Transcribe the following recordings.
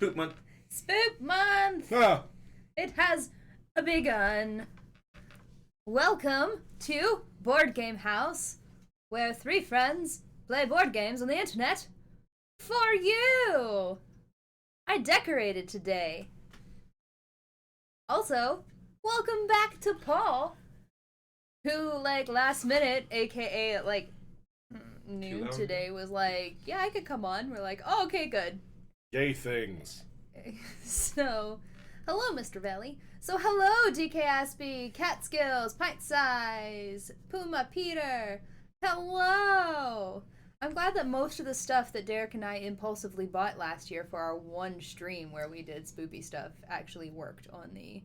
Spook month. Spook month! Ah, It has begun. Welcome to Board Game House, where three friends play board games on the internet for you. I decorated today. Also, welcome back to Paul, who, last minute, aka, noon today, was like, yeah, I could come on. We're like, oh, okay, good. yay things. So, hello, Mr. Valley. So, hello, DK Aspie, Catskills, Pint Size, Puma Peter. Hello! I'm glad that most of the stuff that Derek and I impulsively bought last year for our one stream where we did spoopy stuff actually worked on the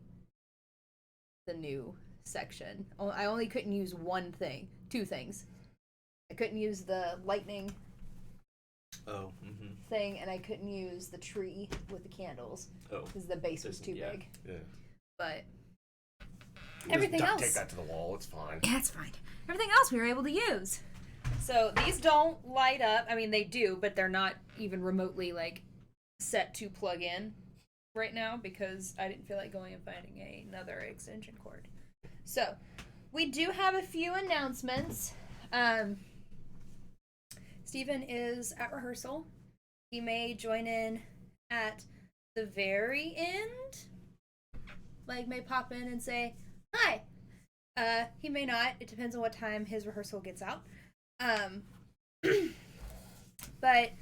new section. I only couldn't use two things. I couldn't use the lightning thing, and I couldn't use the tree with the candles because the base was too big. Yeah. But You everything just else, take that to the wall. It's fine. yeah, it's fine. Everything else we were able to use. So these don't light up. I mean, they do, but they're not even remotely set to plug in right now because I didn't feel like going and finding another extension cord. So we do have a few announcements. Stephen is at rehearsal. He may join in at the very end. May pop in and say, hi. He may not. It depends on what time his rehearsal gets out. But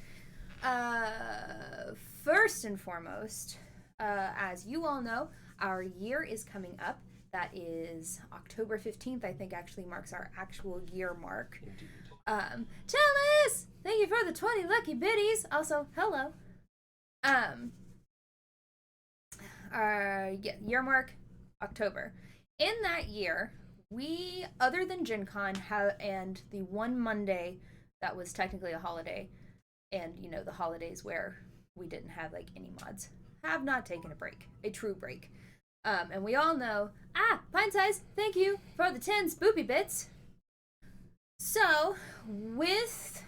first and foremost, as you all know, our year is coming up. That is October 15th, I think actually marks our actual year mark. Chalice! Thank you for the 20 lucky biddies. Also, hello. Our year mark, October. In that year, we, other than Gen Con, and the one Monday that was technically a holiday, and, the holidays where we didn't have, any mods, have not taken a true break. And we all know, Pint Size, thank you for the 10 spoopy bits. So, with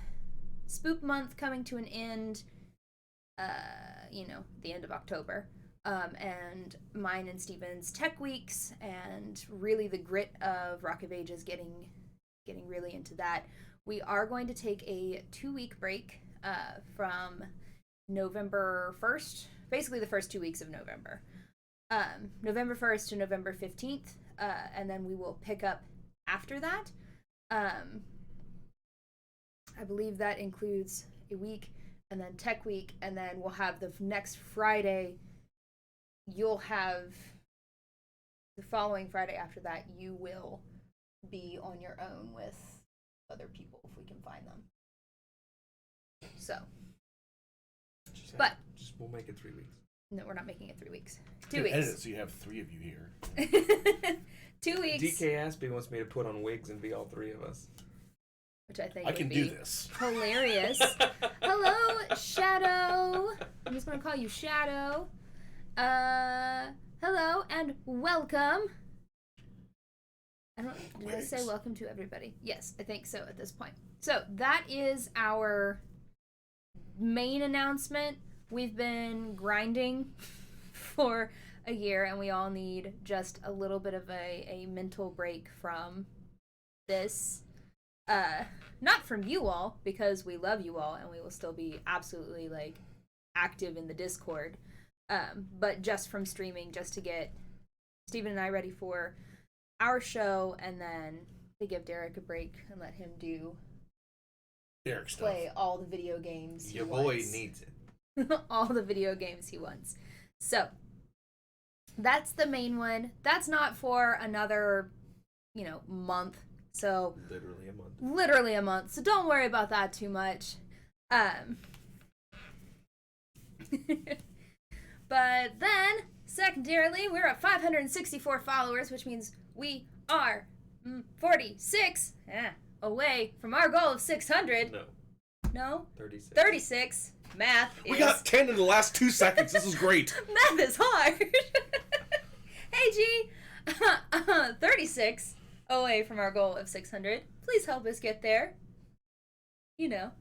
Spook Month coming to an end, the end of October, and mine and Steven's Tech Weeks, and really the grit of Rock of Ages getting really into that, we are going to take a 2-week break from November 1st, basically the first 2 weeks of November. November 1st to November 15th, and then we will pick up after that. I believe that includes a week, and then Tech Week, and then we'll have the next Friday. You'll have the following Friday after that. You will be on your own with other people if we can find them. So, We'll make it 3 weeks. No, we're not making it 3 weeks. 2 You weeks. edit it so you have 3 of you here. 2 weeks. DK Aspie wants me to put on wigs and be all 3 of us. Which I think I would can be do this. hilarious. Hello, Shadow. I'm just gonna call you Shadow. Hello and welcome. Did I say welcome to everybody? Yes, I think so at this point. So that is our main announcement. We've been grinding for a year, and we all need just a little bit of a mental break from this. Not from you all, because we love you all, and we will still be absolutely, active in the Discord. But just from streaming, just to get Steven and I ready for our show, and then to give Derek a break and let him play all the video games he Your wants. boy needs it. All the video games he wants. So, that's the main one. That's not for another, month. So literally a month. So don't worry about that too much. But then, secondarily, we're at 564 followers, which means we are 46 away from our goal of 600. No? 36. 36. Math is... We got 10 in the last 2 seconds. This is great. Math is hard. Hey, G. 36 away from our goal of 600. Please help us get there. Hello.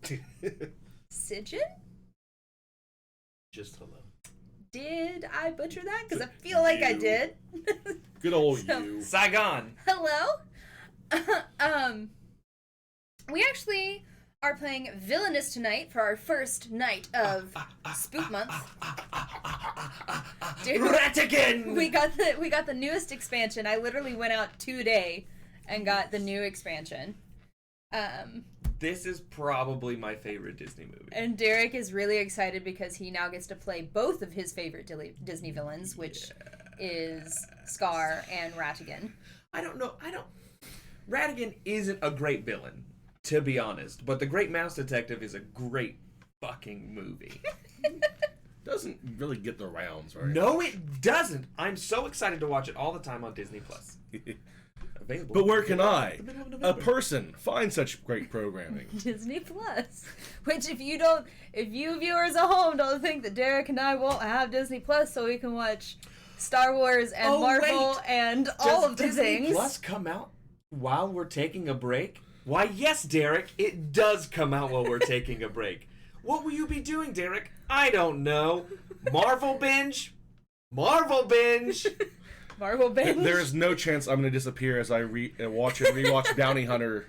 Sigyn? Just hello. Did I butcher that? Because I feel like I You. did. Good old So- you. Saigon. Hello? We actually are playing Villainous tonight for our first night of Spook Month. Dude, Ratigan! we got the newest expansion. I literally went out today and got the new expansion. This is probably my favorite Disney movie. And Derek is really excited because he now gets to play both of his favorite Disney villains, which is Scar and Ratigan. I don't know. Ratigan isn't a great villain, to be honest. But The Great Mouse Detective is a great fucking movie. Doesn't really get the rounds, right? No, it doesn't. I'm so excited to watch it all the time on Disney Plus. Available. But where can I, The middle of a November. person, find such great programming? Disney Plus. Which if you viewers at home don't think that Derek and I won't have Disney Plus so we can watch Star Wars and Oh, Marvel wait. and all Does of the Disney things. Plus come out while we're taking a break? Why, yes, Derek, it does come out while we're taking a break. What will you be doing, Derek? I don't know. Marvel binge? Marvel binge! Marvel binge. There is no chance I'm going to disappear as I watch and rewatch Bounty Hunter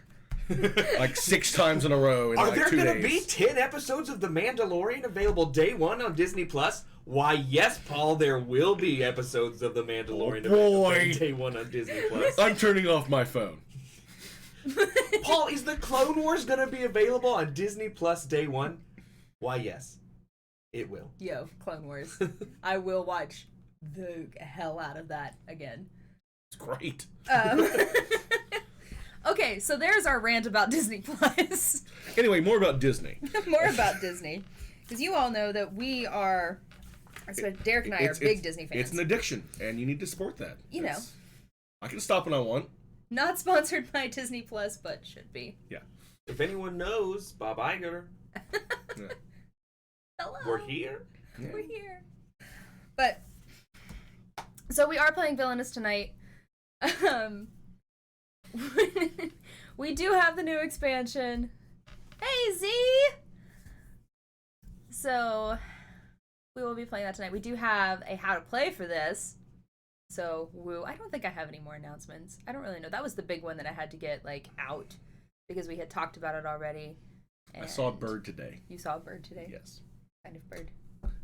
like 6 times in a row in Are like there 2 gonna days. be 10 episodes of The Mandalorian available day one on Disney Plus? Why, yes, Paul, there will be episodes of The Mandalorian Oh, available boy. day one on Disney Plus. I'm turning off my phone. Paul, is the Clone Wars gonna be available on Disney Plus day one? Why, yes, it will. Yo, Clone Wars. I will watch the hell out of that again. It's great. Okay, so there's our rant about Disney Plus. Anyway, more about Disney. More about Disney. Because you all know that we are, Derek and I are big Disney fans. It's an addiction, and you need to support that. You know. It's- I can stop when I want. Not sponsored by Disney Plus, but should be. Yeah. If anyone knows, Bob Iger, Yeah. Hello. we're here. We're here. But, so we are playing Villainous tonight. We do have the new expansion. Hey, Z! So, we will be playing that tonight. We do have a how to play for this. So, woo. I don't think I have any more announcements. I don't really know. That was the big one that I had to get, like, out. Because we had talked about it already. I saw a And bird today. You saw a bird today? Yes. What kind of bird?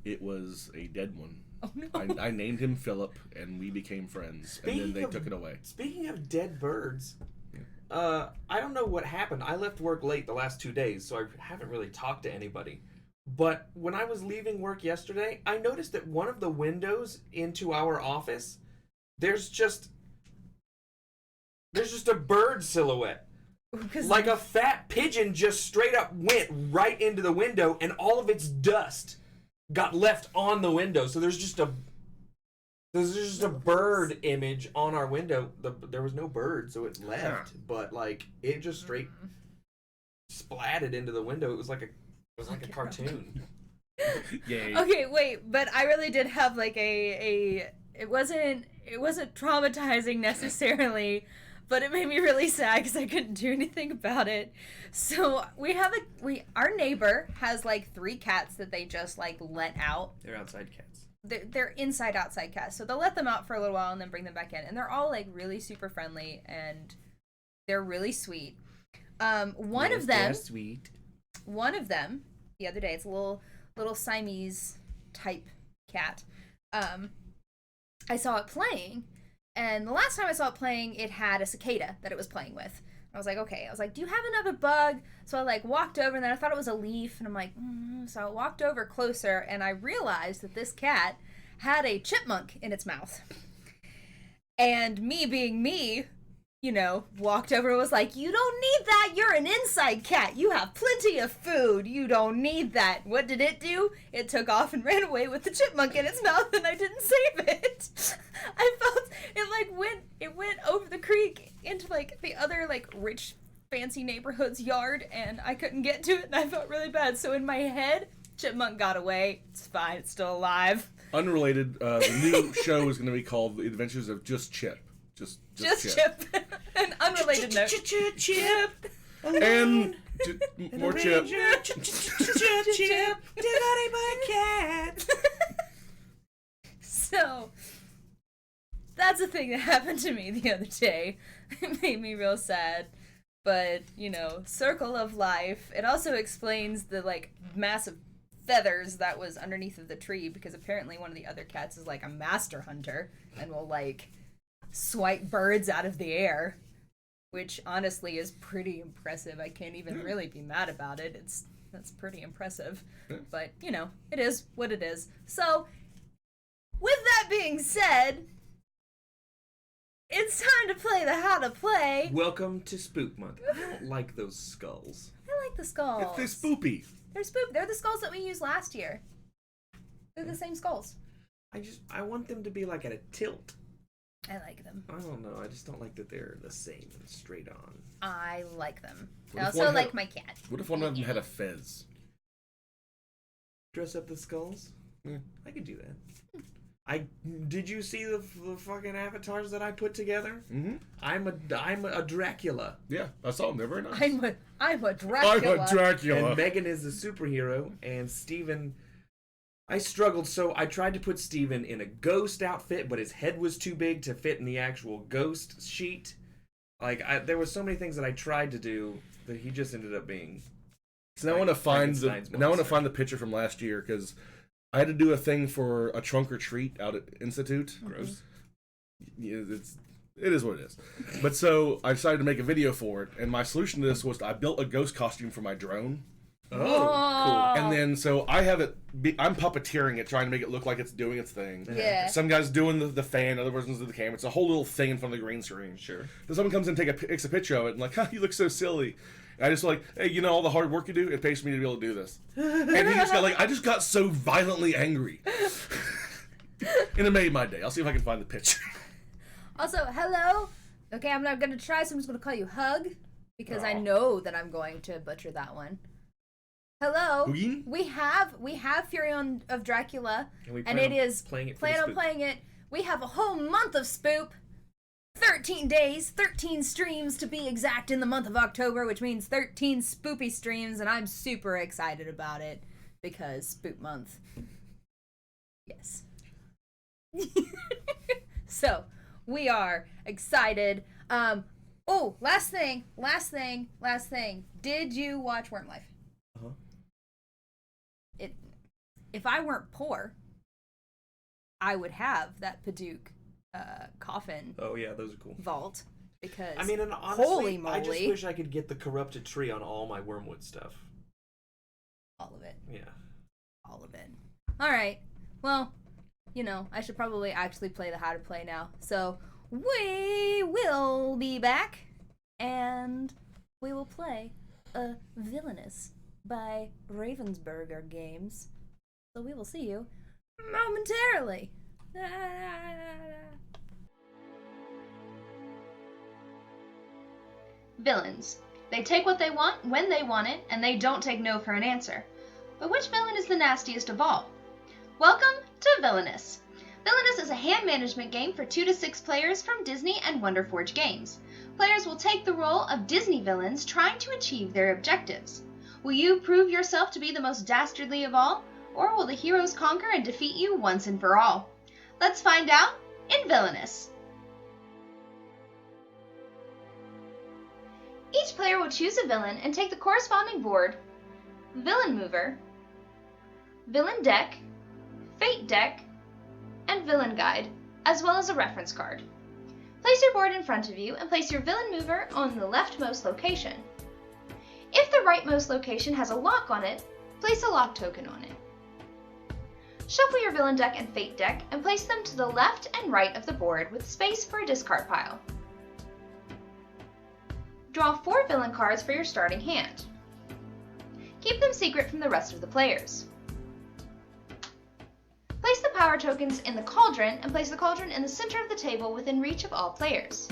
It was a dead one. Oh, no. I named him Philip, and we became friends. And then they took it away. Speaking of dead birds, I don't know what happened. I left work late the last 2 days, so I haven't really talked to anybody. But when I was leaving work yesterday, I noticed that one of the windows into our office, there's just a bird silhouette. Like a fat pigeon just straight up went right into the window, and all of its dust got left on the window. So there's just a bird image on our window. There was no bird, so it left. But like it just straight splatted into the window. It was like a cartoon. Yay. Okay, wait, but I really did have like it wasn't traumatizing necessarily, but it made me really sad because I couldn't do anything about it. So our neighbor has like 3 cats that they just like let out. They're outside cats. They're inside outside cats, so they'll let them out for a little while and then bring them back in, and they're all like really super friendly and they're really sweet. One of them the other day, it's a little Siamese type cat. I saw it playing, and the last time I saw it playing, it had a cicada that it was playing with. I was like, okay. I was like, do you have another bug? So I like walked over, and then I thought it was a leaf, and I'm like, So I walked over closer, and I realized that this cat had a chipmunk in its mouth. And me being me, walked over and was like, you don't need that. You're an inside cat. You have plenty of food. You don't need that. What did it do? It took off and ran away with the chipmunk in its mouth, and I didn't save it. I felt it went over the creek into like the other like rich fancy neighborhood's yard, and I couldn't get to it, and I felt really bad. So in my head, chipmunk got away. It's fine. It's still alive. Unrelated, the new show is going to be called The Adventures of Just Chip. Just Just Chip. An unrelated note. Chip. And More chip. Chip, divided by a cat. So, that's a thing that happened to me the other day. It made me real sad. But, circle of life. It also explains the, massive feathers that was underneath of the tree, because apparently one of the other cats is, a master hunter and will, swipe birds out of the air, which honestly is pretty impressive. I can't even really be mad about it. That's pretty impressive. But, it is what it is. So, with that being said, it's time to play the How to Play. Welcome to Spook Month. I don't like those skulls. I like the skulls. They're spoopy. They're the skulls that we used last year. They're the same skulls. I want them to be at a tilt. I like them. I don't know. I just don't like that they're the same and straight on. I like them. What I if also one like my cat. What if one of them had a fez? Dress up the skulls? Yeah. I could do that. Did you see the fucking avatars that I put together? Mm-hmm. I'm a Dracula. Yeah, I saw them. They're very nice. I'm a Dracula. I'm a Dracula. And Megan is the superhero, and Steven... I struggled, so I tried to put Steven in a ghost outfit, but his head was too big to fit in the actual ghost sheet. There were so many things that I tried to do that he just ended up being... So now I want to find the picture from last year, because I had to do a thing for a trunk or treat out at Institute. Gross. Yeah, it is what it is. But so I decided to make a video for it, and my solution to this was I built a ghost costume for my drone. Oh, cool. And then so I have it. I'm puppeteering it, trying to make it look like it's doing its thing. Yeah. Some guy's doing the fan, other person's doing the camera. It's a whole little thing in front of the green screen. Sure. Then someone comes in and takes a picture of it, and you look so silly. And I just hey, all the hard work you do, it pays me to be able to do this. And he just got I just got so violently angry. And it made my day. I'll see if I can find the picture. Also, hello. Okay, I'm not going to try, so I'm just going to call you Hug, because I know that I'm going to butcher that one. Hello. Hugin? We have Fury of Dracula, and it is playing it. Plan on playing it. We have a whole month of Spoop. 13 days, 13 streams to be exact in the month of October, which means 13 spoopy streams, and I'm super excited about it because Spoop month. Yes. So, we are excited. Last thing. Did you watch Worm Life? Uh-huh. If I weren't poor, I would have that Paduk coffin. Oh yeah, those are cool. Vault, because and honestly, holy moly, I just wish I could get the corrupted tree on all my Wormwood stuff. All of it. Yeah. All of it. All right. Well, I should probably actually play the How to Play now. So we will be back, and we will play a Villainous by Ravensburger Games. So we will see you momentarily. Villains. They take what they want, when they want it, and they don't take no for an answer. But which villain is the nastiest of all? Welcome to Villainous. Villainous is a hand management game for 2 to 6 players from Disney and Wonderforge Games. Players will take the role of Disney villains trying to achieve their objectives. Will you prove yourself to be the most dastardly of all, or will the heroes conquer and defeat you once and for all? Let's find out in Villainous. Each player will choose a villain and take the corresponding board, Villain Mover, Villain Deck, Fate Deck, and Villain Guide, as well as a reference card. Place your board in front of you and place your Villain Mover on the leftmost location. If the rightmost location has a lock on it, place a lock token on it. Shuffle your Villain Deck and Fate Deck and place them to the left and right of the board with space for a discard pile. Draw 4 villain cards for your starting hand. Keep them secret from the rest of the players. Place the power tokens in the cauldron and place the cauldron in the center of the table within reach of all players.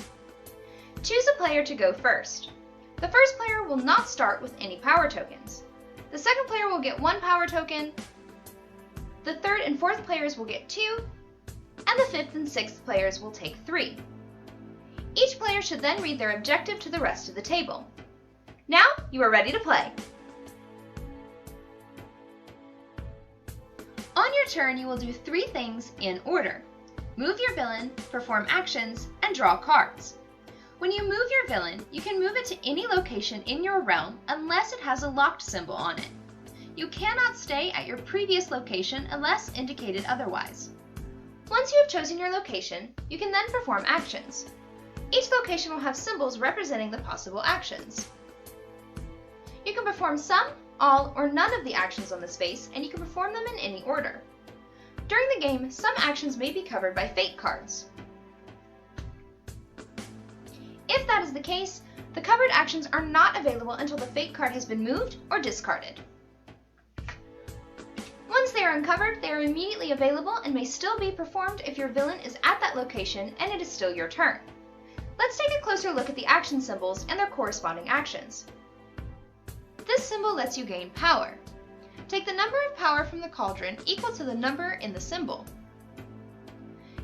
Choose a player to go first. The first player will not start with any power tokens. The second player will get 1 power token, the third and fourth players will get 2, and the fifth and sixth players will take 3. Each player should then read their objective to the rest of the table. Now you are ready to play. On your turn, you will do 3 things in order. Move your villain, perform actions, and draw cards. When you move your villain, you can move it to any location in your realm unless it has a locked symbol on it. You cannot stay at your previous location unless indicated otherwise. Once you have chosen your location, you can then perform actions. Each location will have symbols representing the possible actions. You can perform some, all, or none of the actions on the space, and you can perform them in any order. During the game, some actions may be covered by fate cards. If that is the case, the covered actions are not available until the fate card has been moved or discarded. Once they are uncovered, they are immediately available and may still be performed if your villain is at that location and it is still your turn. Let's take a closer look at the action symbols and their corresponding actions. This symbol lets you gain power. Take the number of power from the cauldron equal to the number in the symbol.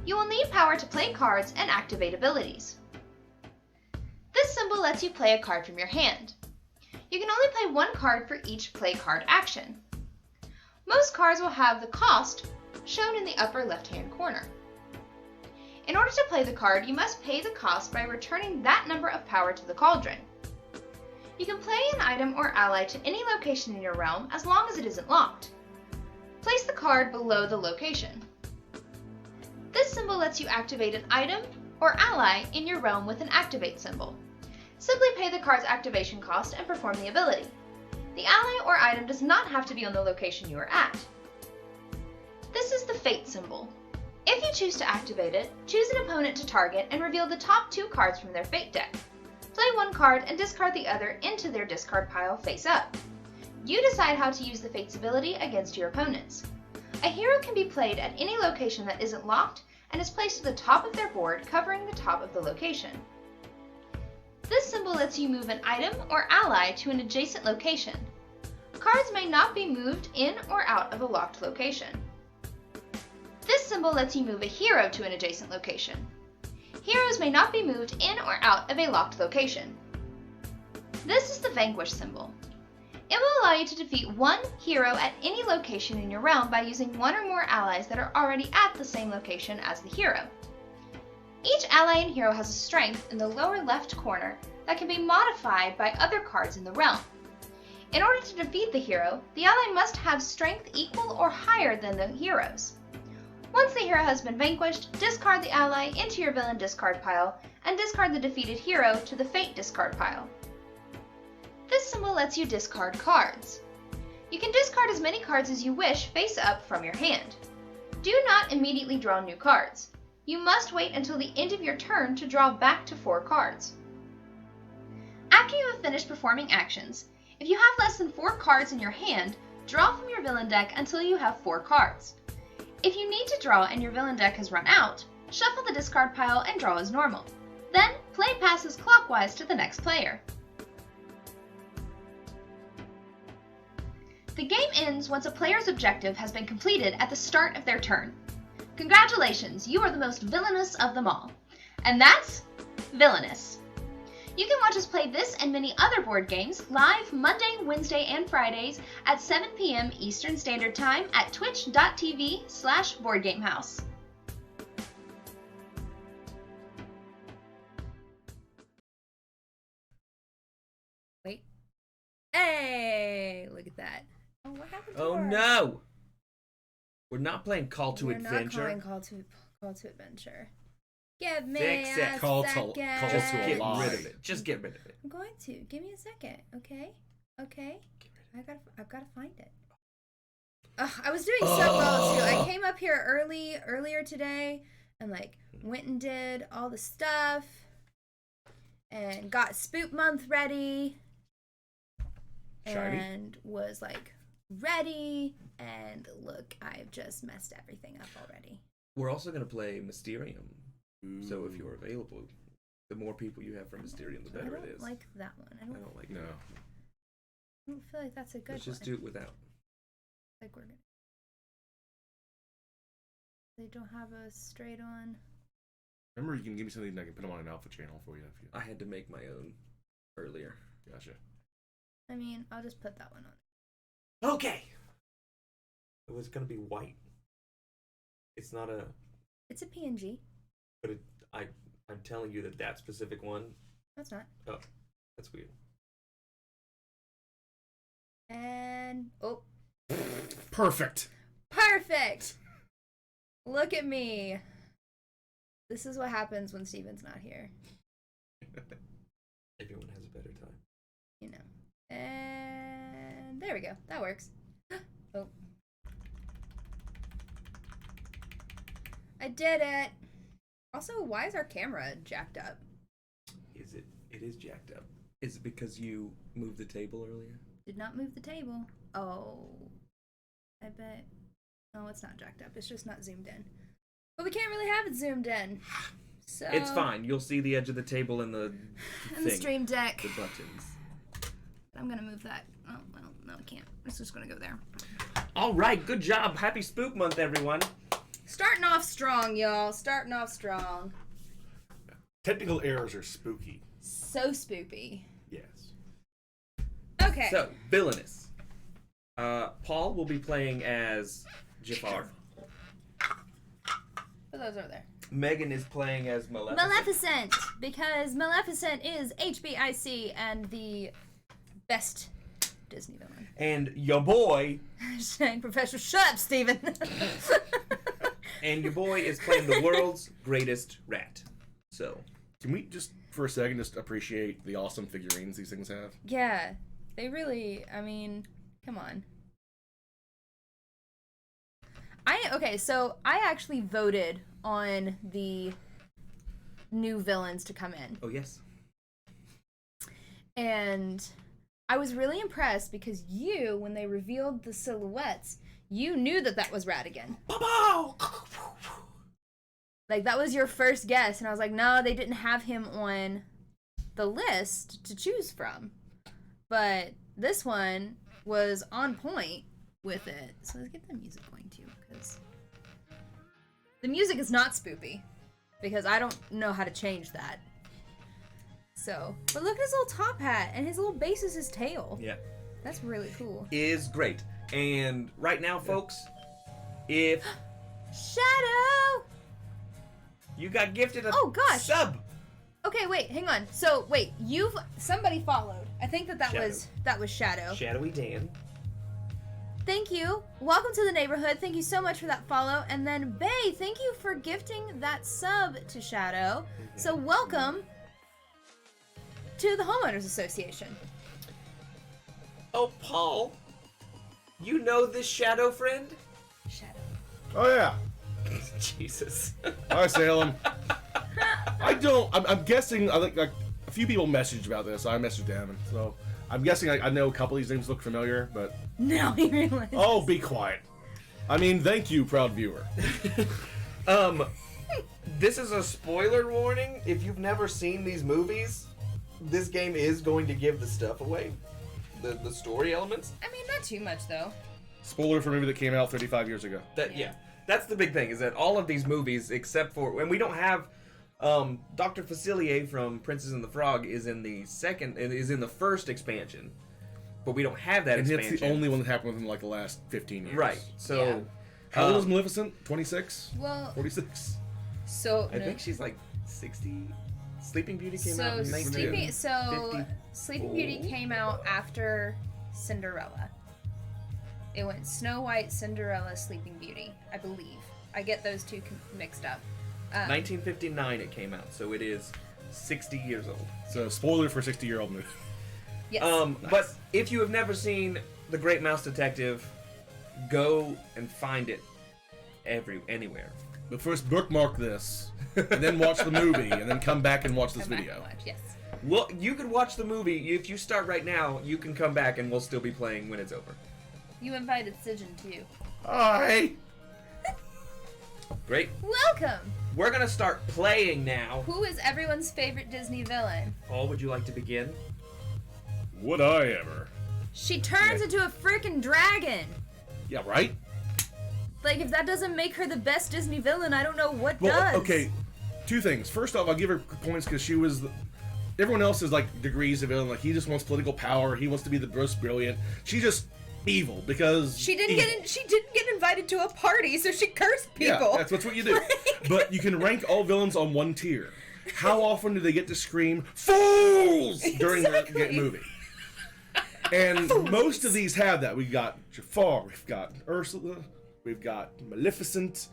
You will need power to play cards and activate abilities. This symbol lets you play a card from your hand. You can only play 1 card for each play card action. Most cards will have the cost shown in the upper left-hand corner. In order to play the card, you must pay the cost by returning that number of power to the cauldron. You can play an item or ally to any location in your realm as long as it isn't locked. Place the card below the location. This symbol lets you activate an item or ally in your realm with an activate symbol. Simply pay the card's activation cost and perform the ability. The ally or item does not have to be on the location you are at. This is the fate symbol. If you choose to activate it, choose an opponent to target and reveal the top 2 cards from their fate deck. Play 1 card and discard the other into their discard pile face up. You decide how to use the fate's ability against your opponents. A hero can be played at any location that isn't locked and is placed to the top of their board, covering the top of the location. This symbol lets you move an item or ally to an adjacent location. Cards may not be moved in or out of a locked location. This symbol lets you move a hero to an adjacent location. Heroes may not be moved in or out of a locked location. This is the vanquish symbol. It will allow you to defeat 1 hero at any location in your realm by using 1 or more allies that are already at the same location as the hero. Each ally and hero has a strength in the lower left corner that can be modified by other cards in the realm. In order to defeat the hero, the ally must have strength equal or higher than the hero's. Once the hero has been vanquished, discard the ally into your villain discard pile and discard the defeated hero to the fate discard pile. This symbol lets you discard cards. You can discard as many cards as you wish face up from your hand. Do not immediately draw new cards. You must wait until the end of your turn to draw back to 4 cards. After you have finished performing actions, if you have less than 4 cards in your hand, draw from your villain deck until you have 4 cards. If you need to draw and your villain deck has run out, shuffle the discard pile and draw as normal. Then, play passes clockwise to the next player. The game ends once a player's objective has been completed at the start of their turn. Congratulations, you are the most villainous of them all. And that's Villainous. You can watch us play this and many other board games live Monday, Wednesday, and Fridays at 7 p.m. Eastern Standard Time at twitch.tv/boardgamehouse. Wait. Hey, look at that. Oh, what happened to Oh our... no! We're not playing Call to We're Adventure. not calling Call to Adventure. Give me Fix a it. Call to second. Just a get lie. rid of it. Just get rid of it. I'm going to. Give me a second, okay? Okay. I've got to find it. I was doing so well too. I came up here earlier today, and went and did all the stuff, and got Spook Month ready, Shiny. and was ready. And look, I've just messed everything up already. We're also going to play Mysterium. So if you're available, the more people you have for Mysterium, the better it is. I don't like that one. I don't like No. that. I don't feel like that's a good Let's just one. do it without. We're gonna. They don't have a straight on. Remember, you can give me something and I can put them on an alpha channel for you. If you... I had to make my own earlier. Gotcha. I mean, I'll just put that one on. Okay. It was gonna be white. It's not a. It's a PNG. But I'm telling you that specific one. That's not. Oh, that's weird. And oh. Perfect. Perfect. Look at me. This is what happens when Steven's not here. Everyone has a better time. You know. And there we go. That works. Oh. I did it. Also, why is our camera jacked up? Is it? It is jacked up. Is it because you moved the table earlier? Did not move the table. Oh. I bet. Oh, it's not jacked up. It's just not zoomed in. But we can't really have it zoomed in. So It's fine. You'll see the edge of the table and the and the stream deck. the buttons. I'm gonna move that. Oh, well, no, I can't. It's just gonna go there. All right, good job. Happy Spook Month, everyone. Starting off strong, y'all. Starting off strong. Technical errors are spooky. So spoopy. Yes. Okay. So, Villainous. Paul will be playing as Jafar. Put those over there. Megan is playing as Maleficent. Maleficent, because Maleficent is HBIC and the best Disney villain. And your boy. Saying Professor, shut up, Steven. And your boy is playing the world's greatest rat. So. Can we just, for a second, just appreciate the awesome figurines these things have? Yeah, they really, I mean, come on. Okay, so I actually voted on the new villains to come in. Oh, yes. And I was really impressed because you, when they revealed the silhouettes, you knew that was Ratigan. Like, that was your first guess. And I was like, no, they didn't have him on the list to choose from. But this one was on point with it. So let's get the music going, too, because the music is not spoopy. Because I don't know how to change that. So, but look at his little top hat, and his little base is his tail. Yeah. That's really cool. Is great. And right now, folks, if Shadow! you got gifted a Oh, gosh. sub. Okay, wait, hang on. So, wait, somebody followed. I think that was Shadow. Shadowy Dan. Thank you. Welcome to the neighborhood. Thank you so much for that follow. And then Bay, thank you for gifting that sub to Shadow. So welcome to the Homeowners Association. Oh, Paul, you know this Shadow friend? Shadow. Oh, yeah. Jesus. Hi, Salem. I'm guessing, I think, like, a few people messaged about this. I messaged them, and so I'm guessing I know a couple of these names look familiar, but... Now he realizes. Oh, be quiet. I mean, thank you, proud viewer. This is a spoiler warning. If you've never seen these movies, this game is going to give the stuff away. The story elements. I mean, not too much, though. Spoiler for a movie that came out 35 years ago. Yeah. That's the big thing, is that all of these movies, except for... And we don't have... Dr. Facilier from Princess and the Frog is in the first expansion. But we don't have that expansion. And it's the only one that happened within, like, the last 15 years. Right. So... Yeah. How old is Maleficent? 26? Well... 46? So... I think she's, like, 60... Sleeping Beauty came out in 1950. Sleeping Beauty came out after Cinderella. It went Snow White, Cinderella, Sleeping Beauty, I believe. I get those two mixed up. 1959 it came out, so it is 60 years old. So, spoiler for a 60-year-old movie. Yes. Nice. But if you have never seen The Great Mouse Detective, go and find it anywhere. But first, bookmark this, and then watch the movie, and then come back and watch this Come back video. and watch, yes. Well, you can watch the movie. If you start right now, you can come back and we'll still be playing when it's over. You invited Sijin too. Hi! Great. Welcome! We're going to start playing now. Who is everyone's favorite Disney villain? Paul, would you like to begin? Would I ever? She turns into a freaking dragon! Yeah, right? Like, if that doesn't make her the best Disney villain, I don't know what Well, does. okay, two things. First off, I'll give her points because she was... everyone else is like degrees of villain. Like he just wants political power. He wants to be the most brilliant. She's just evil because She didn't evil. get invited to a party, so she cursed people. Yeah, that's what you do. But you can rank all villains on one tier. How often do they get to scream "fools" during the movie? And most of these have that. We got Jafar, we've got Ursula, we've got Maleficent.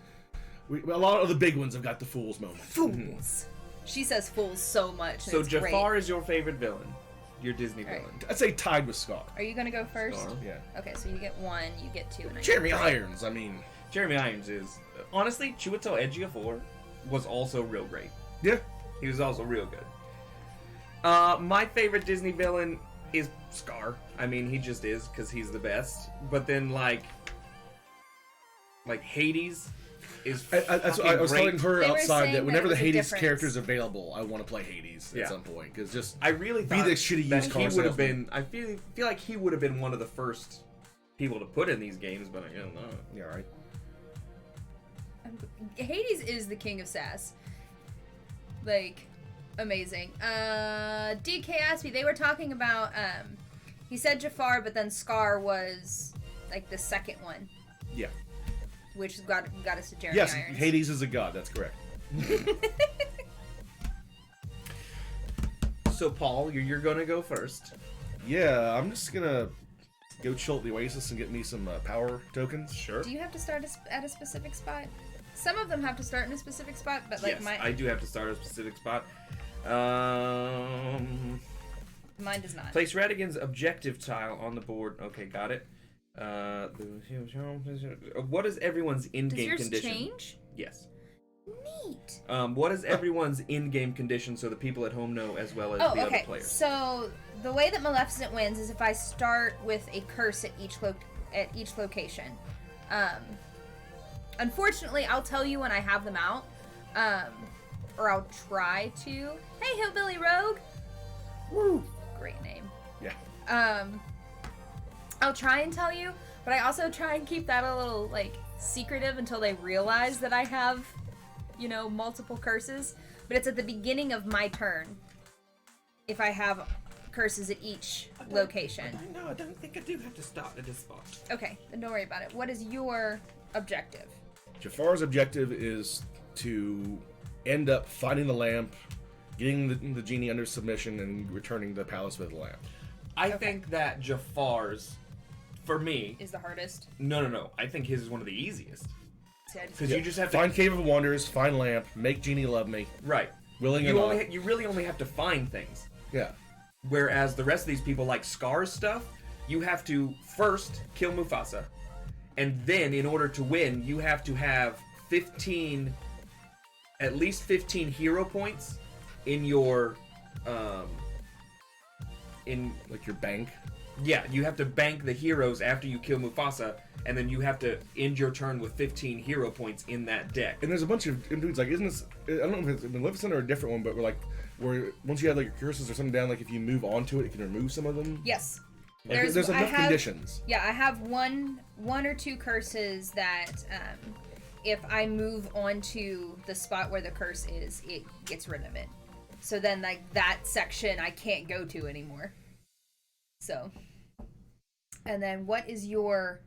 A lot of the big ones have got the fools moment. Fools. She says fools so much. And So it's Jafar great. is your favorite villain, your Disney All right. villain. I'd say tied with Scar. Are you gonna go first? Scar. Yeah. Okay, so you get 1, you get 2, and I Jeremy get 3. Irons, I mean. Jeremy Irons is honestly Chiwetel Ejiofor was also real great. Yeah. He was also real good. My favorite Disney villain is Scar. I mean, he just is because he's the best. But then like Hades is. I was telling her They were outside saying that whenever there the was a Hades difference. character is available, I want to play Hades Yeah. at some point because just I really be thought the shitty that used car he would have salesman. been. I feel like he would have been one of the first people to put in these games, but I don't know. Yeah, right. Hades is the king of sass. Like, amazing. DK asked me, they were talking about, he said Jafar, but then Scar was, like, the second one, Yeah. which got us to Jeremy Yes, Irons. Hades is a god. That's correct. So Paul, you're gonna go first. Yeah, I'm just gonna go chill at the Oasis and get me some power tokens. Sure. Do you have to start at a specific spot? Some of them have to start in a specific spot, but, like, Yes, I do have to start at a specific spot. mine does not. Place Ratigan's objective tile on the board. Okay, got it. What is everyone's Does in-game yours condition? change? Yes. Neat. What is everyone's in-game condition so the people at home know as well as the other Okay. players? So the way that Maleficent wins is if I start with a curse at each location. Unfortunately, I'll tell you when I have them out, or I'll try to. Hey, Hillbilly Rogue. Woo! Great name. Yeah. I'll try and tell you, but I also try and keep that a little like secretive until they realize that I have, multiple curses. But it's at the beginning of my turn if I have curses at each location. No, I don't think I do have to start at this spot. Okay, then don't worry about it. What is your objective? Jafar's objective is to end up finding the lamp, getting the genie under submission, and returning the palace with the lamp. I think that Jafar's, for me, Is the hardest? no. I think his is one of the easiest. See, I just- Because you just have to... Find Cave of Wonders, find lamp, make genie love me. Right. Willing or not. You really only have to find things. Yeah. Whereas the rest of these people, like Scar's stuff, you have to first kill Mufasa. And then, in order to win, you have to have at least 15 hero points in your, Like your bank. yeah, you have to bank the heroes after you kill Mufasa, and then you have to end your turn with 15 hero points in that deck. And there's a bunch of dudes like, isn't this? I don't know if it's Maleficent or a different one, but where once you have like your curses or something down, like if you move onto it, it can remove some of them. Yes. Like, there's enough conditions. Yeah, I have one or two curses that if I move onto the spot where the curse is, it gets rid of it. So then, like, that section I can't go to anymore. So, and then what is your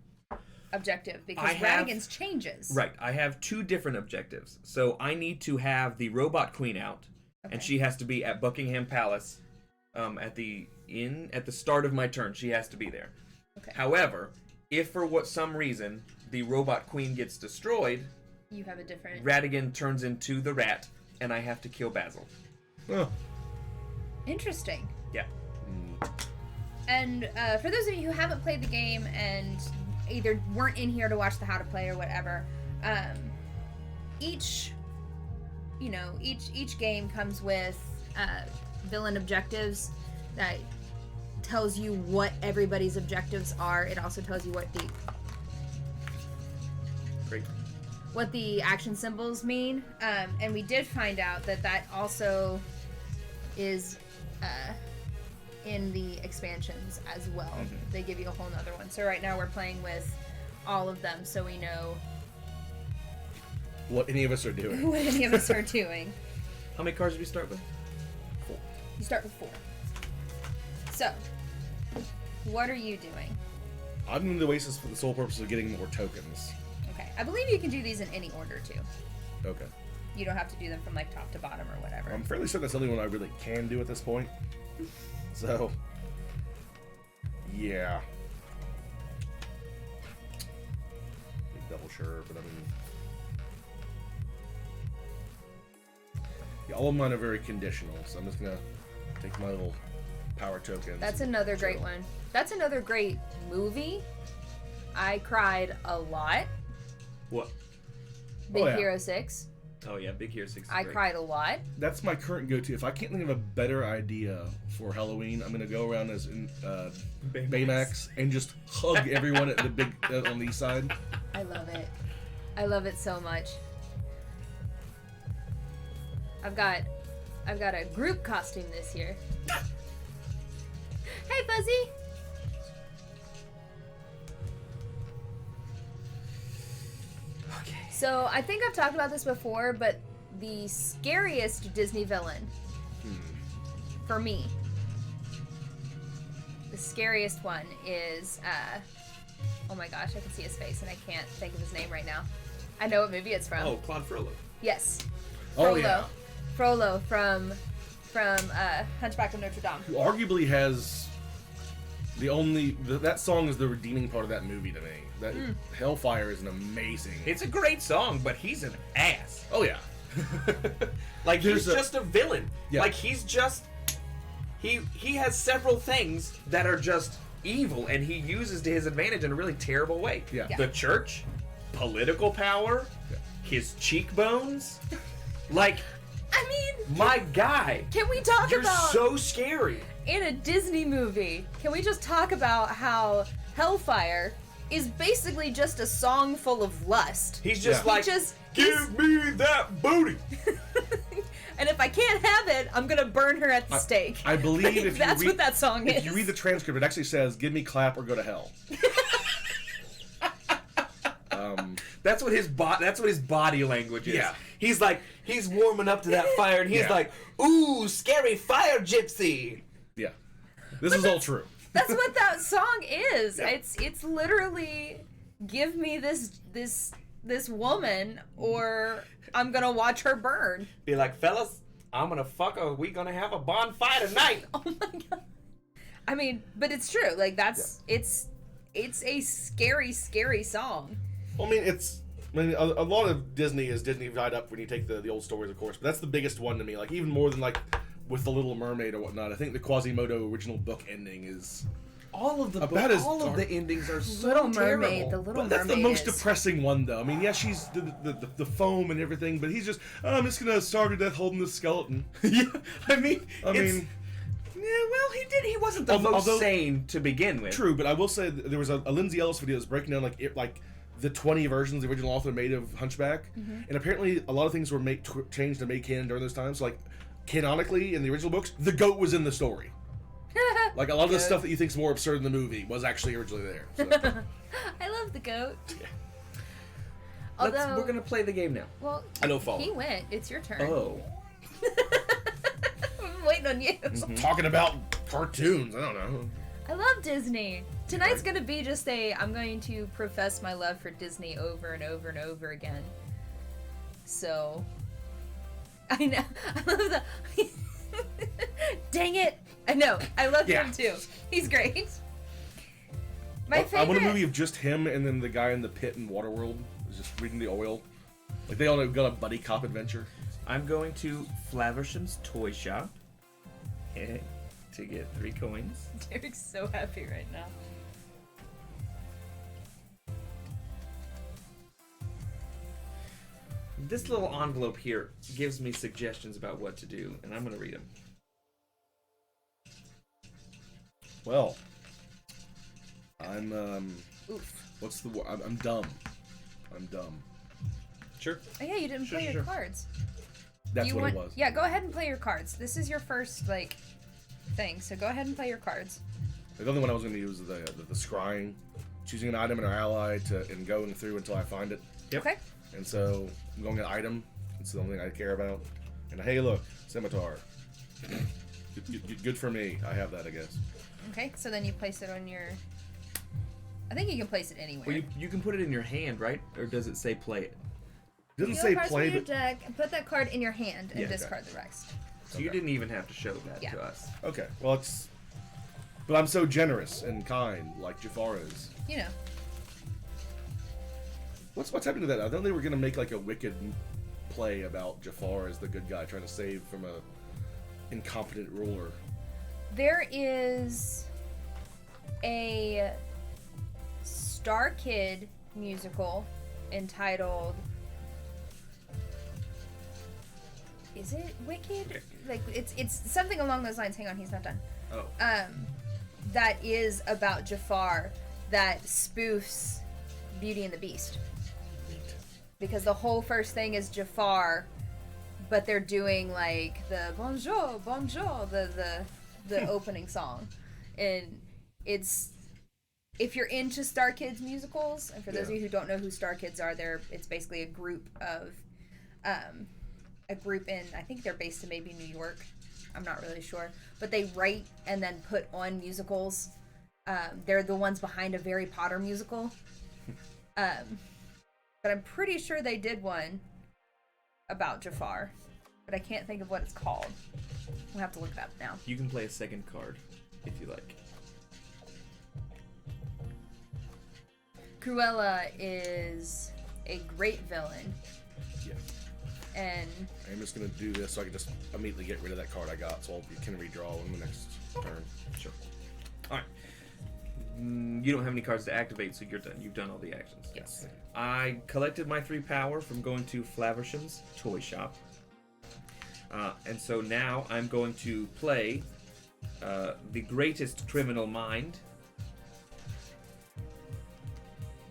objective? Because I have- Ratigan's changes. Right, I have two different objectives. So I need to have the Robot Queen out, and Okay. she has to be at Buckingham Palace at the start of my turn. She has to be there. Okay. However, if for some reason the Robot Queen gets destroyed, You have a different. Ratigan turns into the rat, and I have to kill Basil. Oh. Interesting. Yeah. And for those of you who haven't played the game and either weren't in here to watch the how to play or whatever, each game comes with villain objectives that tells you what everybody's objectives are. It also tells you Great. what the action symbols mean. And we did find out that also is in the expansions as well. They give you a whole nother one. So right now we're playing with all of them so we know What any of us are doing. what any of us are doing. How many cards do we start with? 4. You start with 4. So, what are you doing? I'm in the Oasis for the sole purpose of getting more tokens. Okay. I believe you can do these in any order, too. Okay. You don't have to do them from, like, top to bottom or whatever. I'm fairly certain that's the only one I really can do at this point. So, yeah. Be double sure, but I mean... Yeah, all of mine are very conditional, so I'm just gonna take my little power tokens. That's another great one. That's another great movie. I cried a lot. What? Big Oh, yeah. Hero 6. Oh yeah, Big Hero 6. Is I great. cried a lot. That's my current go-to. If I can't think of a better idea for Halloween, I'm gonna go around as in Baymax and just hug everyone at the big on the east side. I love it. I love it so much. I've got a group costume this year. Hey, Fuzzy. Okay. So I think I've talked about this before, but the scariest Disney villain for me, the scariest one is oh my gosh, I can see his face and I can't think of his name right now. I know what movie it's from. Oh, Claude Frollo. Yes. Oh Frollo. yeah. Frollo from Hunchback of Notre Dame. Who arguably has the only that song is the redeeming part of that movie to me. That Hellfire is an amazing. It's a great song, but he's an ass. Oh yeah. Like There's he's just a villain. Yeah. Like he's just he has several things that are just evil and he uses to his advantage in a really terrible way. Yeah. Yeah. The church, political power, his cheekbones. Like, I mean, my guy. can we talk You're about so scary. in a Disney movie? Can we just talk about how Hellfire is basically just a song full of lust? He's just Yeah. like, he's- give me that booty. And if I can't have it, I'm gonna burn her at the stake. I believe Like, if you that's read, what that song is. if you read the transcript, it actually says, "Give me clap or go to hell." That's what his body language is. Yeah. He's like, he's warming up to that fire and he's Yeah. like, ooh, scary fire gypsy. Yeah, this is all true. That's what that song is. Yeah. It's literally give me this woman or I'm gonna watch her burn. Be like, fellas, I'm gonna fuck her. We gonna have a bonfire tonight. Oh my god. I mean, but it's true. Like that's it's a scary, scary song. Well, I mean, a lot of Disney is Disney tied up when you take the old stories, of course, but that's the biggest one to me. Like, even more than, like, with The Little Mermaid or whatnot, I think the Quasimodo original book ending is... All of the About as all of dark. the endings are so Little Mermaid, terrible. the Little But that's Mermaid the most is- depressing one, though. I mean, yeah, she's the foam and everything, but he's just, oh, I'm just gonna starve to death holding this skeleton. Yeah, I mean, I it's- mean... yeah, well, he wasn't the most Although- sane to begin with. True, but I will say that there was a Lindsay Ellis video that's breaking down, like the 20 versions the original author made of Hunchback, and apparently a lot of things were changed to make canon during those times. So, like, canonically, in the original books, the goat was in the story. Like, a lot of the stuff that you think is more absurd in the movie was actually originally there. So. I love the goat. We're Although, gonna play the game now. well, I don't follow. he went. It's your turn. Oh. I'm waiting on you. Talking about cartoons, I don't know. I love Disney. Tonight's gonna be just I'm going to profess my love for Disney over and over and over again. So, I know. I love the. Dang it! I know. I love Yeah. him too. He's great. My I favorite. want a movie of just him and then the guy in the pit in Waterworld is just reading the oil. Like, they all got a buddy cop adventure. I'm going to Flaversham's toy shop to get 3 coins. Derek's so happy right now. This little envelope here gives me suggestions about what to do, and I'm gonna read them. Well, I'm Oof. what's the word? I'm dumb. I'm dumb. Sure. Oh yeah, you didn't Sure, play sure, your sure. cards. That's you what want, it was. Yeah, go ahead and play your cards. This is your first thing, so go ahead and play your cards. The only one I was going to use is the scrying, choosing an item and our ally and going through until I find it. Yep. Okay. And so I'm going to item. It's the only thing I care about. And hey, look, scimitar. Good for me. I have that, I guess. Okay, so then you place it on your... I think you can place it anywhere. Well, you can put it in your hand, right? Or does it say play it? It doesn't Deal say cards play, from your but... deck and put that card in your hand and Yeah, okay. discard the rest. So you didn't even have to show that Yeah. to us. Okay, well, it's... But I'm so generous and kind, like Jafar is. You know. What's happened to that? I thought they were going to make, like, a wicked play about Jafar as the good guy trying to save from a incompetent ruler. There is a Star Kid musical entitled... Is it Wicked? Like it's something along those lines. Hang on, he's not done. Oh. That is about Jafar that spoofs Beauty and the Beast. Because the whole first thing is Jafar, but they're doing like the bonjour, bonjour, the opening song. And it's, if you're into Star Kids musicals, and for those of you who don't know who Star Kids are, it's basically a group of, in, I think they're based in maybe New York. I'm not really sure. But they write and then put on musicals. They're the ones behind a Harry Potter musical. But I'm pretty sure they did one about Jafar. But I can't think of what it's called. We'll have to look it up now. You can play a second card if you like. Cruella is a great villain. Yeah. And I'm just going to do this so I can just immediately get rid of that card I got, so I can redraw in the next turn. Sure. All right. You don't have any cards to activate, so you're done. You've done all the actions. yes. I collected my 3 power from going to Flaversham's toy shop. And so now I'm going to play the Greatest Criminal Mind,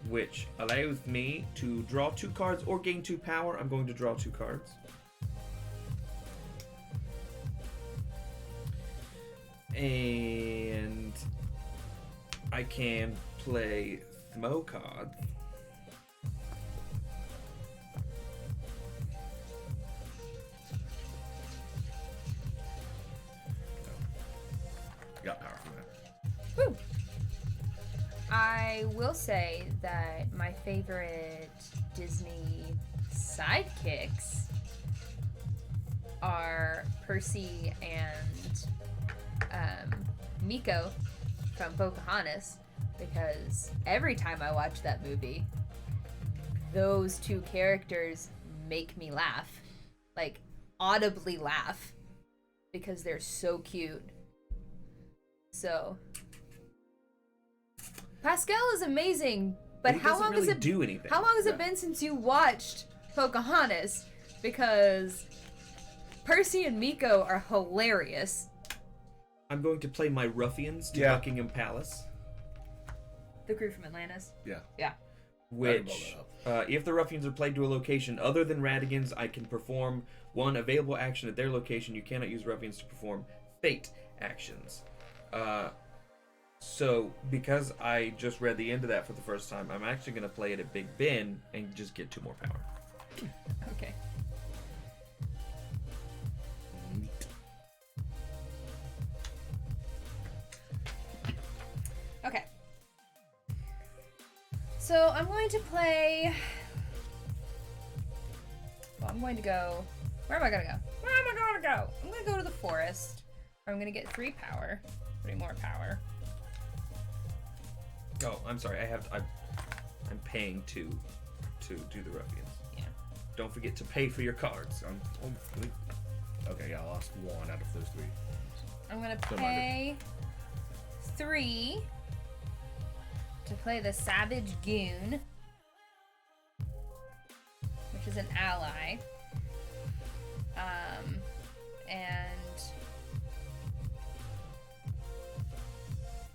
which allows me to draw 2 cards or gain 2 power. I'm going to draw 2 cards. And I can play Thmokod. Got power from that. Woo! I will say that my favorite Disney sidekicks are Percy and Miko from Pocahontas, because every time I watch that movie, those 2 characters make me laugh. Like, audibly laugh. Because they're so cute. So... Pascal is amazing, but He how doesn't long really has it do anything. How long has it been since you watched Pocahontas? Because Percy and Miko are hilarious. I'm going to play my ruffians to Yeah. Buckingham Palace. The crew from Atlantis. Yeah. Yeah. Which, if the ruffians are played to a location other than Ratigan's, I can perform 1 available action at their location. You cannot use ruffians to perform fate actions. So, because I just read the end of that for the first time, I'm actually going to play it at Big Ben and just get 2 more power. Okay. Okay. So I'm going to play. Well, I'm going to go. Where am I going to go? Where am I going to go? I'm going to go to the forest. I'm going to get 3 power. 3 more power. Oh, I'm sorry. I'm paying to do the ruffians. Yeah. Don't forget to pay for your cards. Okay, yeah, I lost 1 out of those 3. I'm going to Don't mind pay 3 to play the Savage Goon, which is an ally. And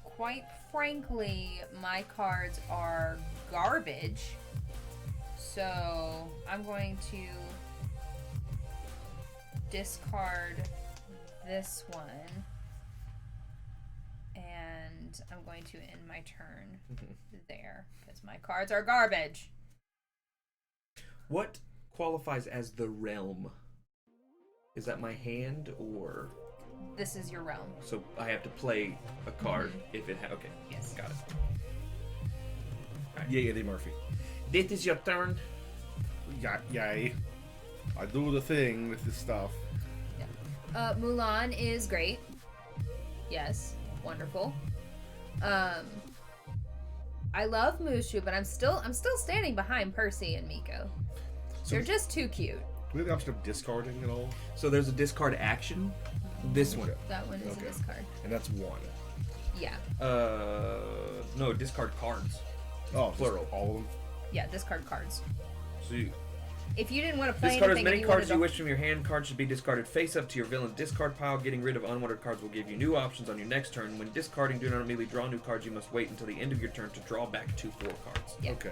quite frankly, my cards are garbage. So I'm going to discard this one. And I'm going to end my turn there, because my cards are garbage. What qualifies as the realm? Is that my hand or... this is your realm. So I have to play a card if it okay. Yes. Got it. Yay, Eddie Murphy. This is your turn. Yay. I do the thing with this stuff. Mulan is great. Yes, wonderful. I love Mushu, but I'm still standing behind Percy and Miko. They're just too cute. Do we have the option of discarding at all? So there's a discard action. This one. That one is a discard. And that's one. Yeah. No, discard cards. Oh, Plural. All of them? Yeah, discard cards. So you If you didn't want to play discard as anything, many and cards as you wanted wish from your hand. Cards should be discarded face up to your villain discard pile. Getting rid of unwanted cards will give you new options on your next turn. When discarding, do not immediately draw new cards. You must wait until the end of your turn to draw back 2 4 cards. Yeah. Okay.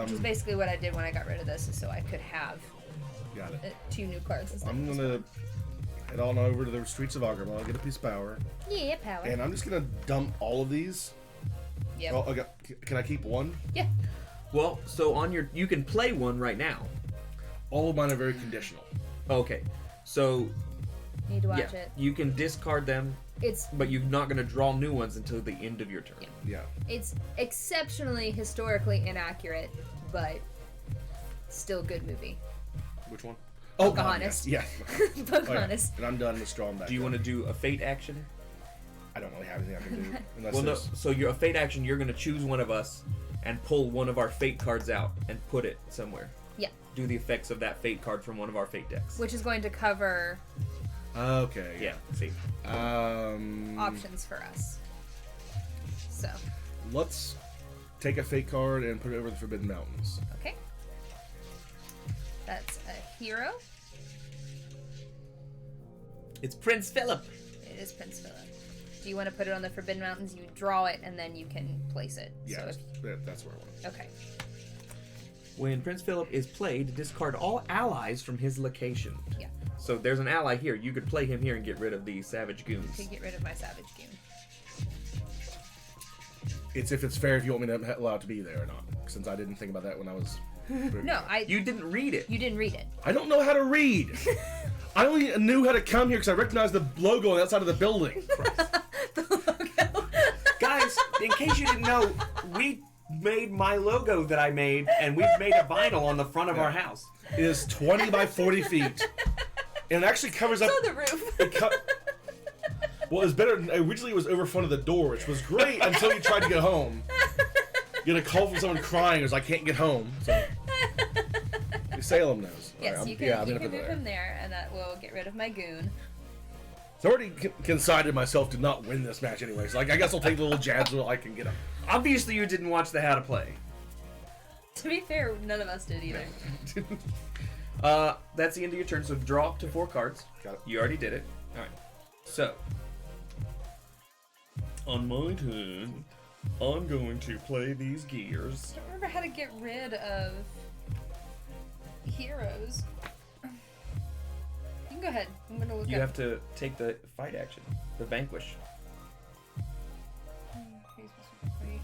which is basically what I did when I got rid of this, is so I could have Got it. 2 new cards instead. I'm gonna head on over to the streets of Agrabah, get a piece of power, Yeah, power. and I'm just gonna dump all of these. Yep. Oh, okay. Can I keep one? Yeah. Well, so on your you can play one right now. All of mine are very conditional. Okay, so Need to watch yeah, it. you can discard them, It's but you're not going to draw new ones until the end of your turn. Yeah. Yeah. It's exceptionally historically inaccurate, but still good movie. Which one? Pocahontas. Yeah. Pocahontas. And I'm done with strong back. Do you want to do a fate action? I don't really have anything I can do unless Well, no. there's- So you're a fate action. You're going to choose one of us and pull one of our fate cards out and put it somewhere. Yeah. Do the effects of that fate card from one of our fate decks. Which is going to cover Okay. Yeah. See. options for us. So, Let's take a fate card and put it over the Forbidden Mountains. okay. That's a hero. It's Prince Philip. It is Prince Philip. Do you want to put it on the Forbidden Mountains? You draw it, and then you can place it. Yeah, So that's where I want it. okay. When Prince Philip is played, discard all allies from his location. Yeah. So there's an ally here. You could play him here and get rid of the savage goons. To get rid of my Savage Goon. It's if it's fair if you want me to allow it to be there or not. Since I didn't think about that when I was. No, You didn't read it. You didn't read it. I don't know how to read. I only knew how to come here because I recognized the logo on the outside of the building. The logo. Guys, in case you didn't know, we made my logo that I made, and we've made a vinyl on the front of our house. It is 20 by 40 feet. And it actually covers up. On the roof. Well, it's better. Originally, it was over front of the door, which was great until you tried to get home. You get a call from someone crying, because I can't get home. So Salem knows. Yes, Alright, you can, yeah, I'm you gonna can put it move there. him there, and that will get rid of my goon. So I already decided myself to not win this match anyway. So I guess I'll take the little jabs while I can get him. Obviously, you didn't watch the How to Play. To be fair, none of us did either. That's the end of your turn, so draw up to 4 cards. Got it. You already did it. Alright. So, on my turn, I'm going to play these gears. I don't remember how to get rid of heroes. You can go ahead. I'm gonna look You up. have to take the fight action, the vanquish. A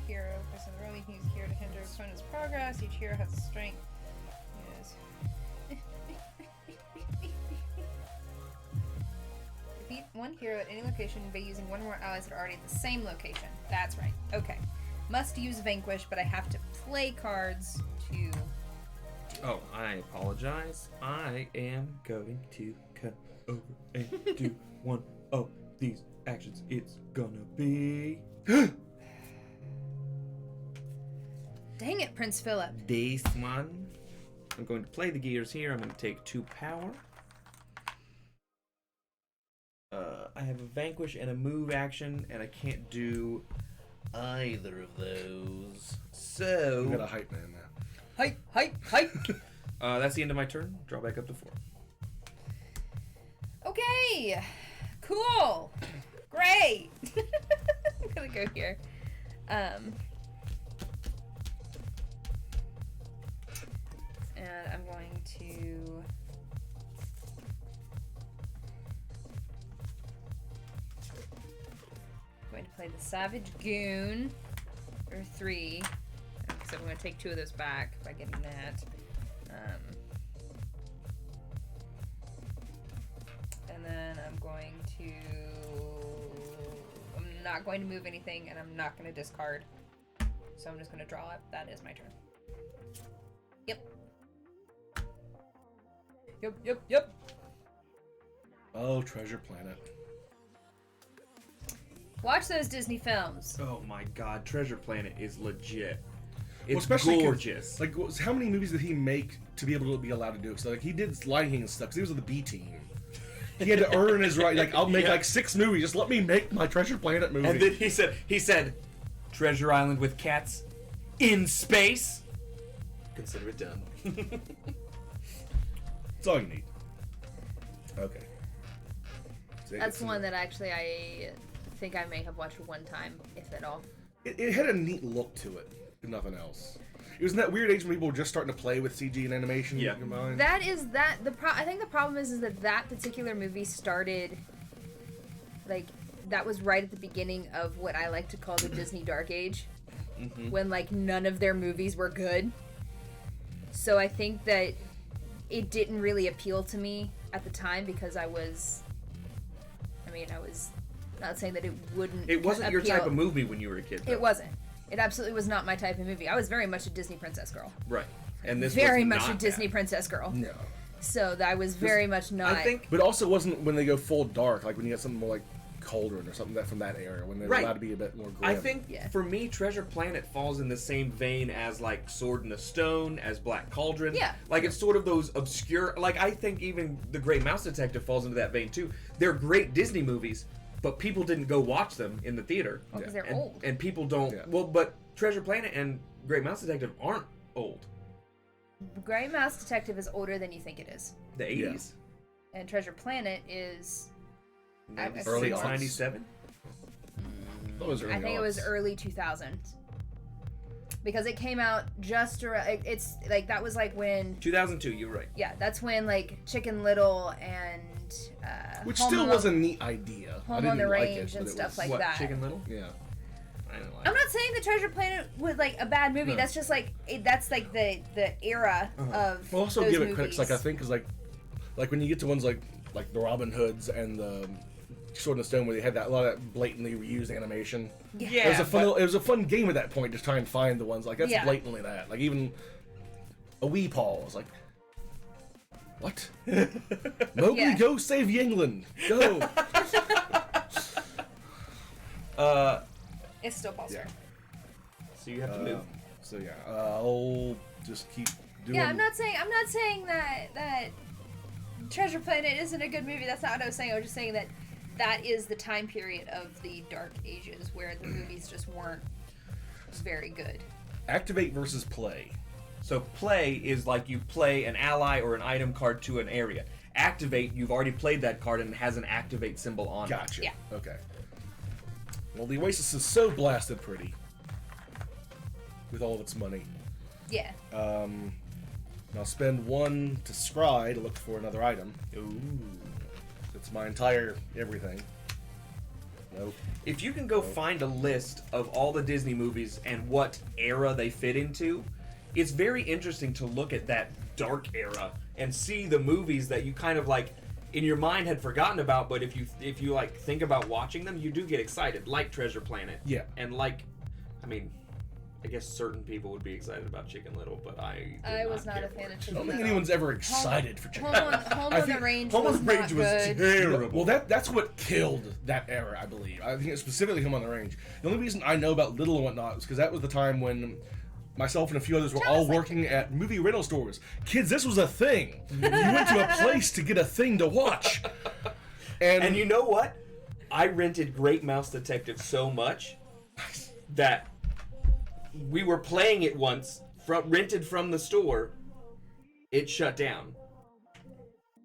hero. Person in the room, you can use hero to hinder opponent's progress. Each hero has a strength. Yes. Defeat one hero at any location by using one or more allies that are already at the same location. That's right. Okay. Must use vanquish, but I have to play cards to. Oh, I apologize. I am going to come over and do one of these actions. It's gonna be Dang it, Prince Philip. this one. I'm going to play the gears here. I'm going to take 2 power. I have a vanquish and a move action, and I can't do either of those. So We got a hype man now. Hype, hype, hype. that's the end of my turn. Draw back up to 4. Okay. Cool. Great. I'm gonna go here. And I'm going to play the Savage Goon for 3. So I'm going to take 2 of those back by getting that. And and then I'm going to... I'm not going to move anything, and I'm not going to discard. So I'm just going to draw it. That is my turn. Yep. Yep. Oh, Treasure Planet. Watch those Disney films. Oh my God, Treasure Planet is legit. Well, It's especially 'cause, gorgeous. Like, how many movies did he make to be able to be allowed to do it? So, like, he did Lion King and stuff because he was on the B team. He had to earn his right. Like, I'll make like 6 movies. Just let me make my Treasure Planet movie. And then he said, Treasure Island with cats in space. Consider it done. That's all you need. Okay. That's one that actually I think I may have watched one time, if at all. It had a neat look to it, if nothing else. It was in that weird age when people were just starting to play with CG and animation. Yeah. Combined. I think the problem is that particular movie started, like, that was right at the beginning of what I like to call the Disney Dark Age, when, like, none of their movies were good. So I think that it didn't really appeal to me at the time because I was not saying that it wouldn't. It wasn't your appeal. type of movie when you were a kid, though. It wasn't. It absolutely was not my type of movie. I was very much a Disney princess girl. Right. And this Very was much a not Disney that. princess girl. No. So I was very much not. I think But also wasn't when they go full dark, like when you get something more like Cauldron or something from that era, when they're Right. allowed to be a bit more grim. I think Yeah. for me, Treasure Planet falls in the same vein as like Sword in the Stone, as Black Cauldron. Yeah. Like it's sort of those obscure. Like I think even The Great Mouse Detective falls into that vein too. They're great Disney movies, but people didn't go watch them in the theater. Well, 'cause they're and, old. And people don't. Yeah. Well, but Treasure Planet and Great Mouse Detective aren't old. Great Mouse Detective is older than you think it is, The 80s. and Treasure Planet is. I- 96, Early aughts. 97. That was early I think it was aughts. early 2000s. Because it came out just around. It's like that was like when. 2002. You're right. Yeah, that's when like Chicken Little and. Which Home still Alone- was a neat idea. I Home didn't on the like Range it, and but it stuff was- like What? that. Chicken Little? Yeah. I didn't like I'm it. not saying the Treasure Planet was like a bad movie. No. That's just like that's like the era of. We'll also those give it movies. credits, like I think, is like when you get to ones like the Robin Hoods and the Sword in the Stone, where they had that a lot of blatantly reused animation. Yeah. It was a fun. but- It was a fun game at that point to try and find the ones like that's Yeah. blatantly that. Like even a wee paw was like, what? Mowgli, Yeah. go save England, go! It's still Paul's turn. So you have to move. So yeah, I'll just keep doing. Yeah, I'm not saying that Treasure Planet isn't a good movie. That's not what I was saying. I was just saying that is the time period of the Dark Ages where the movies just weren't very good. Activate versus play. So play is like you play an ally or an item card to an area. Activate, you've already played that card and it has an activate symbol on it. Gotcha. Yeah. Okay. Well, the Oasis is so blasted pretty with all of its money. Yeah. I'll spend 1 to scry to look for another item. Ooh. It's my entire everything. Nope. If you can go find a list of all the Disney movies and what era they fit into, it's very interesting to look at that dark era and see the movies that you kind of like in your mind had forgotten about, but if you like think about watching them, you do get excited, like Treasure Planet. Yeah. And like, I mean, I guess certain people would be excited about Chicken Little, but I was not care a fan for it. of I Chicken don't think Little. anyone's ever excited for Chicken. Home I on the think Range Home was on the Range not was good. terrible. Well, that's what killed that era, I believe. I think it's specifically Home on the Range. The only reason I know about Little and whatnot is because that was the time when myself and a few others were all working at movie rental stores. Kids, this was a thing. You went to a place to get a thing to watch. And you know what? I rented Great Mouse Detective so much that we were playing it once, rented from the store. It shut down,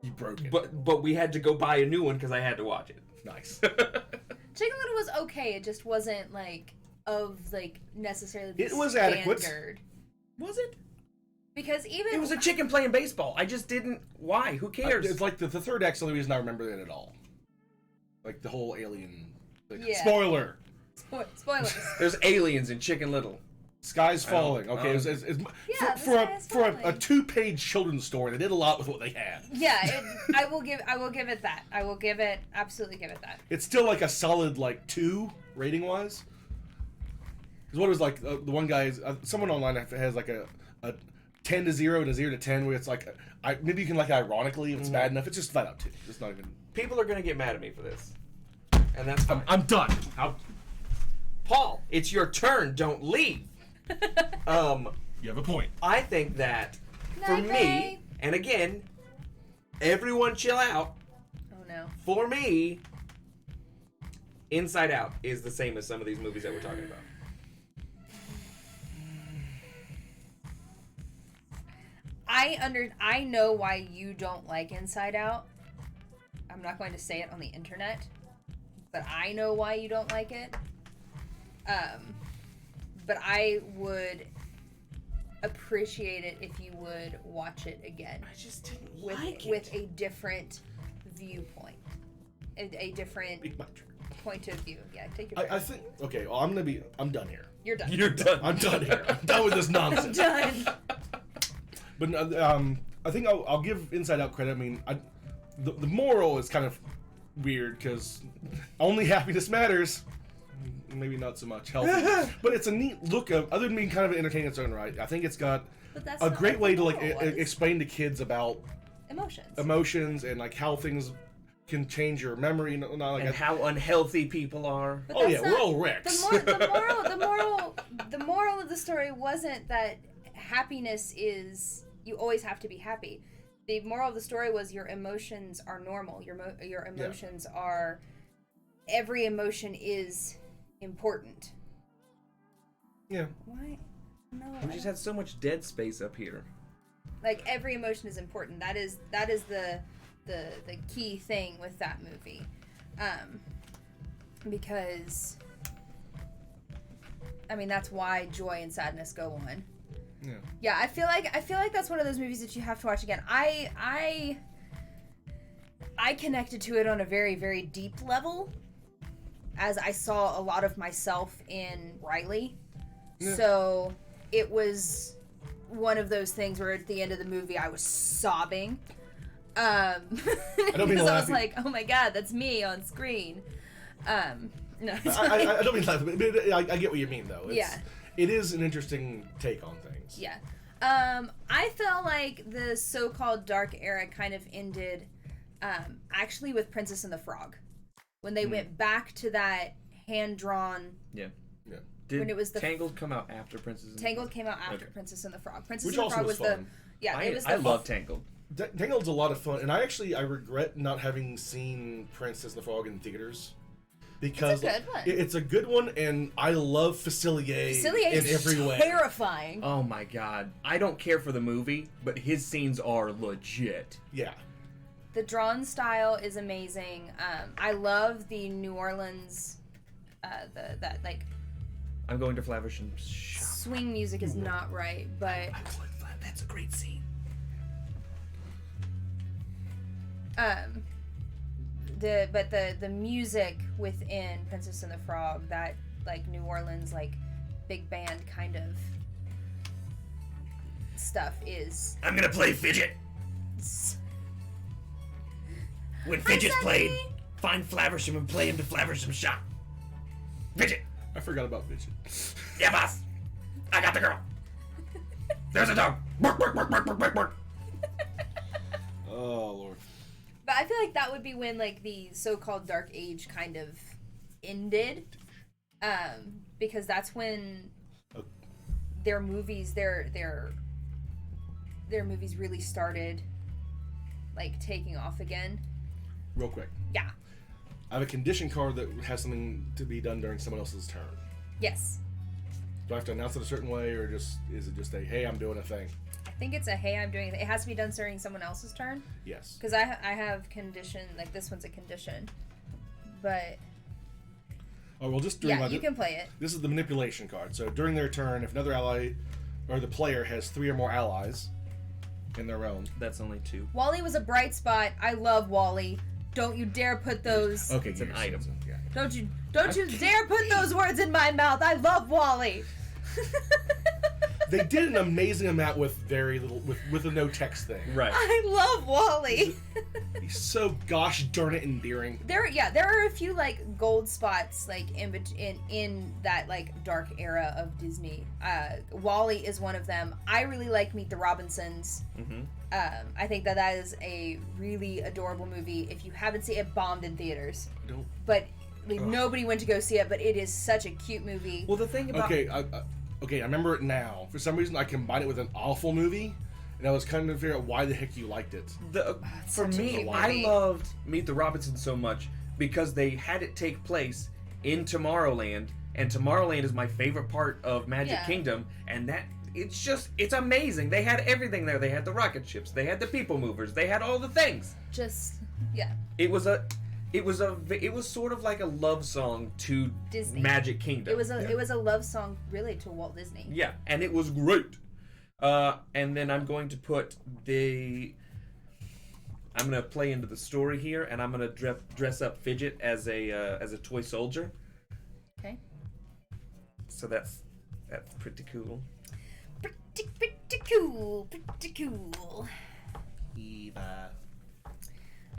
you broke it. but we had to go buy a new one because I had to watch it. Nice. Chicken Little was okay. It just wasn't like necessarily the It was adequate. standard. Was it? Because even It was a chicken playing baseball. I just didn't. Why? Who cares? It's like the third act's the only reason I remember it at all. Like the whole alien. Like, Yeah. Spoiler. Spoilers. There's aliens in Chicken Little. Sky's Falling. Okay, Yeah, for The Sky is a Falling. 2-page children's story, they did a lot with what they had. Yeah, I will give it that. I will absolutely give it that. It's still like a solid 2 rating wise. Because what it was like the one guy is someone online has like a 10 to 0 and a 0 to 10 where it's like maybe you can like ironically if it's bad enough. It's just flat out 2. It's not even. People are gonna get mad at me for this, and that's fine. I'm done. Paul, it's your turn. Don't leave. You have a point. I think that for Night, me, Faye. and again, everyone chill out. Oh no. For me, Inside Out is the same as some of these movies that we're talking about. I know why you don't like Inside Out. I'm not going to say it on the internet, but I know why you don't like it. But I would appreciate it if you would watch it again. I just didn't with a different viewpoint, a different point of view. Yeah, take your. I think. Okay, well, I'm done here. You're done. You're done. I'm done here. I'm done with this nonsense. done. But I think I'll give Inside Out credit. I mean, the moral is kind of weird because only happiness matters. Maybe not so much health, but it's a neat look of other than being kind of entertaining in its own right. I think it's got But that's a not great what way the to moral was. explain to kids about Emotions. and like how things can change your memory and And how unhealthy people are. But oh that's yeah, not- we're all wrecks. The moral of the story wasn't that happiness is you always have to be happy. The moral of the story was your emotions are normal. Your emotions are every emotion is important. Yeah. Why? No. We just had so much dead space up here. Like every emotion is important. That is the key thing with that movie. Because I mean that's why joy and sadness go on. Yeah. Yeah, I feel like that's one of those movies that you have to watch again. I connected to it on a very, very deep level as I saw a lot of myself in Riley. Yeah. So it was one of those things where at the end of the movie I was sobbing. don't mean Because I was laughing. like, oh my god, that's me on screen. No, I don't mean that, but I get what you mean though. Yeah. It is an interesting take on things. Yeah. I felt like the so-called dark era kind of ended actually with Princess and the Frog. When they went back to that hand-drawn... Yeah. Yeah. Did When it was the- Tangled come out after Princess and Tangled came out after Okay. Princess and the Frog. Princess Which and the also Frog was was fun. the... Yeah, it was the... I love Tangled. Tangled's a lot of fun, and I regret not having seen Princess and the Frog in theaters. Because It's a good one. It's a good one, and I love Facilier Facilier in is every way. terrifying. Oh my god. I don't care for the movie, but his scenes are legit. Yeah. The drawn style is amazing. I love the New Orleans... that like I'm going to Flaversham shop. swing music is not right, but... I was like, that's a great scene. The music within Princess and the Frog, that like New Orleans like big band kind of stuff is I'm gonna play Fidget. When Fidget's played, find Flaversham and play him to Flaversham shop. Fidget! I forgot about Vision. Yeah, boss! I got the girl! There's a dog! Bark, bark, bark, bark, bark, bark, bark. Oh Lord. But I feel like that would be when like the so-called Dark Age kind of ended, because that's when their movies really started like taking off again. Real quick. Yeah. I have a condition card that has something to be done during someone else's turn. Yes. Do I have to announce it a certain way, or is it just a hey, I'm doing a thing? I think it's a hey, I'm doing it. It has to be done during someone else's turn. Yes. Because I have condition, like this one's a condition. But Oh well, just during yeah, you can play it. This is the manipulation card. So during their turn, if another ally or the player has 3 or more allies in their own. That's only 2. Wally was a bright spot. I love Wally. Don't you dare put those. Okay, It's an yes, item. Yeah. Don't you dare put those words in my mouth. I love Wally. They did an amazing amount with very little, with a no text thing. Right. I love Wally. He's so gosh darn it endearing. There are a few like gold spots like in that like dark era of Disney. Wally is one of them. I really like Meet the Robinsons. Mm-hmm. I think that is a really adorable movie. If you haven't seen it, bombed in theaters. Don't. But like, nobody went to go see it. But it is such a cute movie. Well, the thing about Okay, I remember it now. For some reason, I combined it with an awful movie, and I was kind of figure out why the heck you liked it. For such a me, cute I movie. loved Meet the Robinsons so much because they had it take place in Tomorrowland, and Tomorrowland is my favorite part of Magic Kingdom, and it's amazing. They had everything there. They had the rocket ships, they had the people movers, they had all the things. It was sort of like a love song to Disney. Magic Kingdom. It was a love song really to Walt Disney. Yeah, and it was great. And then I'm going to put I'm going to play into the story here, and I'm going to dress up Fidget as a toy soldier. Okay. So that's pretty cool. Pretty cool. Pretty cool. Eva.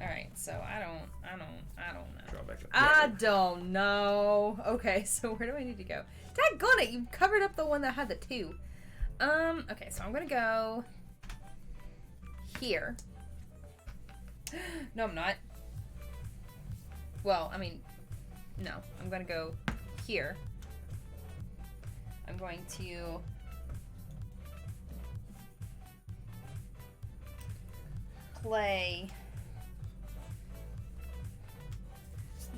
All right, so I don't know. Draw back up. I don't know. Okay, so where do I need to go? Daggone it, you covered up the one that had the 2. Okay, so I'm gonna go here. No, I'm not. Well, I mean, no. I'm gonna go here. I'm going to play...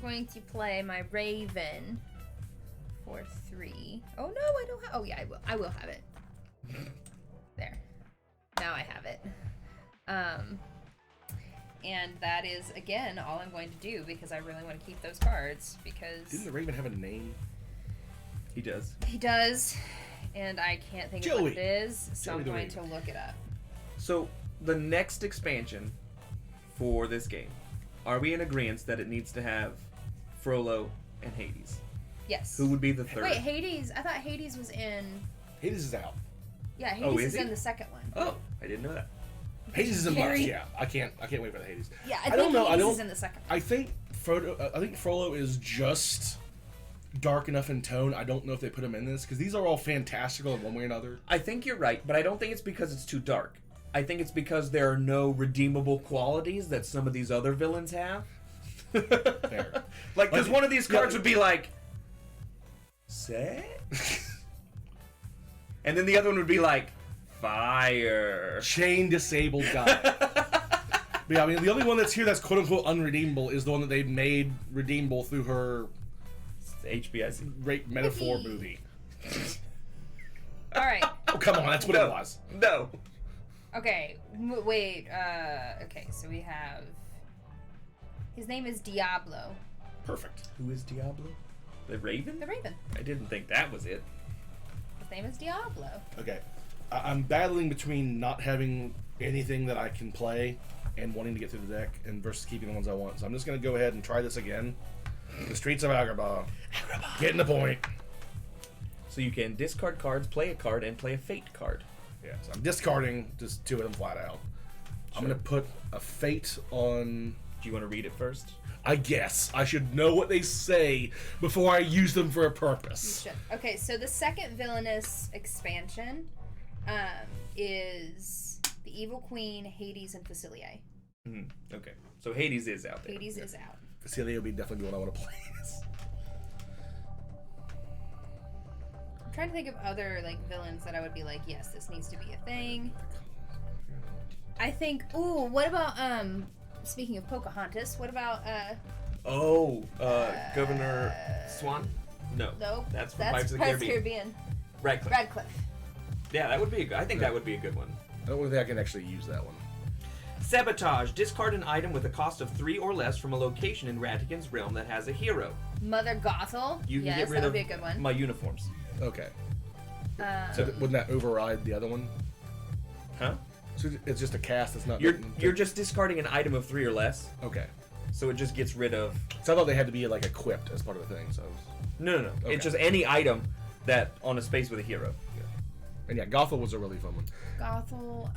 going to play my Raven for 3. Oh no, I don't have. Oh yeah, I will have it. There. Now I have it. And that is again all I'm going to do because I really want to keep those cards because Didn't the Raven have a name? He does. he does, and I can't think of what it is, so Joey I'm the going Raven. to look it up. So the next expansion for this game, are we in agreement that it needs to have Frollo and Hades? Yes. Who would be the third? Wait, Hades. I thought Hades was in. Hades is out. Yeah, Oh, Hades is is he? in the second one. Oh, I didn't know that. Hades is in Very- box. Yeah, I can't wait for the Hades. Yeah, I I don't think know. Hades is in the second one. I think Frollo is just dark enough in tone. I don't know if they put him in this because these are all fantastical in one way or another. I think you're right, but I don't think it's because it's too dark. I think it's because there are no redeemable qualities that some of these other villains have. Fair. Like, because Like, one of these cards yeah. would be like, sex? And then the other one would be like, fire. Chain disabled guy. But yeah, I mean, the only one that's here that's quote unquote unredeemable is the one that they made redeemable through her HBIC. rape metaphor movie. All right. Oh, come on, that's what it was. No. Okay, wait, okay, so we have... His name is Diablo, Perfect. Who is Diablo? The Raven? the Raven. I didn't think that was it. His name is Diablo. Okay. I'm battling between not having anything that I can play and wanting to get through the deck and versus keeping the ones I want. So I'm just going to go ahead and try this again. The Streets of Agrabah. Getting the point. So you can discard cards, play a card, and play a fate card. Yeah, so I'm discarding just 2 of them flat out. I'm going to put a Fate on... Do you want to read it first? I guess. I should know what they say before I use them for a You purpose. should. Okay, so the second Villainous expansion is the Evil Queen, Hades, and Facilier. Okay. So Hades is out there. Hades is out. Facility would be definitely one I want to play. I'm trying to think of other like villains that I would be like, yes, this needs to be a thing. I think. Ooh, what about Speaking of Pocahontas, what about Governor Swan? No. Nope. That's from That's Pirates of the Pirates of the Caribbean. Caribbean. Radcliffe. Radcliffe. Yeah, that would be a good. I think that would be a good one. I don't think I can actually use that one. Sabotage. Discard an item with a cost of 3 or less from a location in Ratigan's realm that has a hero. Mother Gothel. You can yes, get rid that would of be a good one. my uniforms. Okay. So wouldn't that override the other one? Huh? So it's just a cast. It's not. You're just discarding an item of 3 or less, Okay. so it just gets rid of. So I thought they had to be like equipped as part of the thing. So No. Okay. It's just any item that on a space with a hero. And yeah, Gothel was a really fun one. Gothel,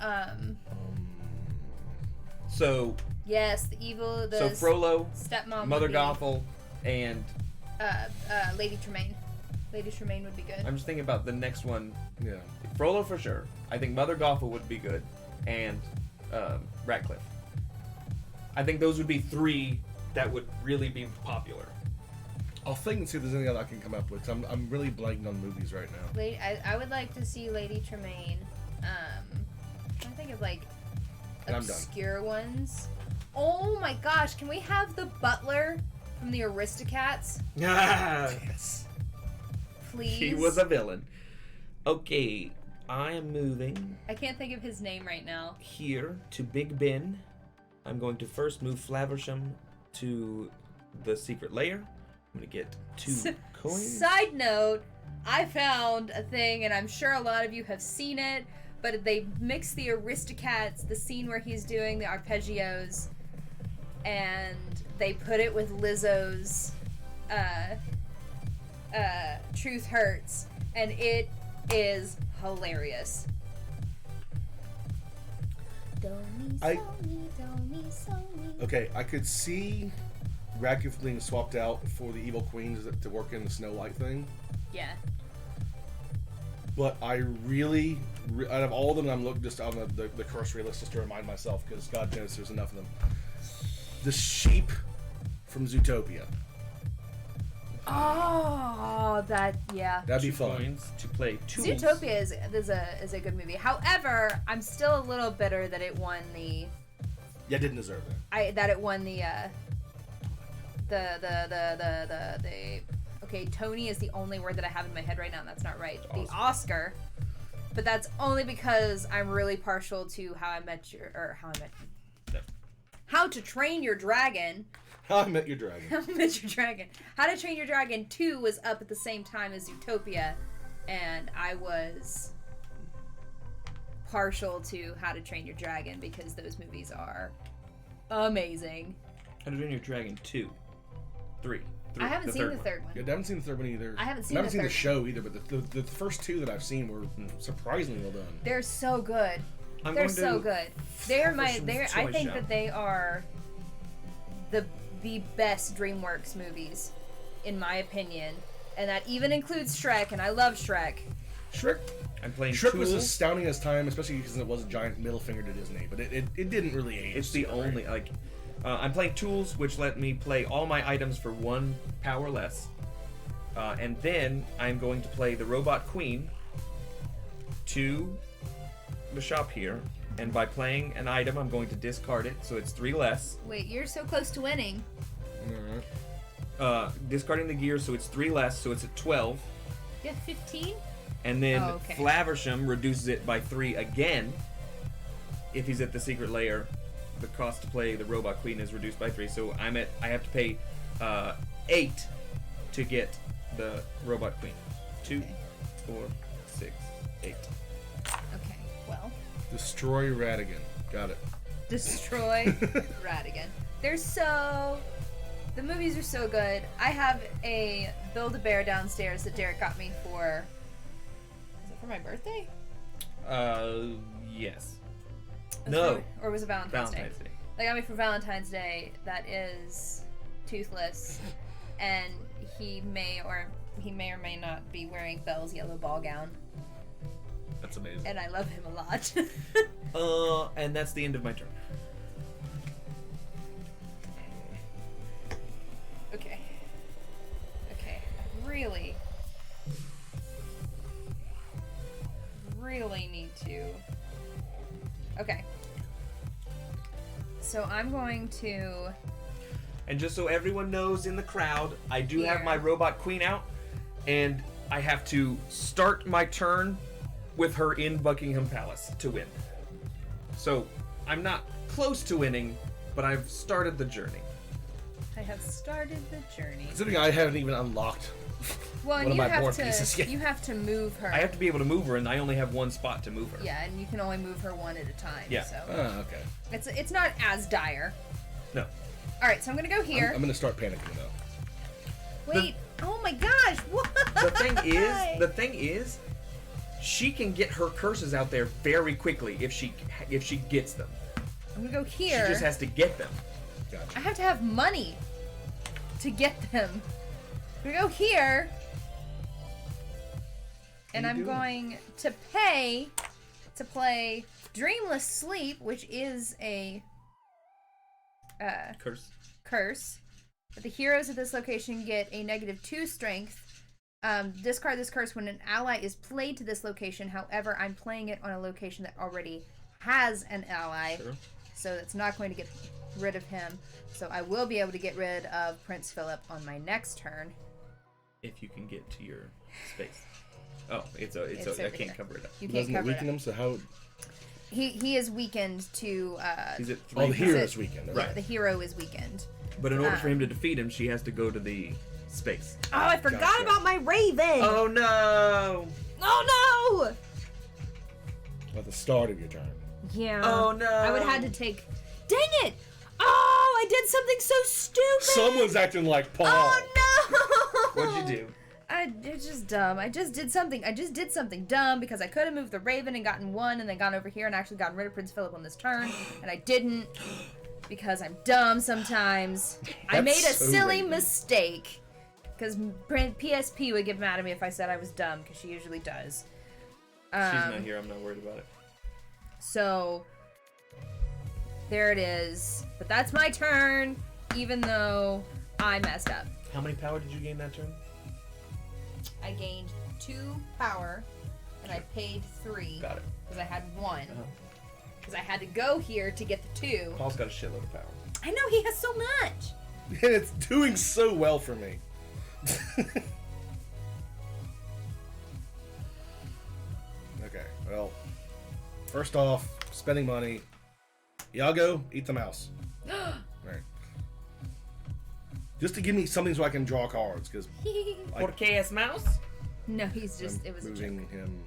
So yes, the Frollo, stepmom, Mother would be, Gothel, and Lady Tremaine. Lady Tremaine would be good. I'm just thinking about the next one. Yeah. Frollo for sure. I think Mother Gothel would be good, and Ratcliffe. I think those would be 3 that would really be popular. I'll think and see if there's any other I can come up with. I'm really blanking on movies right now. I would like to see Lady Tremaine. I think of like And I'm done. obscure ones. Oh my gosh, can we have the butler from the Aristocats, Yes. please? He was a villain. Okay, I am moving I can't think of his name right now. here to Big Ben. I'm going to first move Flaversham to the secret lair. I'm going to get 2 coins. Side note, I found a thing, and I'm sure a lot of you have seen it, but they mix the Aristocats, the scene where he's doing the arpeggios, and they put it with Lizzo's Truth Hurts, and it is hilarious. Okay, I could see Radcliffe being swapped out for the Evil Queens to work in the Snow White thing. Yeah. But I really, out of all of them, I'm looking just on the cursory list just to remind myself, because God knows there's enough of them. The sheep from Zootopia. Oh, yeah. That'd be 2 fun. coins to play tools. Zootopia is a good movie. However, I'm still a little bitter that it won the. Yeah, didn't deserve that. That it won the. Okay, Tony is the only word that I have in my head right now, and that's not right. The Oscar. But that's only because I'm really partial to How to Train Your Dragon. How I Met Your Dragon. How to Met Your Dragon. How to Train Your Dragon 2 was up at the same time as Zootopia, and I was partial to How to Train Your Dragon because those movies are amazing. How to Train Your Dragon 2. 3. I haven't seen the third one. Yeah, I haven't seen the third one either. I haven't seen I haven't the seen the third show either, but the first 2 that I've seen were surprisingly well done. They're so good. I'm They're going to so good. They're Feversham's I Toy think Shop. that they are the best DreamWorks movies, in my opinion. And that even includes Shrek, and I love Shrek. Shrek I'm playing was tools. astounding as time, especially because it was a giant middle finger to Disney, but it didn't really age. It's the super only great. I'm playing tools, which let me play all my items for 1 power less, and then I'm going to play the Robot Queen to the shop here, and by playing an item, I'm going to discard it, so it's 3 less. Wait, you're so close to winning. Alright. Discarding the gear, so it's 3 less, so it's at 12. You have 15? And then Oh, okay. Flaversham reduces it by 3 again. If he's at the secret lair, the cost to play the Robot Queen is reduced by 3. So I have to pay 8 to get the Robot Queen. 2, Okay. 4, 6, 8. Okay, well. Destroy Ratigan. Got it. Destroy Ratigan. The movies are so good. I have a Build-A-Bear downstairs that Derek got me for... Is it for my birthday? Yes. Was No. Or was it Valentine's Day? Valentine's Day. They got me for Valentine's Day that is toothless, and he may or may not be wearing Belle's yellow ball gown, That's amazing. and I love him a lot. And that's the end of my turn. Okay. I really need to... Okay. So I'm going to... And just so everyone knows in the crowd, I do have Here. my Robot Queen out, and I have to start my turn with her in Buckingham Palace to win. So I'm not close to winning, but I've started the journey. I have started the journey. Considering I haven't even unlocked Well, one and of you my board have pieces to yet. you have to move her. I have to be able to move her, and I only have 1 spot to move her. Yeah, and you can only move her one at a time. Yeah. So okay. it's not as dire. No. All right, so I'm gonna go here. I'm gonna start panicking though. Wait. Oh my gosh. What? The thing is, she can get her curses out there very quickly if she gets them. I'm gonna go here. She just has to get them. Gotcha. I have to have money to get them. I'm gonna go here. And I'm going to pay to play Dreamless Sleep, which is a curse. But the heroes at this location get a -2 strength. Discard this curse when an ally is played to this location. However, I'm playing it on a location that already has an ally. Sure. So that's not going to get rid of him. So I will be able to get rid of Prince Philip on my next turn. If you can get to your space. Oh, it's over I can't here. cover it up. You can't Doesn't it cover weaken it. him? So how? He is weakened to. He's at Oh, the 3. hero it- is weakened. Yeah, Right. the hero is weakened. But in order for him to defeat him, she has to go to the space. Oh, I forgot Gotcha. about my raven! Oh no! Oh no! At the start of your turn. Yeah. Oh no! I would have had to take. Dang it! Oh, I did something so stupid! Someone's acting like Paul. Oh no! What'd you do? It's just dumb. I just did something dumb because I could have moved the Raven and gotten one and then gone over here and actually gotten rid of Prince Philip on this turn, and I didn't because I'm dumb sometimes. I That's made a so silly Raven. mistake because PSP would get mad at me if I said I was dumb because she usually does. She's not here. I'm not worried about it. So there it is. But that's my turn, even though I messed up. How many power did you gain that turn? I gained 2 power, and I paid 3 Got it. because I had 1. Uh-huh. Because I had to go here to get the 2. Paul's got a shitload of power. I know he has so much. And it's doing so well for me. Okay, well, first off, spending money. Iago, eat the mouse. Right. Just to give me something so I can draw cards, because Porque es mouse? No, he's just. It was a moving joke. him.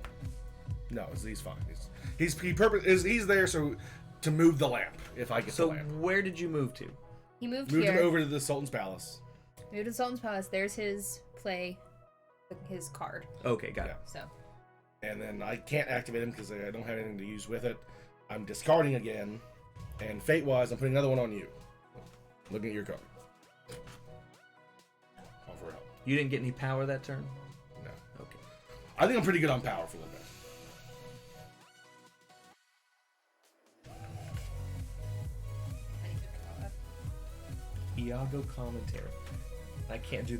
No, he's fine. He's there so to move the lamp if I get the So lamp. where did you move to? He moved Moved here. him over to the Sultan's palace. Moved to Sultan's Palace. There's his his card. Okay, got it. So And then I can't activate him because I don't have anything to use with it. I'm discarding again. And fate-wise, I'm putting another one on you. Looking at your card. Call for help. You didn't get any power that turn? No. Okay. I think I'm pretty good on power for a little bit. I need to draw up. Iago commentary. I can't do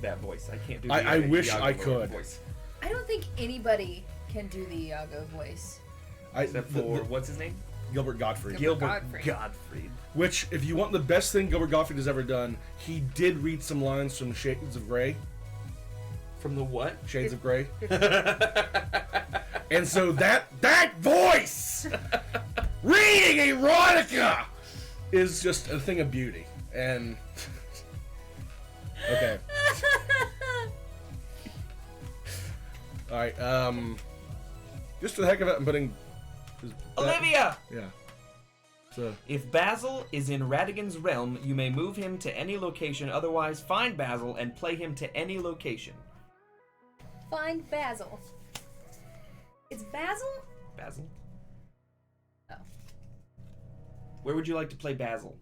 that voice. I can't do. I wish Iago I could. voice. I don't think anybody can do the Iago voice. Except for what's his name? Gilbert Gottfried. Gilbert Gilbert Gottfried. Gottfried. Which, if you want the best thing Gilbert Gottfried has ever done, he did read some lines from Shades of Grey. From the what? Shades of Grey. And so that voice reading erotica is just a thing of beauty. And okay. All right. Just for the heck of it, I'm putting Olivia! Yeah. So If Basil is in Ratigan's realm, you may move him to any location. Otherwise, find Basil and play him to any location. Find Basil. It's Basil? Basil? Oh. Where would you like to play Basil?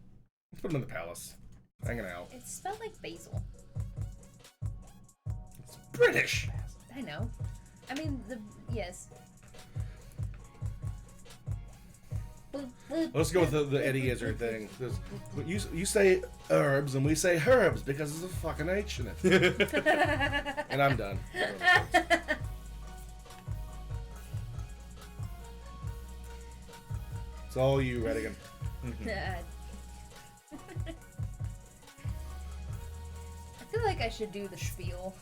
let's put him in the palace, hanging out. It's spelled like basil. It's British. I know. I mean, yes. Let's go with the Eddie Izzard thing. You say herbs and we say herbs because there's a fucking H in it. And I'm done. It's all you, Ratigan. I feel like I should do the spiel.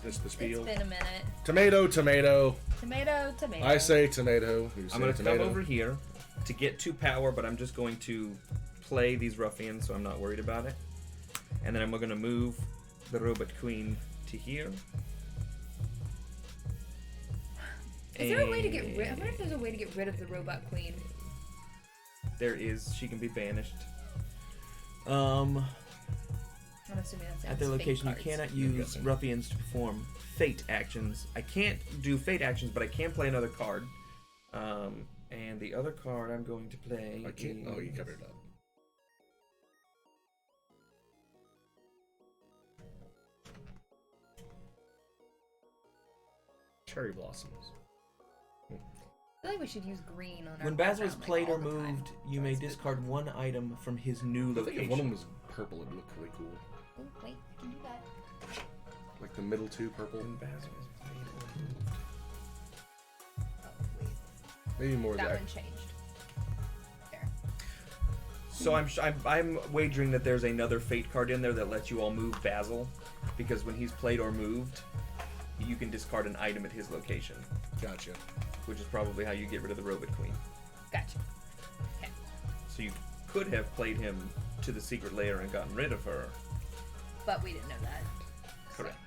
Just the spiel. It's been a minute. Tomato, tomato. Tomato, tomato. I say tomato. You say I'm going to tomato. come over here to get 2 power, but I'm just going to play these ruffians, so I'm not worried about it. And then I'm going to move the Robot Queen to here. Is there a way to get rid? I wonder if there's a way to get rid of the robot queen. There is. She can be banished. I'm assuming that's At their fate location, you cards. cannot use guessing. ruffians to perform fate actions. I can't do fate actions, but I can play another card. And the other card I'm going to play I can't. is... Oh, you covered it up. Cherry blossoms. I feel like we should use green on our When Basil is background, played like, or all the time. moved, you may That's good. discard one item from his new I think location. if one of them was purple, it'd look really cool. Oh, wait, I can do that. Like the middle two purple. When Basil is played or moved. Oh, wait. Maybe more That Zach. one changed. There. So I'm wagering that there's another fate card in there that lets you all move Basil, because when he's played or moved, you can discard an item at his location, Gotcha. which is probably how you get rid of the Robot Queen. Gotcha. Okay. So you could have played him to the secret lair and gotten rid of her. But we didn't know that. Correct.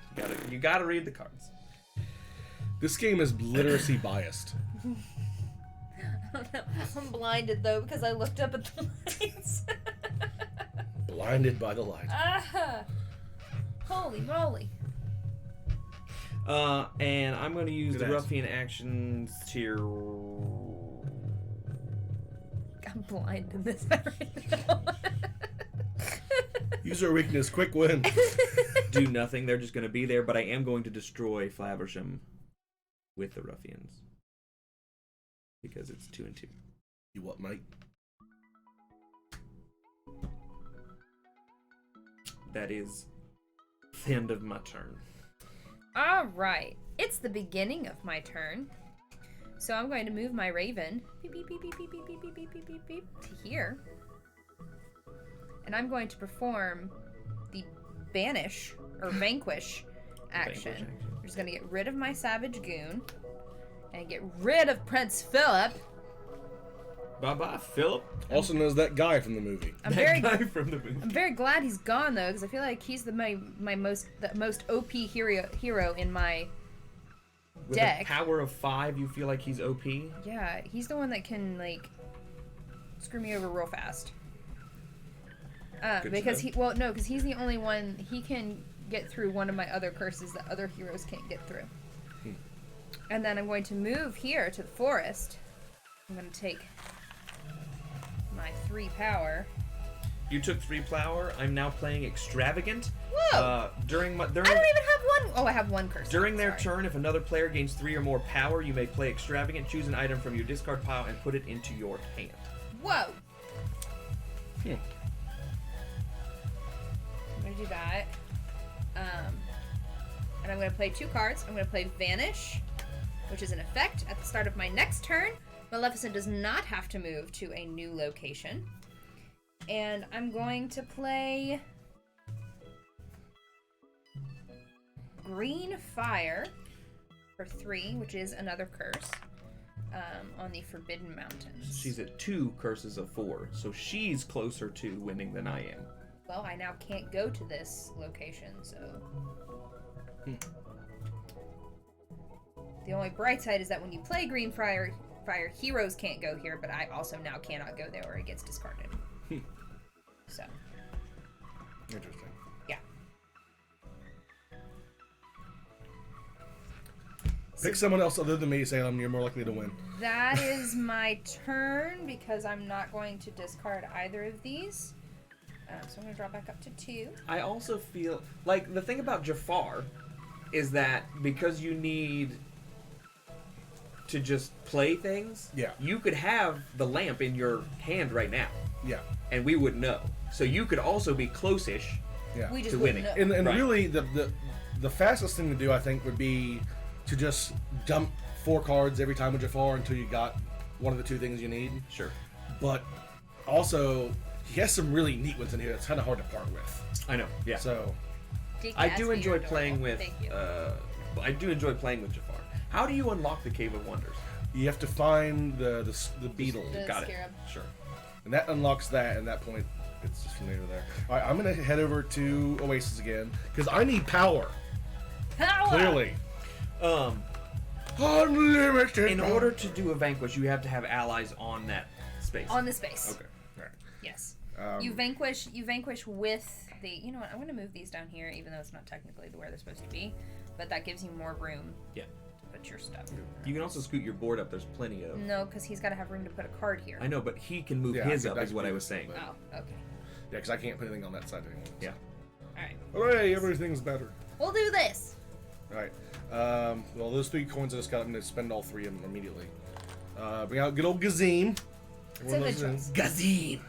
You gotta read the cards. This game is literacy biased. I'm blinded though because I looked up at the lights. Blinded by the light. Ah! Holy moly. And I'm going to use Good the ass. ruffian actions to I'm blind in this right now. Use our weakness. Quick win. do nothing. They're just going to be there, but I am going to destroy Flaversham with the ruffians. Because it's 2 and 2. You what, mate? That is the end of my turn. Alright. It's the beginning of my turn. So I'm going to move my raven beep, beep, beep, beep, beep, beep, beep, beep, beep, beep, beep, beep, to here. And I'm going to perform the banish or vanquish action. action. I'm just going to get rid of my savage goon and get rid of Prince Philip. Bye-bye, Philip. Also knows that guy from the movie. I'm That very guy from the movie. I'm very glad he's gone though, because I feel like he's the most OP hero in my With deck. a power of 5, you feel like he's OP? Yeah, he's the one that can like screw me over real fast. Good Because to know. because he's the only one he can get through one of my other curses that other heroes can't get through. And then I'm going to move here to the forest. I'm going to take my 3 power. You took 3 power. I'm now playing Extravagant. Whoa! During I don't even have one. Oh, I have one curse. During their Sorry. turn, if another player gains 3 or more power, you may play Extravagant, choose an item from your discard pile, and put it into your hand. Whoa! Hmm. I'm gonna do that. And I'm gonna play 2 cards. I'm gonna play Vanish, which is an effect at the start of my next turn. Maleficent does not have to move to a new location. And I'm going to play Green Fire for 3, which is another curse, on the Forbidden Mountains. She's at 2 curses of 4, so she's closer to winning than I am. Well, I now can't go to this location, so... The only bright side is that when you play Green Fire, heroes can't go here, but I also now cannot go there or it gets discarded. So, Interesting. yeah. Pick someone else other than me, Salem. You're more likely to win. That is my turn because I'm not going to discard either of these. So I'm going to draw back up to 2. I also feel like the thing about Jafar is that because you need to just play things, Yeah. you could have the lamp in your hand right now, Yeah. and we wouldn't know. So you could also be close-ish. Yeah. We just To wouldn't winning. know. And Right. really, the fastest thing to do, I think, would be to just dump 4 cards every time with Jafar until you got one of the 2 things you need. Sure. But also, he has some really neat ones in here that's kind of hard to part with. I know. Yeah. So, Dick I Gatsby, do you're enjoy adorable. playing with. Thank you. I do enjoy playing with Jafar. How do you unlock the Cave of Wonders? you have to find the beetle. The Got scarab. it. Sure. And that unlocks that, and at that point, it's just from there to there. Alright, I'm going to head over to Oasis again, because I need power. Power! Clearly. Um, Unlimited in power. order to do a vanquish, you have to have allies on that space. On the space. Okay. Alright. Yes. You vanquish with the. You know what? I'm gonna move these down here, even though it's not technically where they're supposed to be, but that gives you more room. Yeah. To put your stuff. You can also scoot your board up. There's plenty of. No, because he's got to have room to put a card here. I know, but he can move his up. Is what I was saying. Oh, okay. Yeah, because I can't put anything on that side anymore. Yeah. All right. Hooray! Everything's better. We'll do this. All right. Well, those 3 coins I just got, I'm going to spend all 3 of them immediately. Bring out good old Gazim. It's a good choice. Gazim.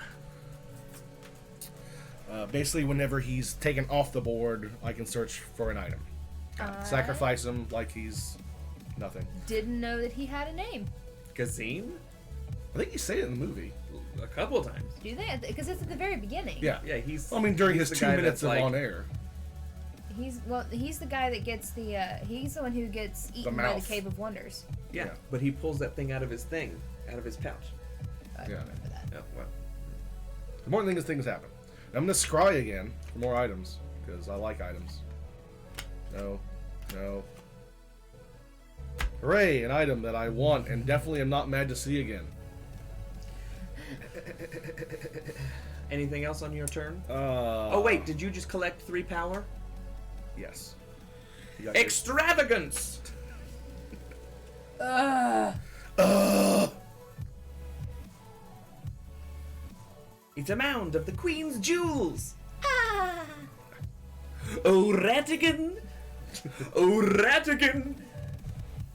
Basically, whenever he's taken off the board, I can search for an item. Sacrifice him like he's nothing. Didn't know that he had a name. Gazim? I think you say it in the movie. A couple of times. Do they? Because it's at the very beginning. Yeah. Yeah, he's. I mean, during he's his the 2 guy minutes that's of like, on air. He's the guy that gets the. He's the one who gets eaten by the mouth. Cave of Wonders. Yeah, Yeah. but he pulls that thing out of his pouch. I don't remember that. Oh, well. The more things happen. I'm going to scry again for more items, because I like items. No. Hooray, an item that I want and definitely am not mad to see again. Anything else on your turn? Oh wait, did you just collect 3 power? Yes. You got Extravagance! It's a mound of the Queen's jewels! Ah! Oh, Ratigan! Oh, Ratigan!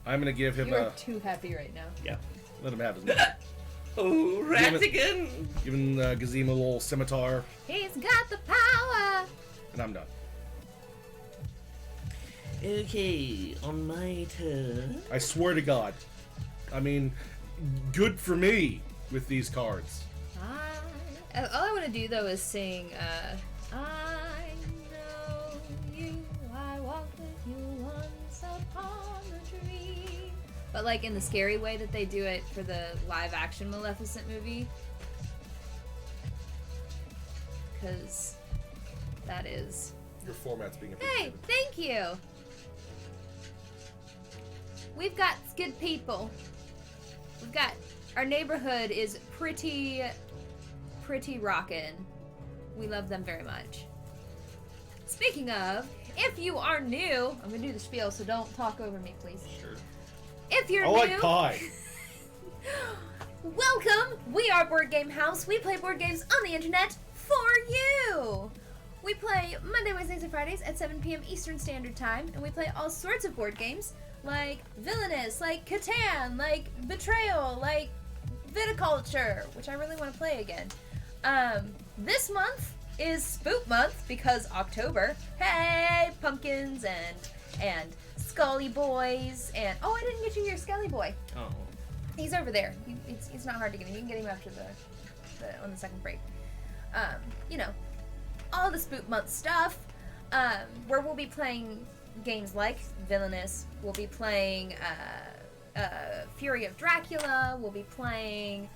I'm gonna give him You're too happy right now. Yeah. let him have his money. Oh, Ratigan! Giving Gazima a little scimitar, He's got the power. and I'm done. Okay, on my turn. I swear to God. I mean, good for me with these cards. All I want to do though is sing. I know you. I walked with you once upon a dream. But like in the scary way that they do it for the live action Maleficent movie. Because that is. Your format's being Hey, thank you. We've got good people. We've got our neighborhood is pretty rockin'. We love them very much. Speaking of, if you are new, I'm gonna do the spiel, so don't talk over me, please. Sure. If you're I new, like pie. welcome! We are Board Game House. We play board games on the internet for you! We play Monday, Wednesdays, and Fridays at 7 p.m. Eastern Standard Time, and we play all sorts of board games, like Villainous, like Catan, like Betrayal, like Viticulture, which I really want to play again. This month is Spook Month, because October. Hey, pumpkins and Scully boys, and oh, I didn't get you your Scully boy. Oh. He's over there. It's not hard to get him. You can get him after the on the second break. You know, all the Spook Month stuff. Where we'll be playing games like Villainous. We'll be playing Fury of Dracula. We'll be playing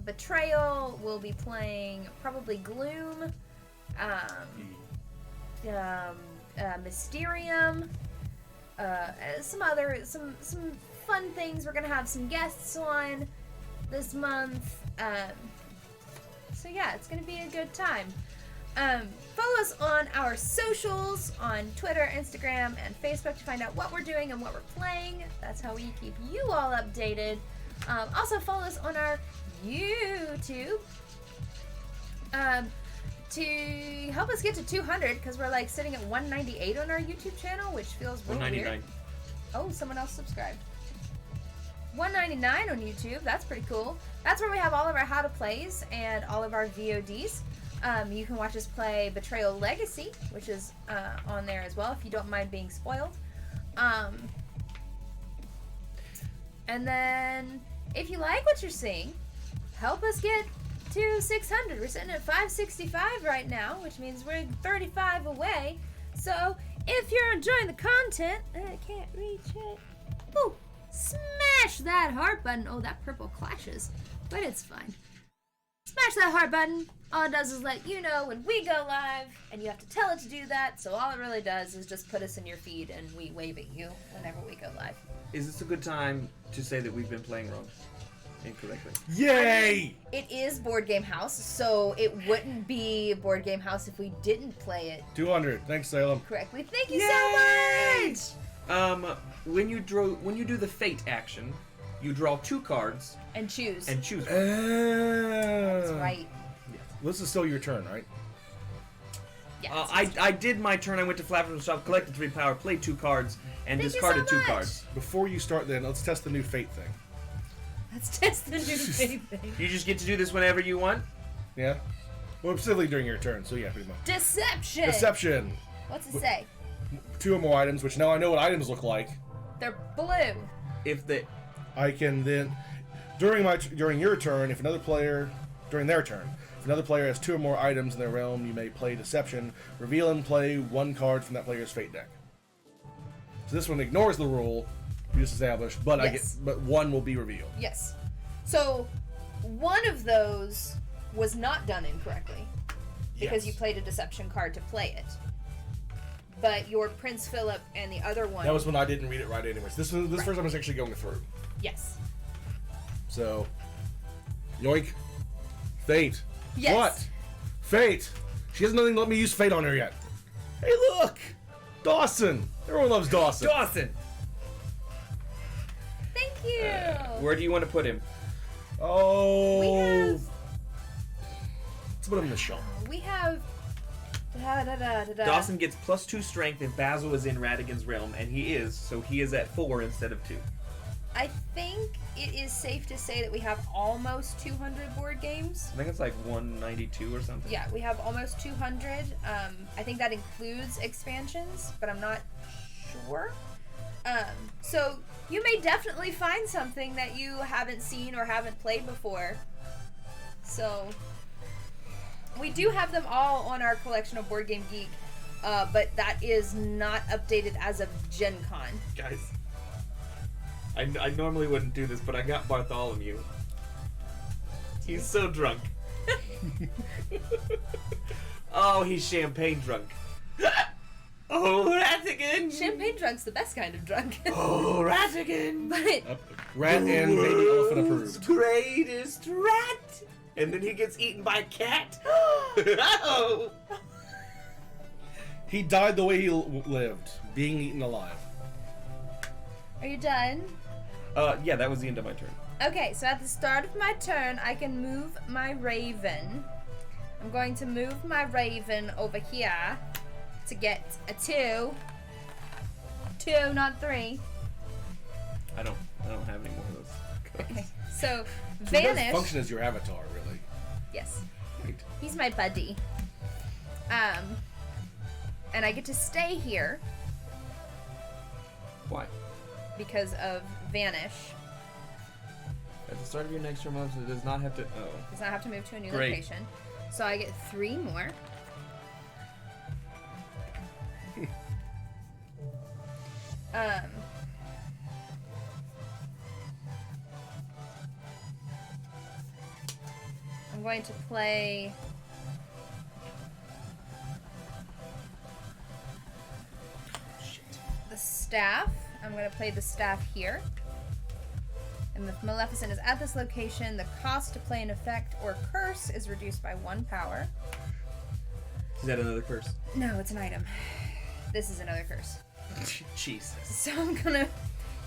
Betrayal. We'll be playing probably Gloom. Mysterium. Some fun things. We're gonna have some guests on this month. So yeah, it's gonna be a good time. Follow us on our socials on Twitter, Instagram, and Facebook to find out what we're doing and what we're playing. That's how we keep you all updated. Also follow us on our YouTube to help us get to 200, because we're like sitting at 198 on our YouTube channel, which feels real 199. weird. Oh, someone else subscribed. 199 on YouTube. That's pretty cool. That's where we have all of our how to plays and all of our VODs. You can watch us play Betrayal Legacy, which is on there as well, if you don't mind being spoiled. And then, if you like what you're seeing, help us get to 600. We're sitting at 565 right now, which means we're 35 away. So, if you're enjoying the content, I can't reach it. Ooh, smash that heart button. Oh, that purple clashes, but it's fine. Smash that heart button. All it does is let you know when we go live, and you have to tell it to do that, so all it really does is just put us in your feed, and we wave at you whenever we go live. Is this a good time to say that we've been playing wrong? incorrectly. Yay! It is Board Game House, so it wouldn't be Board Game House if we didn't play it 200. Thanks, Salem. correctly. Thank you so much! When you do the fate action, you draw 2 cards And choose. and choose one. That's right. This is still your turn, right? Yes. I did my turn. I went to Flapper's shop, collected 3 power, played 2 cards, and Thank you discarded so 2 much. cards. Before you start, then let's test the new fate thing. Let's test the new thing. You just get to do this whenever you want. Yeah. Well, specifically during your turn. So yeah, pretty much. Deception! Deception. What's it say? 2 or more items, which now I know what items look like. They're blue. If the I can then, during your turn, if another player, during their turn, if another player has 2 or more items in their realm, you may play Deception, reveal and play 1 card from that player's fate deck. So this one ignores the rule we just established, but Yes. but 1 will be revealed. Yes. So, one of those was not done incorrectly. Because you Yes. played a deception card to play it. But your Prince Philip and the other one... That was when I didn't read it right anyways. This first time I was actually going through. Yes. So, yoink. Fate. Yes. What? Fate. She hasn't even let me use Fate on her yet. Hey, look! Dawson. Everyone loves Dawson. Dawson, Thank you! where do you want to put him? Oh. We have... Let's put him in the shop. We have... Da-da-da-da-da. Dawson gets +2 strength if Basil is in Ratigan's realm, and he is, so he is at 4 instead of 2. I think it is safe to say that we have almost 200 board games. I think it's like 192 or something. Yeah, we have almost 200. I think that includes expansions, but I'm not sure. So you may definitely find something that you haven't seen or haven't played before. So we do have them all on our collection of Board Game Geek, but that is not updated as of Gen Con. Guys, I normally wouldn't do this, but I got Bartholomew. He's so drunk. Oh, he's champagne drunk. Oh, Ratigan! Champagne drunk's the best kind of drunk. Oh, Ratigan! But Rat and baby elephant approved. Greatest rat! And then he gets eaten by a cat. Oh! He died the way he lived, being eaten alive. are you done? Yeah, that was the end of my turn. Okay, so at the start of my turn, I can move my raven. I'm going to move my raven over here to get a 2. 2, not 3. I don't have any more of those. Okay, so So he does vanish. function as your avatar, really. Yes, Great. he's my buddy. And I get to stay here Why? because of vanish. At the start of your next turn, it does not have to. Oh. Does not have to move to a new Great. location. So I get 3 more. I'm going to play the staff. I'm going to play the staff here. And if Maleficent is at this location, the cost to play an effect or curse is reduced by 1 power. Is that another curse? No, it's an item. This is another curse. Jesus. So I'm gonna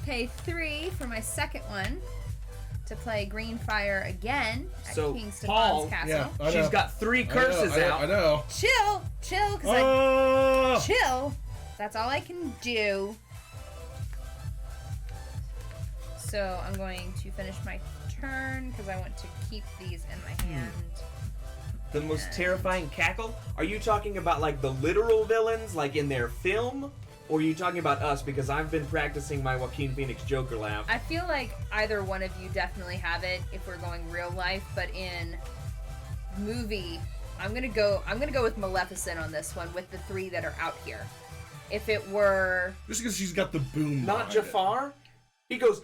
pay 3 for my second one to play Green Fire again at So, King Paul- Stefan's castle. Yeah, I know. She's got 3 curses I know, out. I know. Chill, cause Oh! chill. That's all I can do. So I'm going to finish my turn because I want to keep these in my hand. The most terrifying cackle? Are you talking about like the literal villains, like in their film? Or are you talking about us? Because I've been practicing my Joaquin Phoenix Joker laugh. I feel like either one of you definitely have it if we're going real life, but in movie, I'm gonna go with Maleficent on this one with the 3 that are out here. If it were Just because she's got the boom. Not behind it. Jafar? He goes,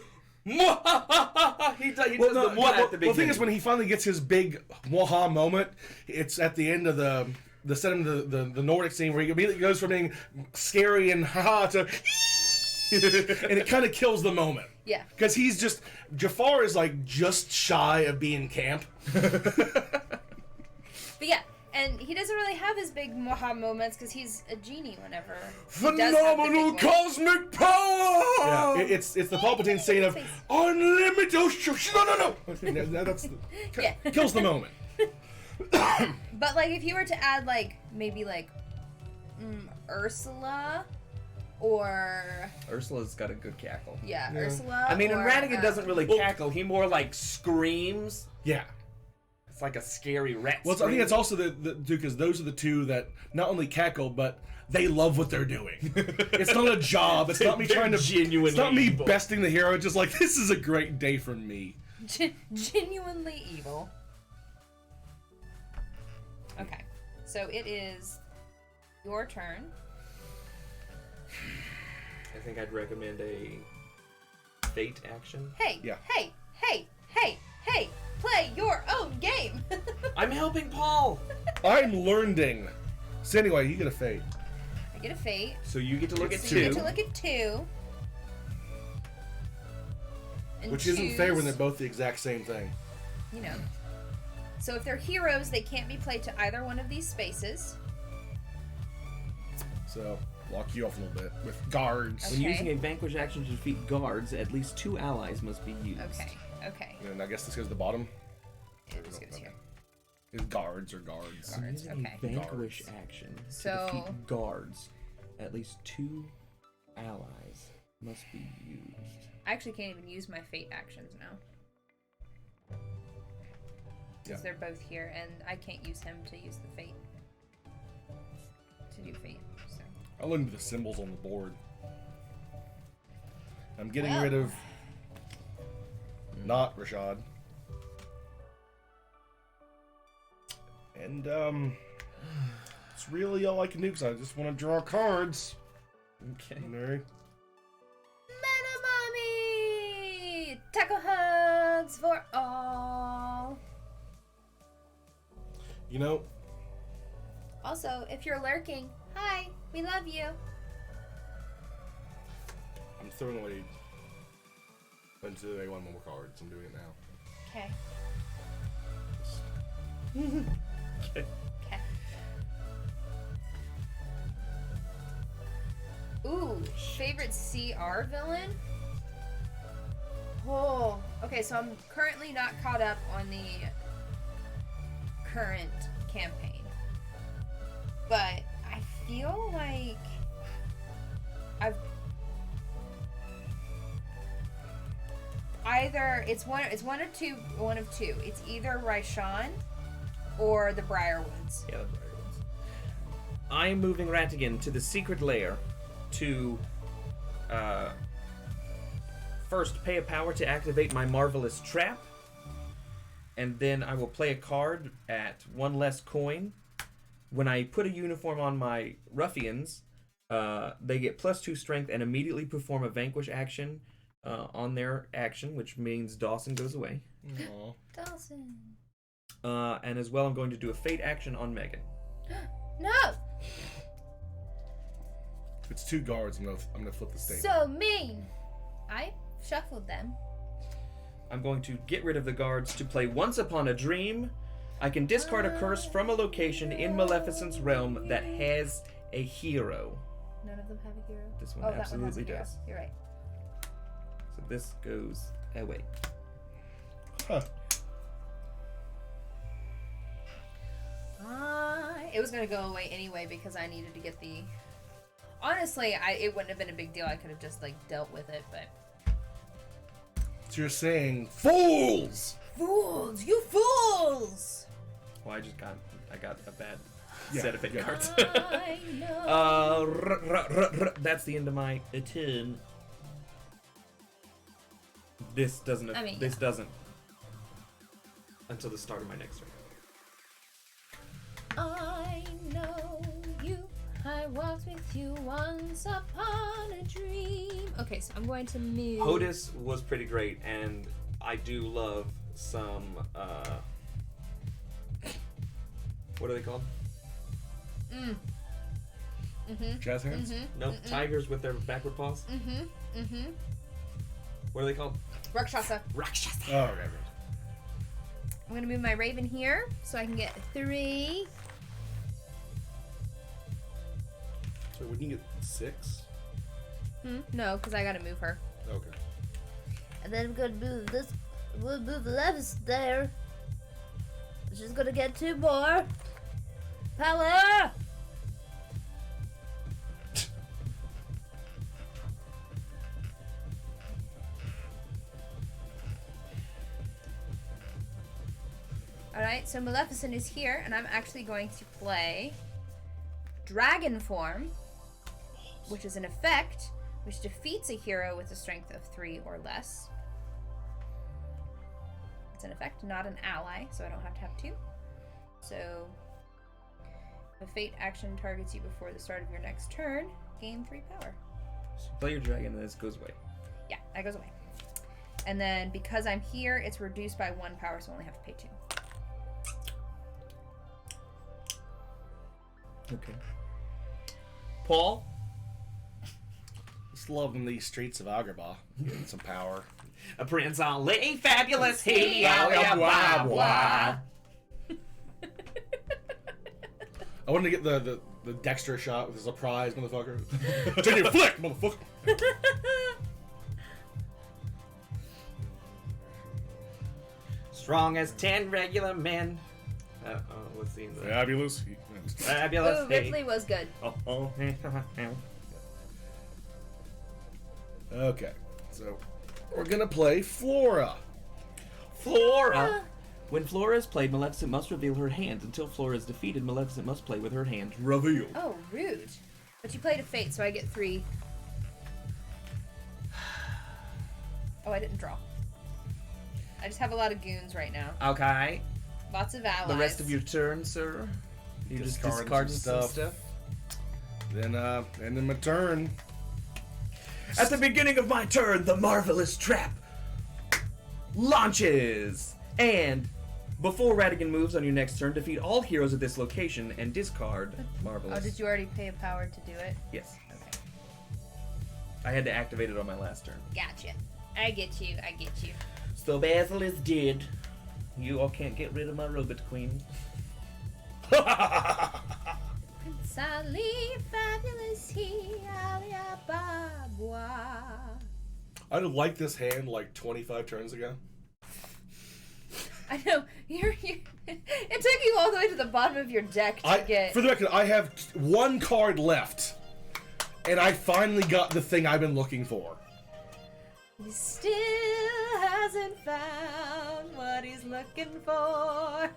Mwahahaha! He does Well, the mwah at the the thing beginning. is, when he finally gets his big mwaha moment, it's at the end of the Nordic scene where he immediately goes from being scary and haha to And it kind of kills the moment. Yeah. Because Jafar is like just shy of being camp. But yeah, and he doesn't really have his big Maha moments because he's a genie whenever. he does have the Phenomenal big one. cosmic power! Yeah, it's the Palpatine saying of unlimited. No. That's Yeah. kills the moment. But like, if you were to add like maybe like Ursula, or Ursula's got a good cackle. yeah, Yeah. Ursula. I mean, and or, Ratigan doesn't really well- cackle. He more like screams. Yeah. It's like a scary rat. Well, I think it's also the because those are the two that not only cackle, but they love what they're doing. It's not a job. It's not me They're trying to. genuinely It's not me evil. besting the hero. It's just like this is a great day for me. genuinely evil. Okay, so it is your turn. I think I'd recommend a fate action. Hey, Yeah. hey, play your own game. I'm helping Paul. I'm learning. So anyway, you get a fate. I get a fate. So you get to look at So two. you get to look at two. And Which isn't fair when choose, they're both the exact same thing. you know. So if they're heroes, they can't be played to either one of these spaces. So lock you off a little bit with guards. Okay. When using a vanquish action to defeat guards, at least 2 allies must be used. Okay. And I guess this goes to the bottom. It just goes here. Is guards or guards? When Guards, using okay. a vanquish action to So- defeat guards, at least 2 allies must be used. I actually can't even use my fate actions now. Because they're both here, and I can't use him to use the fate. To do fate, so. I'll look into the symbols on the board. I'm getting Well. rid of not Rashad. And it's really all I can do because I just want to draw cards. Okay. Mary. Mommy! Taco hugs for all! You know, Also, if you're lurking, hi, we love you. I'm throwing away one more cards. I'm doing it now. Okay. Okay. Okay. Ooh, favorite CR villain? Oh, okay, so I'm currently not caught up on the current campaign. But I feel like I've either it's one of two. It's either Raishan or the Briarwoods. Yeah, the bright ones. I am moving Ratigan to the secret lair to first pay a power to activate my marvelous trap, and then I will play a card at 1 less coin. When I put a uniform on my ruffians, they get +2 strength and immediately perform a vanquish action on their action, which means Dawson goes away. Aw. Dawson. And as well, I'm going to do a fate action on Megan. No! If it's 2 guards, I'm gonna flip the table. So mean! I shuffled them. I'm going to get rid of the guards to play Once Upon a Dream. I can discard a curse from a location in Maleficent's realm that has a hero. None of them have a hero. This one Oh, that one has a absolutely hero. does. You're right. So this goes away. Huh. It was gonna go away anyway because I needed to get the. Honestly, it wouldn't have been a big deal. I could have just like dealt with it, but. So you're saying fools? Fools! You fools! Well, I got a bad Yeah, set of fate yeah. cards. I know. That's the end of my turn. This doesn't. I mean, this doesn't. Until the start of my next turn. I know you. I walked with you once upon a dream. Okay, so I'm going to move. HOTUS was pretty great, and I do love some. What are they called? Jazz hands? Nope. Tigers with their backward paws. What are they called? Rakshasa. Rakshasa. Oh, okay. I'm gonna move my raven here so I can get 3. So wouldn't you get 6? No, because I gotta move her. Okay. And then I'm gonna move this. We'll move the left there. She's gonna get 2 more. Power! Alright, so Maleficent is here, and I'm actually going to play Dragon Form, which is an effect which defeats a hero with a strength of 3 or less. It's an effect, not an ally, so I don't have to have 2. So, if a fate action targets you before the start of your next turn, gain 3 power. Play your dragon, and this goes away. Yeah, that goes away. And then, because I'm here, it's reduced by 1 power, so I only have to pay 2. Okay. Paul? Just loving these streets of Agrabah. Getting some power. A prince on Lady Fabulous. Hey, blah, blah. I wanted to get the Dexter shot with a surprise, motherfucker. Turn your flick, motherfucker. Strong as 10 regular men. Let's see. Fabulous. Fabulous. Oh, Ripley was good. Okay, so we're gonna play Flora. Flora. When Flora is played, Maleficent must reveal her hand. Until Flora is defeated, Maleficent must play with her hand revealed. Oh, rude. But you played a fate, so I get 3. Oh, I didn't draw. I just have a lot of goons right now. Okay. Lots of allies. The rest of your turn, sir. You just discard some stuff. Then, end of my turn. At the beginning of my turn, the marvelous trap launches. And before Ratigan moves on your next turn, defeat all heroes at this location and discard marvelous. Oh, did you already pay a power to do it? Yes. Okay. I had to activate it on my last turn. Gotcha. I get you. I get you. So Basil is dead. You all can't get rid of my robot queen. Prince Ali, fabulous he, alia babwa. I liked this hand like 25 turns ago. I know. It took you all the way to the bottom of your deck to get... For the record, I have 1 card left. And I finally got the thing I've been looking for. He still hasn't found what he's looking for.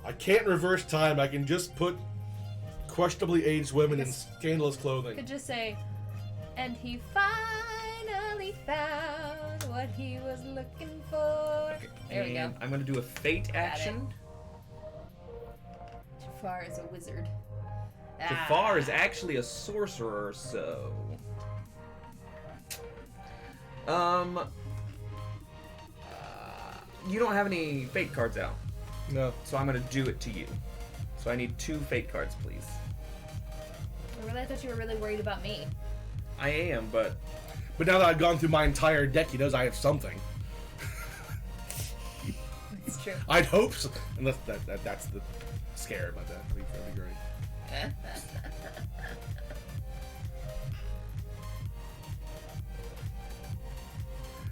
I can't reverse time. I can just put questionably aged women in scandalous clothing. Could just say, and he finally found what he was looking for. Okay, There we go. and I'm going to do a fate action. Jafar is a wizard. Jafar is actually a sorcerer, so... you don't have any fate cards out, No. so I'm going to do it to you. So I need 2 fate cards, please. I thought you were really worried about me. I am, but... But now that I've gone through my entire deck, he knows I have something. It's true. I'd hope so. Unless that's the scare about that. That'd be great.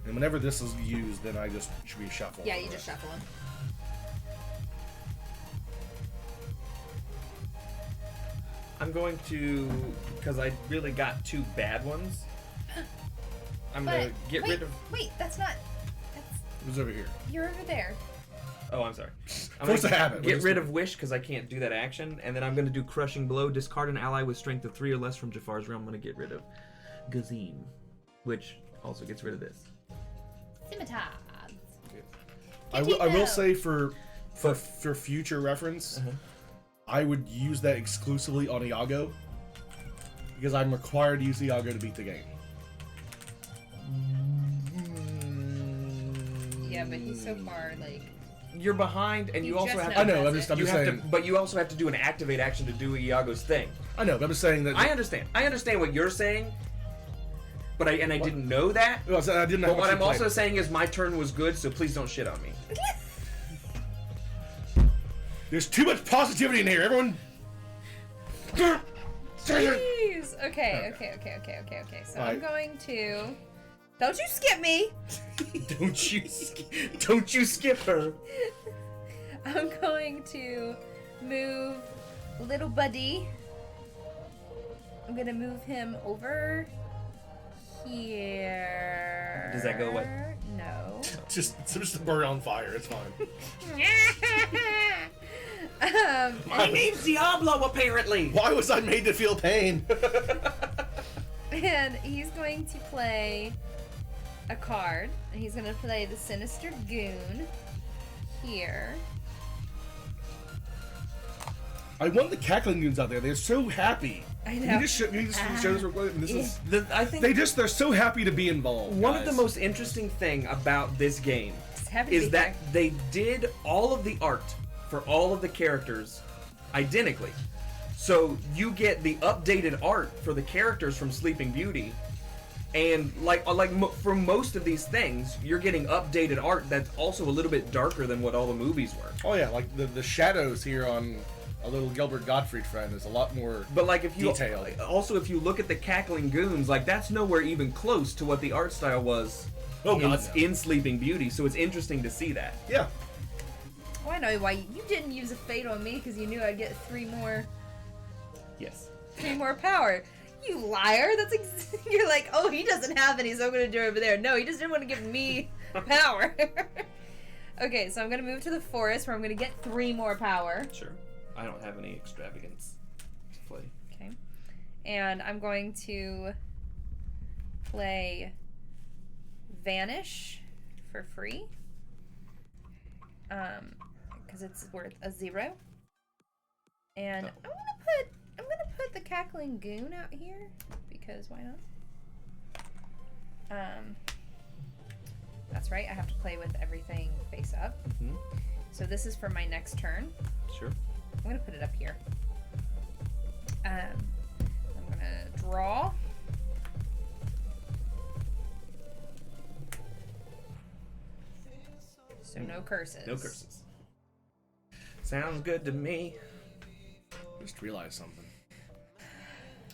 And whenever this is used, then I just should be shuffling. Yeah, you just shuffle them. I'm going to... Because I really got 2 bad ones. I'm going to get rid of... Wait, that's not... That's... Who's over here? You're over there. Oh, I'm sorry. I'm Force gonna a habit. Get rid of Wish, because I can't do that action. And then I'm going to do Crushing Blow. Discard an ally with strength of 3 or less from Jafar's realm. I'm going to get rid of Gazim, which also gets rid of this. Scimitars. I will say for future reference, I would use that exclusively on Iago, because I'm required to use Iago to beat the game. Yeah, but he's so far, like... you're behind, and He you also just have. now I know. does I'm just it. You have saying. to, but you also have to do an activate action to do Iago's thing. I know. But I'm just saying that. I understand. I understand what you're saying, but I didn't know that. Well, so I didn't know But how what much I'm you also played. saying is my turn was good, so please don't shit on me. There's too much positivity in here, everyone. Jeez. Okay. So I'm Alright. going to. Don't you skip me. Don't you skip her. I'm going to move little buddy. I'm gonna move him over here. Does that go away? No. Just burn on fire. It's fine. My name's Diablo, apparently. Why was I made to feel pain? And he's going to play a card. And he's going to play the Sinister Goon here. I want the cackling goons out there. They're so happy. I know. Can you just show this real quick? This is. I think They're so happy to be involved. one of the guys. most interesting thing about this game Just happy to be is that here. they did all of the art for all of the characters identically. So you get the updated art for the characters from Sleeping Beauty, and for most of these things, you're getting updated art that's also a little bit darker than what all the movies were. Oh yeah, like the shadows here on a little Gilbert Gottfried friend is a lot more. But like if you detailed. also if you look at the cackling goons, like that's nowhere even close to what the art style was Oh, God, no. in Sleeping Beauty. So it's interesting to see that. Yeah. Oh, I know why you didn't use a fate on me because you knew I'd get three more power. You liar! You're like, oh, he doesn't have any, so I'm gonna do it over there. No, he just didn't want to give me power. Okay, so I'm gonna move to the forest where I'm gonna get 3 more power. Sure. I don't have any extravagance to play. Okay, and I'm going to play Vanish for free. Because it's worth a 0. And I'm gonna put the cackling goon out here because why not? That's right. I have to play with everything face up. Mm-hmm. So this is for my next turn. Sure. I'm gonna put it up here. I'm gonna draw. So no curses. No curses. Sounds good to me. Just realized something.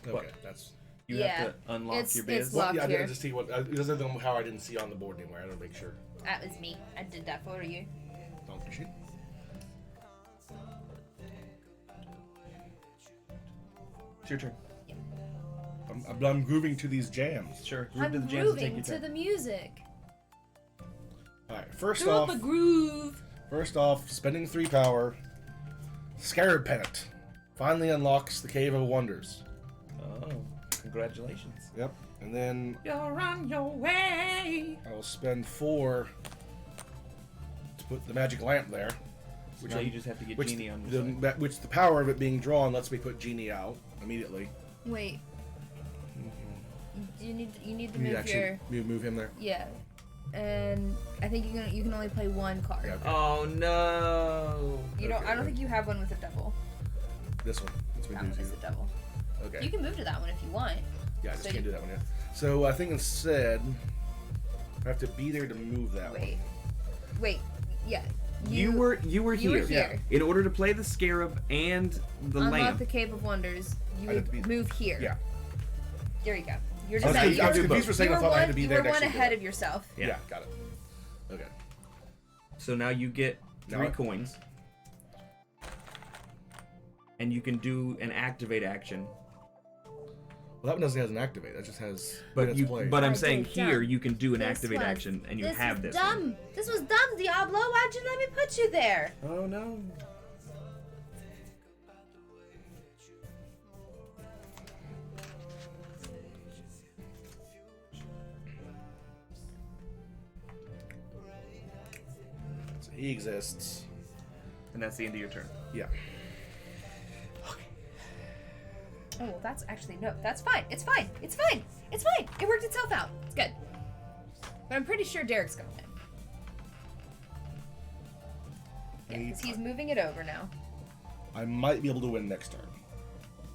Okay, What? that's. You Yeah. have to unlock It's- your it's biz. locked. Yeah, I here. didn't just see what. This is how I didn't see on the board anywhere. I don't make sure. That was me. I did that for you. Don't you? It's your turn. I'm grooving to these jams. Sure. Groove I'm to the jams and take grooving your to turn. the music. All right. First Throw up off, a groove. spending 3 power. Scarab Pennant finally unlocks the Cave of Wonders. Oh, congratulations. Yep. And then You're on your way. I will spend 4 to put the magic lamp there. Now you just have to get Which Genie on your side. which the power of it being drawn lets me put Genie out immediately. Wait. You need to You need move to actually your move him there. yeah, and I think you can only play 1 card. Yeah, okay. Oh no. You don't. Okay, I don't then. think you have one with a double. This one. Let's me That do one is a 2. double. Okay. You can move to that one if you want. Yeah, I just so can't you- do that one yet. So I think instead I have to be there to move that Wait. Wait. Yeah. You were here. here. In order to play the Scarab and the unlock lamp. the Cave of Wonders. You I'd have to would be- move here. Yeah. There you go. You're I just was, Okay, confused, I was you do confused for both. saying I thought I had to be you there were next one to ahead it. of yourself. Yeah, got it. Okay. So now you get Now 3 I- coins. And you can do an activate action. Well, that one doesn't have an activate. That just has. But minutes you played. but I'm I saying did here dumb. you can do an This activate was- action and you this have was this dumb. one. This was dumb, Diablo. Why'd you let me put you there? Oh no. So he exists. And that's the end of your turn. Yeah. Oh, well, that's actually no. That's fine. It's fine. It's fine. It's fine. It worked itself out. It's good. But I'm pretty sure Derek's gonna win. Yeah, because he's moving it over now. I might be able to win next turn.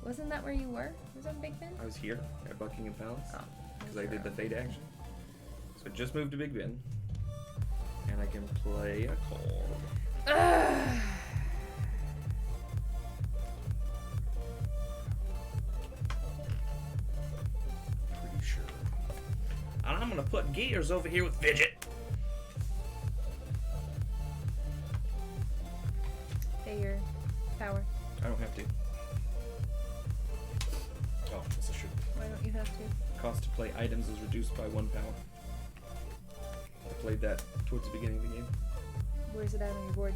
Wasn't that where you were? Was that Big Ben? I was here at Buckingham Palace Oh. because I did the fate action. So I just moved to Big Ben. And I can play a card. Ugh. Pretty sure. And I'm gonna put gears over here with Fidget. Pay your power. I don't have to. Oh, that's a shoot. Why don't you have to? Cost to play items is reduced by 1 power. I played that towards the beginning of the game. Where's it at on your board?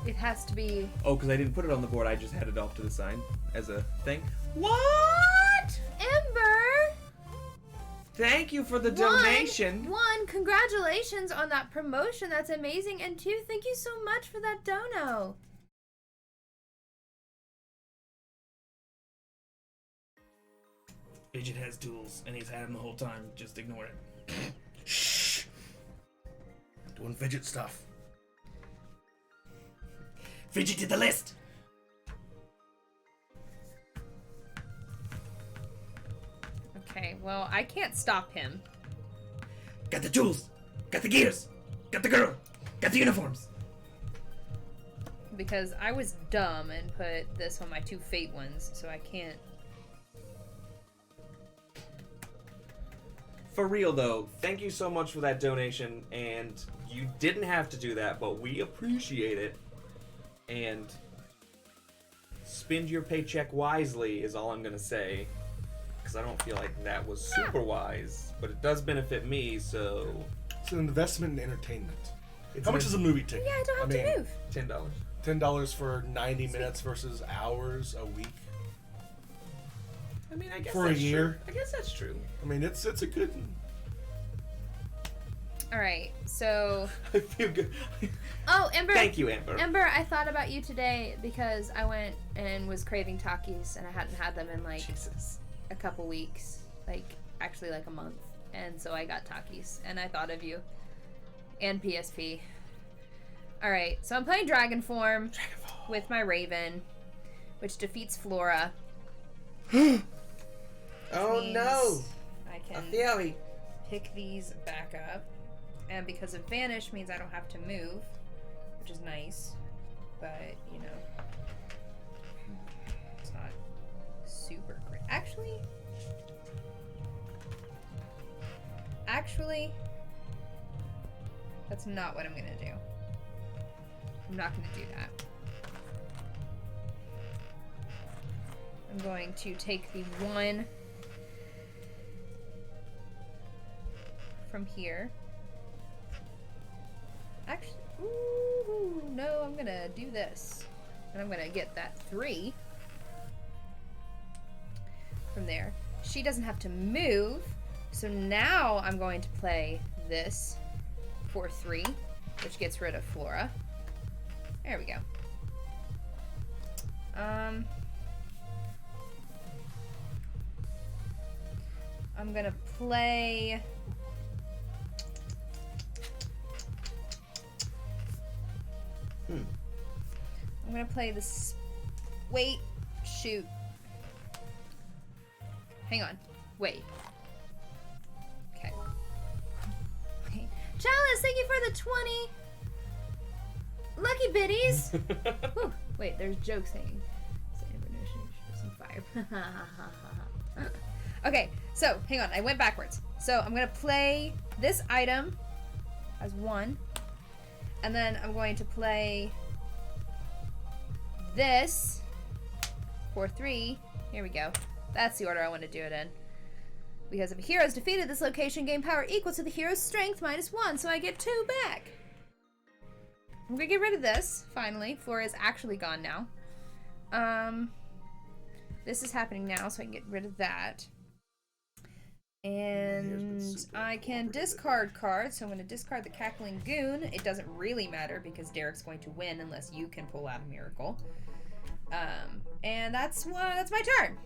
It has to be. Oh, because I didn't put it on the board, I just had it off to the side as a thing. What? Ember! Thank you for the donation. One, congratulations on that promotion. That's amazing. And two, thank you so much for that dono. Fidget has tools, and he's had them the whole time. Just ignore it. Shh. Doing fidget stuff. Fidget did the list. Okay, well, I can't stop him. Got the tools. Got the gears. Got the girl. Got the uniforms. Because I was dumb and put this on my 2 fate ones, so I can't. For real though, thank you so much for that donation, and you didn't have to do that, but we appreciate it. And spend your paycheck wisely is all I'm gonna say, because I don't feel like that was super wise, but it does benefit me, so It's an investment in entertainment. it's How much is a movie ticket? Yeah, I don't have to move. $10. $10 for 90 minutes versus hours a week. I mean, I guess For a that's year? True. I guess that's true. I mean, it's a good. Alright, so. I feel good. Oh, Ember! Thank you, Amber. Ember, I thought about you today because I went and was craving Takis and I hadn't had them in like Jesus. a couple weeks. Like, actually like a month. And so I got Takis and I thought of you. And PSP. Alright, so I'm playing Dragon Form with my Raven, which defeats Flora. Oh means no! I A can theory. pick these back up. And because of Vanish means I don't have to move, which is nice. But, you know, it's not super great. Actually, that's not what I'm gonna do. I'm not gonna do that. I'm going to take the 1 from here. Actually, ooh, no, I'm gonna do this. And I'm gonna get that 3 from there. She doesn't have to move, so now I'm going to play this for 3, which gets rid of Flora. There we go. I'm gonna play. I'm gonna play this. Wait, shoot. Hang on. Wait. Okay. Wait. Chalice, thank you for the 20 lucky biddies. Whew. Wait, there's jokes hanging. Some fire. Okay, so hang on. I went backwards. So I'm gonna play this item as 1, and then I'm going to play this for 3. Here we go. That's the order I want to do it in. Because if a hero is defeated, this location gain power equal to the hero's strength minus 1, so I get 2 back. I'm gonna get rid of this, finally. Flora is actually gone now. This is happening now, so I can get rid of that. And I can discard cards, so I'm going to discard the Cackling Goon. It doesn't really matter because Derek's going to win unless you can pull out a miracle. And that's my turn.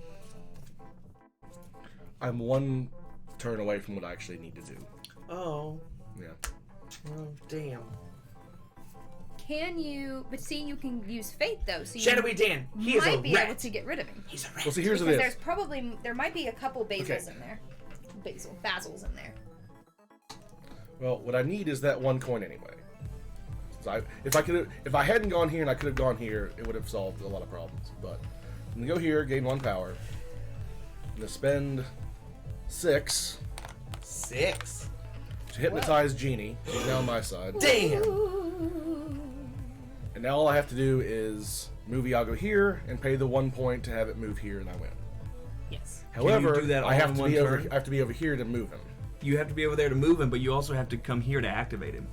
I'm 1 turn away from what I actually need to do. Oh. Yeah. Oh, damn. can you? But see, you can use fate though, so you Shadowy Dan, he is a might be able rat. to get rid of him. He's a rat. Well, see, here's Because the there's probably there might be a couple basils in there. Basils in there. Well, what I need is that 1 coin anyway. So if I hadn't gone here and I could have gone here, it would have solved a lot of problems. But I'm gonna go here, gain 1 power. I'm gonna spend 6 6. to hypnotize Genie. She's now on my side. Damn. And now all I have to do is move Iago here and pay the 1 point to have it move here, and I win. Yes. However, do that all I have in to one be over. turn? I have to be over here to move him. You have to be over there to move him, but you also have to come here to activate him.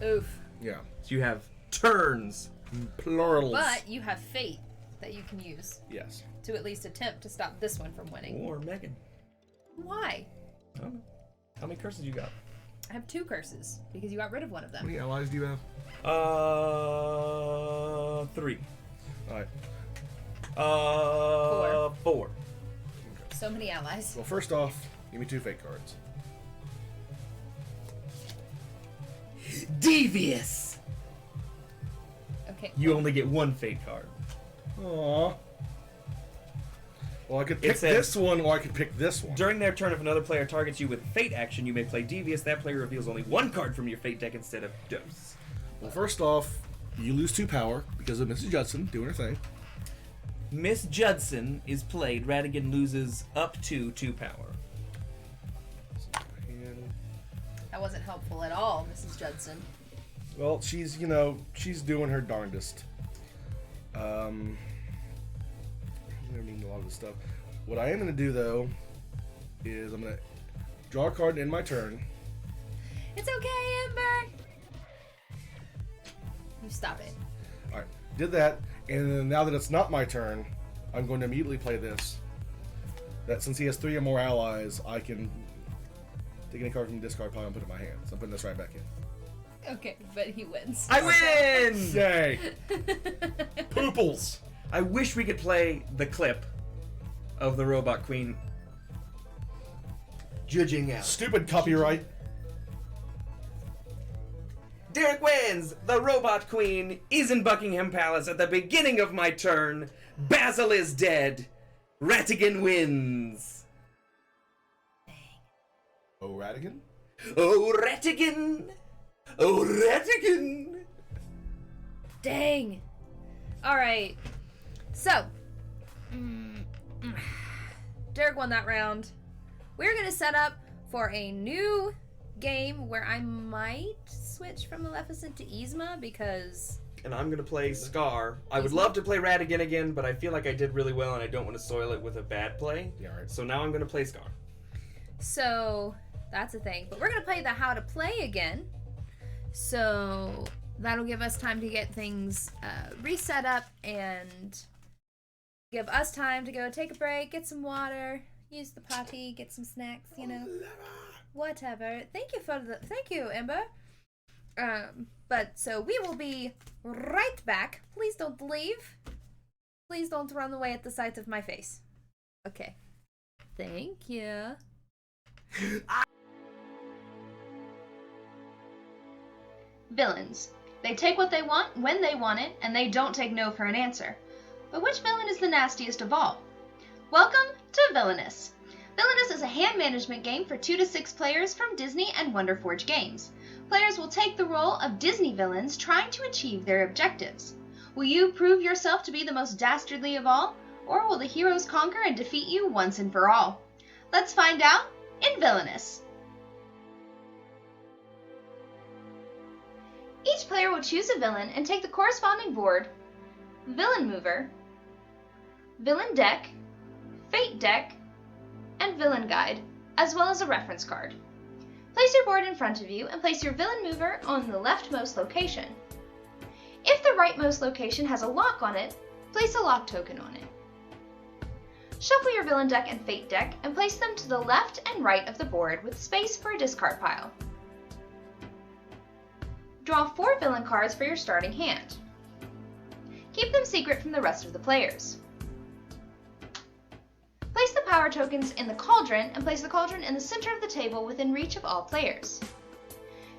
Oof. Yeah. So you have turns. Plurals. But you have fate that you can use Yes. to at least attempt to stop this one from winning. Or Megan. Why? I don't know. How many curses you got? I have 2 curses because you got rid of one of How them. many allies do you have? 3. All right. 4. So many allies. Well, first off, give me 2 fake cards. Devious! Okay. You only get 1 fate card. Aww. Well, I could pick says- this one, or I could pick this one. During their turn, if another player targets you with fate action, you may play Devious. That player reveals only 1 card from your fate deck instead of Dose. Well, first off, you lose 2 power because of Mrs. Judson doing her thing. Miss Judson is played. Ratigan loses up to 2 power. And, That wasn't helpful at all, Mrs. Judson. well, she's doing her darndest. I'm gonna need a lot of this stuff. What I am gonna do though is I'm gonna draw a card in my turn. It's okay, Ember. You stop it. All right, did that, and then now that it's not my turn, I'm going to immediately play this. That since he has 3 or more allies, I can take any card from the discard pile and put it in my hand. So I'm putting this right back in. Okay, but he wins. I win! Yay! Pooples! I wish we could play the clip of the Robot Queen. Judging out. Stupid copyright. Derek wins! The Robot Queen is in Buckingham Palace at the beginning of my turn. Basil is dead. Ratigan wins. Oh, Ratigan? Oh, Ratigan! Oh, Ratigan! Dang. All right. So, Derek won that round. We're gonna set up for a new game where I might switch from Maleficent to Yzma because And I'm gonna play Scar. I would love to play Ratigan again, but I feel like I did really well and I don't want to soil it with a bad play. Yeah, right. So now I'm gonna play Scar. so that's a thing. But we're gonna play the how to play again. So that'll give us time to get things reset up and give us time to go take a break, get some water, use the potty, get some snacks, you know, whatever. Thank you, Ember. But so we will be right back. Please don't leave. Please don't run away at the sight of my face. Okay. Thank you. Villains. They take what they want when they want it, and they don't take no for an answer. But which villain is the nastiest of all? Welcome to Villainous. Villainous is a hand management game for 2 to 6 players from Disney and Wonderforge Games. Players will take the role of Disney villains trying to achieve their objectives. Will you prove yourself to be the most dastardly of all, or will the heroes conquer and defeat you once and for all? Let's find out in Villainous. Each player will choose a villain and take the corresponding board, Villain Mover, Villain Deck, Fate Deck, and Villain Guide, as well as a reference card. Place your board in front of you and place your Villain Mover on the leftmost location. If the rightmost location has a lock on it, place a lock token on it. Shuffle your Villain Deck and Fate Deck and place them to the left and right of the board with space for a discard pile. Draw 4 villain cards for your starting hand. Keep them secret from the rest of the players. Place the power tokens in the cauldron and place the cauldron in the center of the table within reach of all players.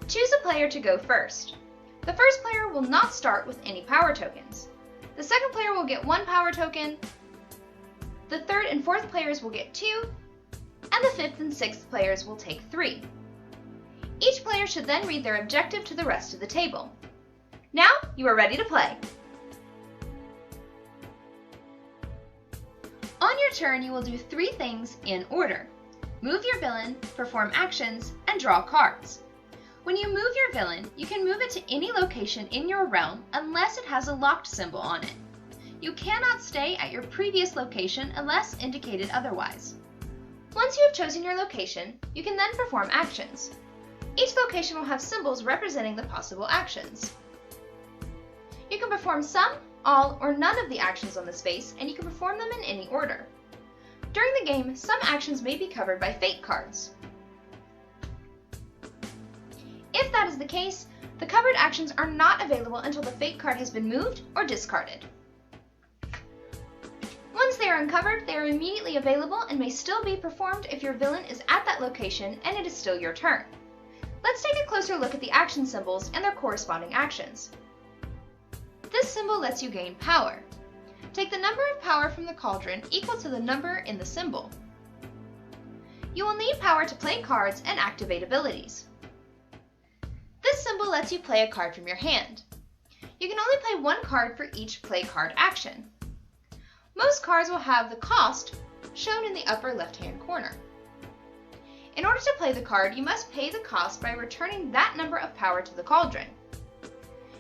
Choose a player to go first. The first player will not start with any power tokens. The second player will get 1 power token, the third and fourth players will get 2, and the fifth and sixth players will take 3. Each player should then read their objective to the rest of the table. Now you are ready to play. On your turn, you will do 3 things in order. Move your villain, perform actions, and draw cards. When you move your villain, you can move it to any location in your realm unless it has a locked symbol on it. You cannot stay at your previous location unless indicated otherwise. Once you have chosen your location, you can then perform actions. Each location will have symbols representing the possible actions. You can perform some, all, or none of the actions on the space, and you can perform them in any order. During the game, some actions may be covered by fate cards. If that is the case, the covered actions are not available until the fate card has been moved or discarded. Once they are uncovered, they are immediately available and may still be performed if your villain is at that location and it is still your turn. Let's take a closer look at the action symbols and their corresponding actions. This symbol lets you gain power. Take the number of power from the cauldron equal to the number in the symbol. You will need power to play cards and activate abilities. This symbol lets you play a card from your hand. You can only play 1 card for each play card action. Most cards will have the cost shown in the upper left-hand corner. In order to play the card, you must pay the cost by returning that number of power to the cauldron.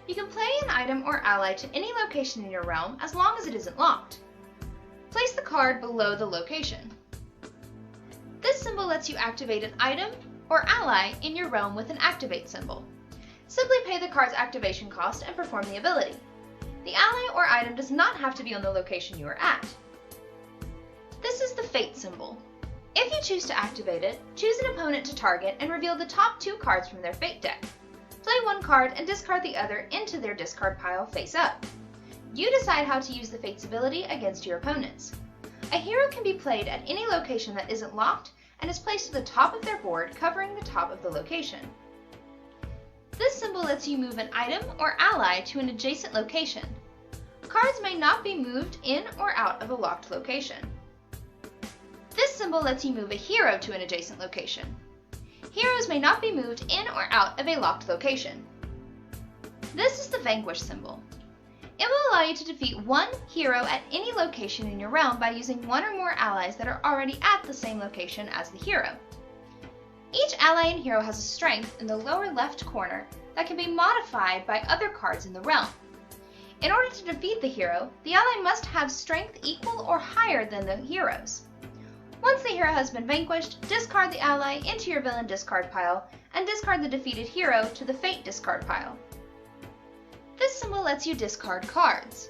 You can play an item or ally to any location in your realm as long as it isn't locked. Place the card below the location. This symbol lets you activate an item or ally in your realm with an activate symbol. Simply pay the card's activation cost and perform the ability. The ally or item does not have to be on the location you are at. This is the fate symbol. If you choose to activate it, choose an opponent to target and reveal the top 2 cards from their fate deck. Play 1 card and discard the other into their discard pile face up. You decide how to use the fate's ability against your opponents. A hero can be played at any location that isn't locked and is placed to the top of their board, covering the top of the location. This symbol lets you move an item or ally to an adjacent location. Cards may not be moved in or out of a locked location. This symbol lets you move a hero to an adjacent location. Heroes may not be moved in or out of a locked location. This is the vanquish symbol. It will allow you to defeat 1 hero at any location in your realm by using 1 or more allies that are already at the same location as the hero. Each ally and hero has a strength in the lower left corner that can be modified by other cards in the realm. In order to defeat the hero, the ally must have strength equal or higher than the hero's. Once the hero has been vanquished, discard the ally into your villain discard pile and discard the defeated hero to the fate discard pile. This symbol lets you discard cards.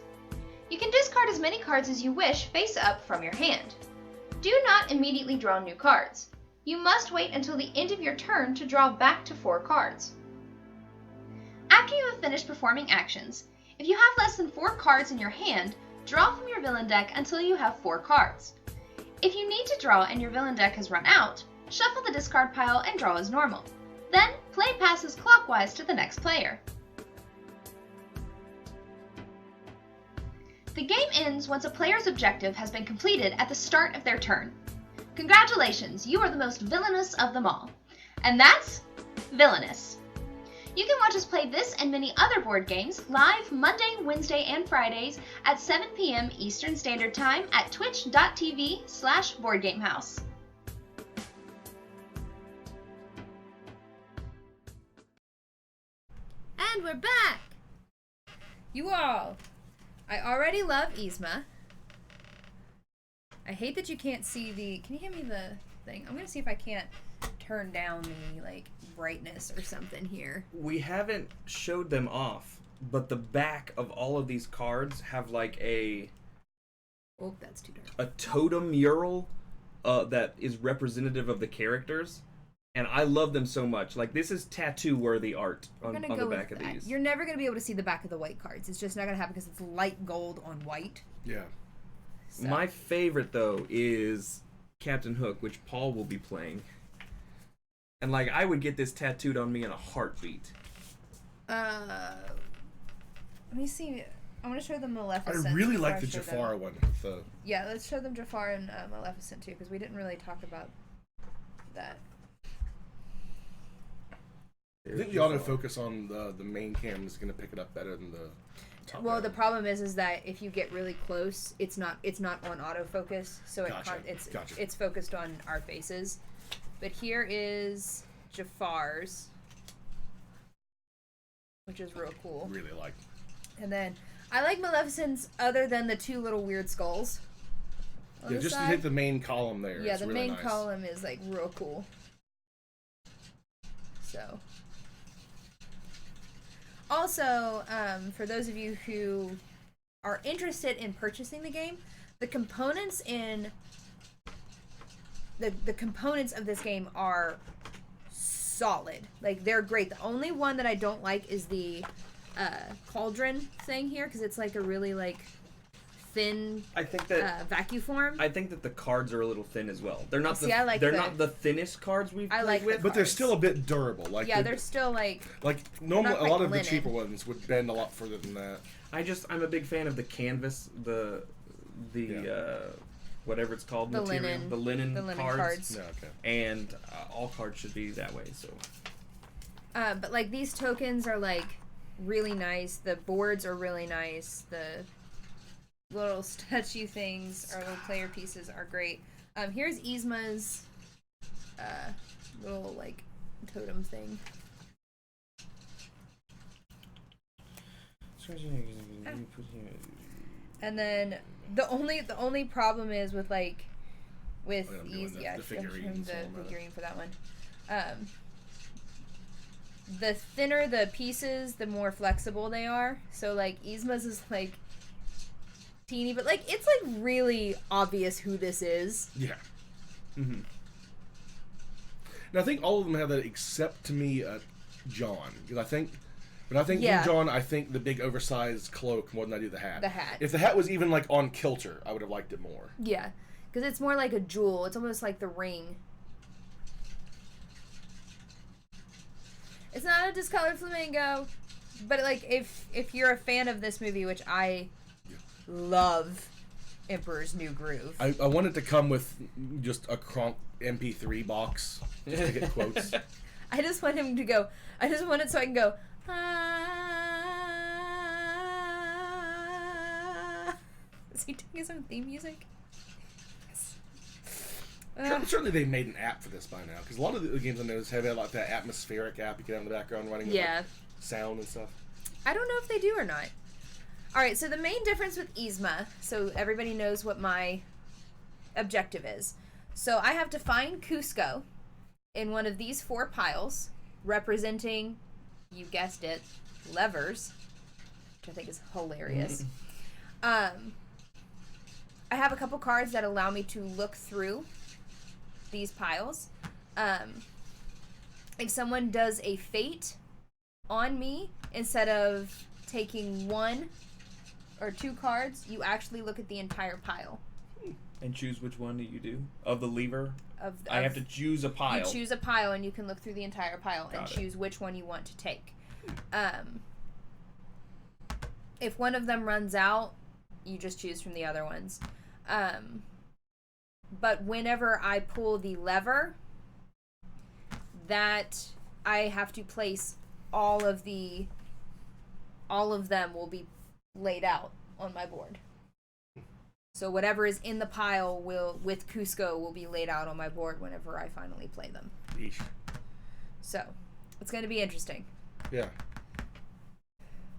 You can discard as many cards as you wish face up from your hand. Do not immediately draw new cards. You must wait until the end of your turn to draw back to 4 cards. After you have finished performing actions, if you have less than 4 cards in your hand, draw from your villain deck until you have 4 cards. If you need to draw and your villain deck has run out, shuffle the discard pile and draw as normal. Then, play passes clockwise to the next player. The game ends once a player's objective has been completed at the start of their turn. Congratulations, you are the most villainous of them all. And that's Villainous. You can watch us play this and many other board games live Monday, Wednesday, and Fridays at 7 p.m. Eastern Standard Time at twitch.tv/boardgamehouse. And we're back! You all, I already love Yzma. I hate that you can't see the... Can you hand me the thing? I'm gonna see if I can't turn down the, brightness or something here. We haven't showed them off, but the back of all of these cards have, a... Oh, that's too dark. A totem mural that is representative of the characters. And I love them so much. This is tattoo-worthy art on the back of these. You're never going to be able to see the back of the white cards. It's just not going to happen because it's light gold on white. Yeah. So. My favorite, though, is Captain Hook, which Paul will be playing. And, I would get this tattooed on me in a heartbeat. Let me see. I want to show them I Maleficent. really before like I the show them- Jafar one. The Yeah, let's show them Jafar and Maleficent too, because we didn't really talk about that. I think the autofocus on the main cam is going to pick it up better than the top Well, down. the problem is that if you get really close, it's not on autofocus, so Gotcha, gotcha. it's focused on our faces. But here is Jafar's, which is real cool. Really like. And then I like Maleficent's other than the two little weird skulls. On Yeah, the just to side. hit the main column there. Yeah, it's the really main nice. column is like real cool. So. Also, for those of you who are interested in purchasing the game, the components in the components of this game are solid. Like, they're great. The only one that I don't like is the cauldron thing here, because it's like a really like thin I think that vacuum form. I think that the cards are a little thin as well. They're not See, I like they're the- not the thinnest cards we've I played like the with. But they're cards. still a bit durable. Like Yeah, the- they're still like normally not a like lot of linen. the cheaper ones would bend a lot further than that. I'm a big fan of the canvas, the Yeah. whatever it's called, The material, linen. the linen, the linen cards. cards. Yeah, okay. And all cards should be that way. So But like these tokens are like really nice. The boards are really nice. The little statue things or little player pieces are great. Here's Yzma's little like totem thing. And then the only problem is with Oh, yeah, I'm doing Yzma, the yeah, figurine I'm and so the on, figurine for that one. The thinner the pieces, the more flexible they are. So like Yzma's is like teeny, but like it's like really obvious who this is. Yeah. mm-hmm. And I think all of them have that except to me John. Because I think Yeah. in John, I think the big oversized cloak more than I do the hat. The hat. If the hat was even like on kilter, I would have liked it more. Yeah, because it's more like a jewel. It's almost like the ring. It's not a discolored flamingo, but like if you're a fan of this movie, which I love, Emperor's New Groove. I want it to come with just a Kronk MP3 box just to get quotes. I just want him to go. I just want it so I can go. Ah. Is he doing his own theme music? Yes. Certainly they made an app for this by now, because a lot of the games I noticed have like that atmospheric app you can have in the background running with, Yeah. like, sound and stuff. I don't know if they do or not. All right, so the main difference with Yzma, so everybody knows what my objective is. So I have to find Cusco in one of these 4 piles, representing, you guessed it, levers, which I think is hilarious. I have a couple cards that allow me to look through these piles. If someone does a fate on me, instead of taking 1 or 2 cards, you actually look at the entire pile. And choose which one do you do of the lever. I of have to choose a pile. You choose a pile, and you can look through the entire pile and Got it. choose which one you want to take. If one of them runs out, you just choose from the other ones. But whenever I pull the lever, that I have to place all of them will be laid out on my board. So whatever is in the pile with Cusco will be laid out on my board whenever I finally play them. Eesh. So it's going to be interesting. Yeah.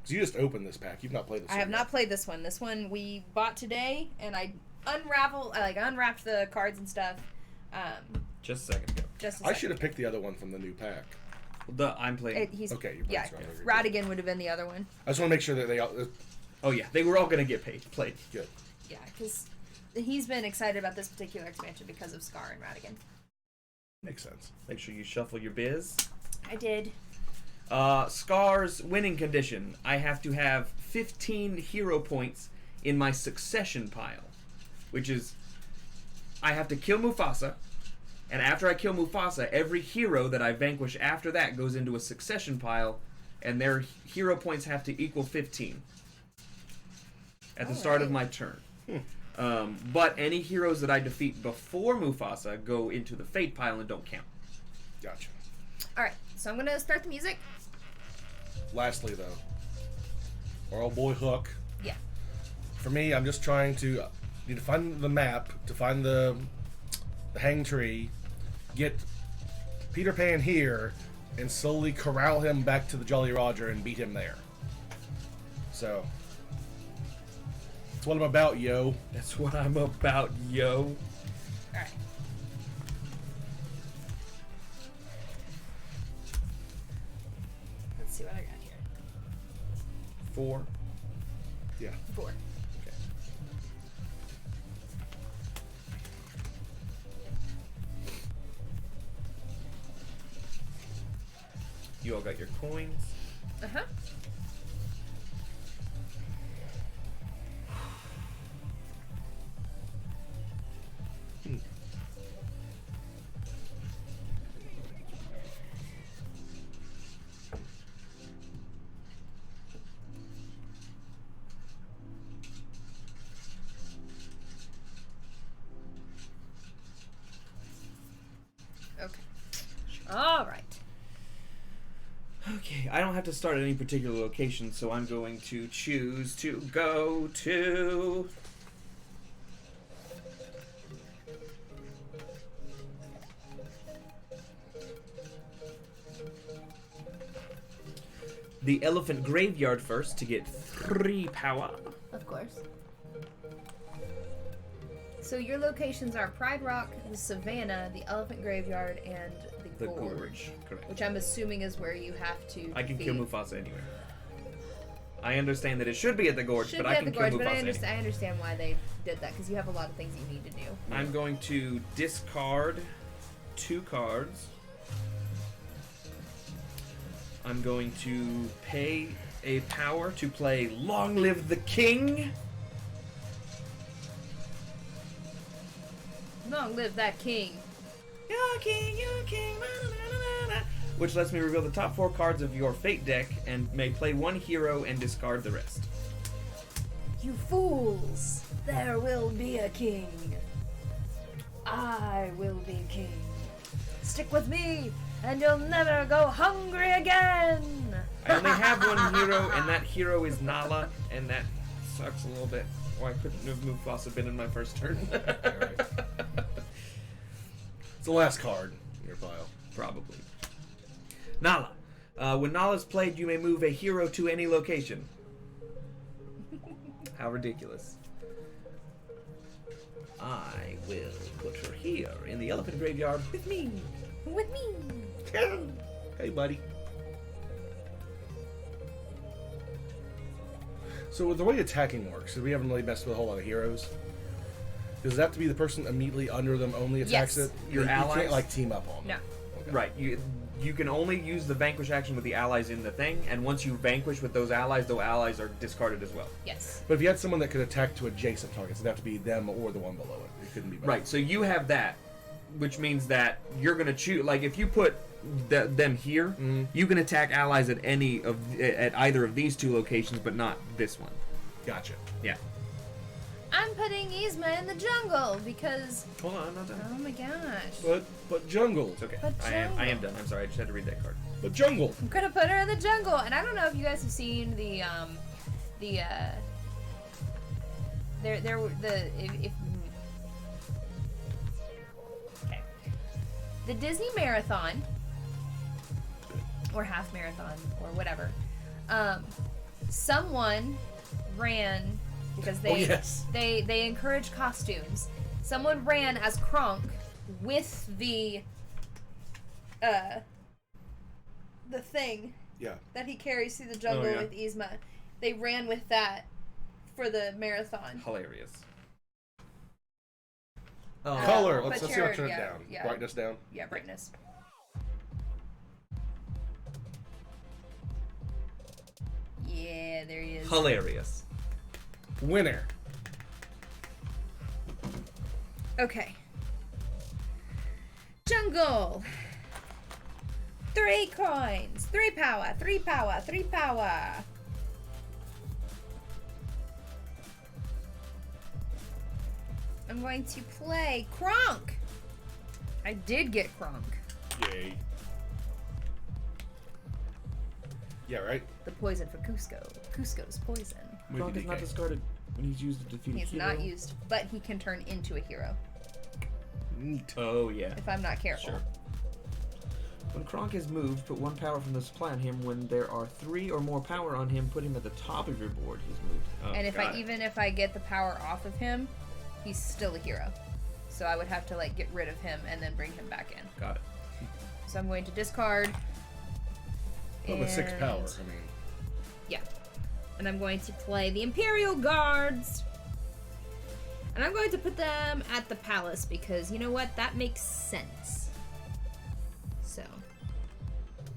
So you just opened this pack. You've not played this I one have yet. not played this one. This one we bought today, and I unwrapped the cards and stuff. Just a second ago. Just a I second. should have picked the other one from the new pack. I'm playing. He's Okay, you're yeah. playing Ratigan. Ratigan would have been the other one. I just want to make sure that they all... Oh yeah, they were all gonna get played. good. Yeah, because he's been excited about this particular expansion because of Scar and Ratigan. Makes sense. Make sure you shuffle your biz. I did. Scar's winning condition. I have to have 15 hero points in my succession pile, which is I have to kill Mufasa, and after I kill Mufasa, every hero that I vanquish after that goes into a succession pile and their hero points have to equal 15 at the start of my turn. But any heroes that I defeat before Mufasa go into the fate pile and don't count. Gotcha. Alright, so I'm gonna start the music. Lastly, though, our old boy Hook. Yeah. For me, I'm just trying to need to find the map, to find the hang tree, get Peter Pan here, and slowly corral him back to the Jolly Roger and beat him there. So, that's what I'm about, yo. That's what I'm about, yo. Alright. Let's see what I got here. 4. Yeah. 4. Okay. You all got your coins. Uh-huh. Okay. All right. Okay, I don't have to start at any particular location, so I'm going to choose to go to... the Elephant Graveyard first to get 3 power. Of course. So your locations are Pride Rock, the Savannah, the Elephant Graveyard, and the The Gorge. Gorge, correct. Which I'm assuming is where you have to I can defeat. kill Mufasa anywhere. I understand that it should be at the Gorge, Should but be I at can the Gorge, kill but Mufasa I anywhere. understand why they did that, because you have a lot of things you need to do. I'm going to discard 2 cards. I'm going to pay a power to play Long Live the King. Long live that king. You're king, you're king. Na, na, na, na, na. Which lets me reveal the top 4 cards of your fate deck and may play 1 hero and discard the rest. You fools! There will be a king. I will be king. Stick with me, and you'll never go hungry again! I only have 1 hero, and that hero is Nala, and that sucks a little bit. Why couldn't have Mufasa been in my first turn? It's the last card in your pile. Probably. Nala. When Nala's played, you may move a hero to any location. How ridiculous. I will put her here in the Elephant Graveyard with me. With me! Hey, buddy. So with the way attacking works, we haven't really messed with a whole lot of heroes. Does it have to be the person immediately under them only attacks Yes. it? Your you allies? can't like team up on them. No. Okay. Right. You can only use the vanquish action with the allies in the thing, and once you vanquish with those allies are discarded as well. Yes. But if you had someone that could attack to adjacent targets, it'd have to be them or the one below it. It couldn't be both. Right. So you have that, which means that you're gonna choose. Like if you put them here, you can attack allies at at either of these 2 locations, but not this one. Gotcha. Yeah. I'm putting Yzma in the jungle because... Hold on, I'm not done. Oh my gosh. But jungle. It's okay. But I am jungle. done. I'm sorry. I just had to read that card. But jungle. I'm gonna put her in the jungle, and I don't know if you guys have seen the the Disney marathon or half marathon or whatever. Someone ran because they encourage costumes. Someone ran as Kronk with the thing Yeah. that he carries through the jungle yeah. with Yzma. They ran with that for the marathon. Hilarious. Color. Let's but see how to you're- turn yeah, it down. yeah. Brightness down. Yeah, brightness. Yeah, there he is. Hilarious. Winner. Okay. Jungle. 3 3 coins. 3 power, 3 power, 3 power. I'm going to play Kronk. I did get Kronk. Yay. Yeah, right? The poison for Cusco. Cusco's poison. Kronk is not discarded when he's used to defeat a He's hero. not used, but he can turn into a hero Neat. Oh, yeah. if I'm not careful. Sure. When Kronk is moved, put 1 power from the supply on him. When there are 3 or more power on him, put him at the top of your board. He's moved. Oh, And if got it. even if I get the power off of him, he's still a hero. So I would have to like get rid of him and then bring him back in. Got it. So I'm going to discard. Oh, with 6 power. and- I mean, Yeah. And I'm going to play the Imperial Guards. And I'm going to put them at the palace because you know what? That makes sense. So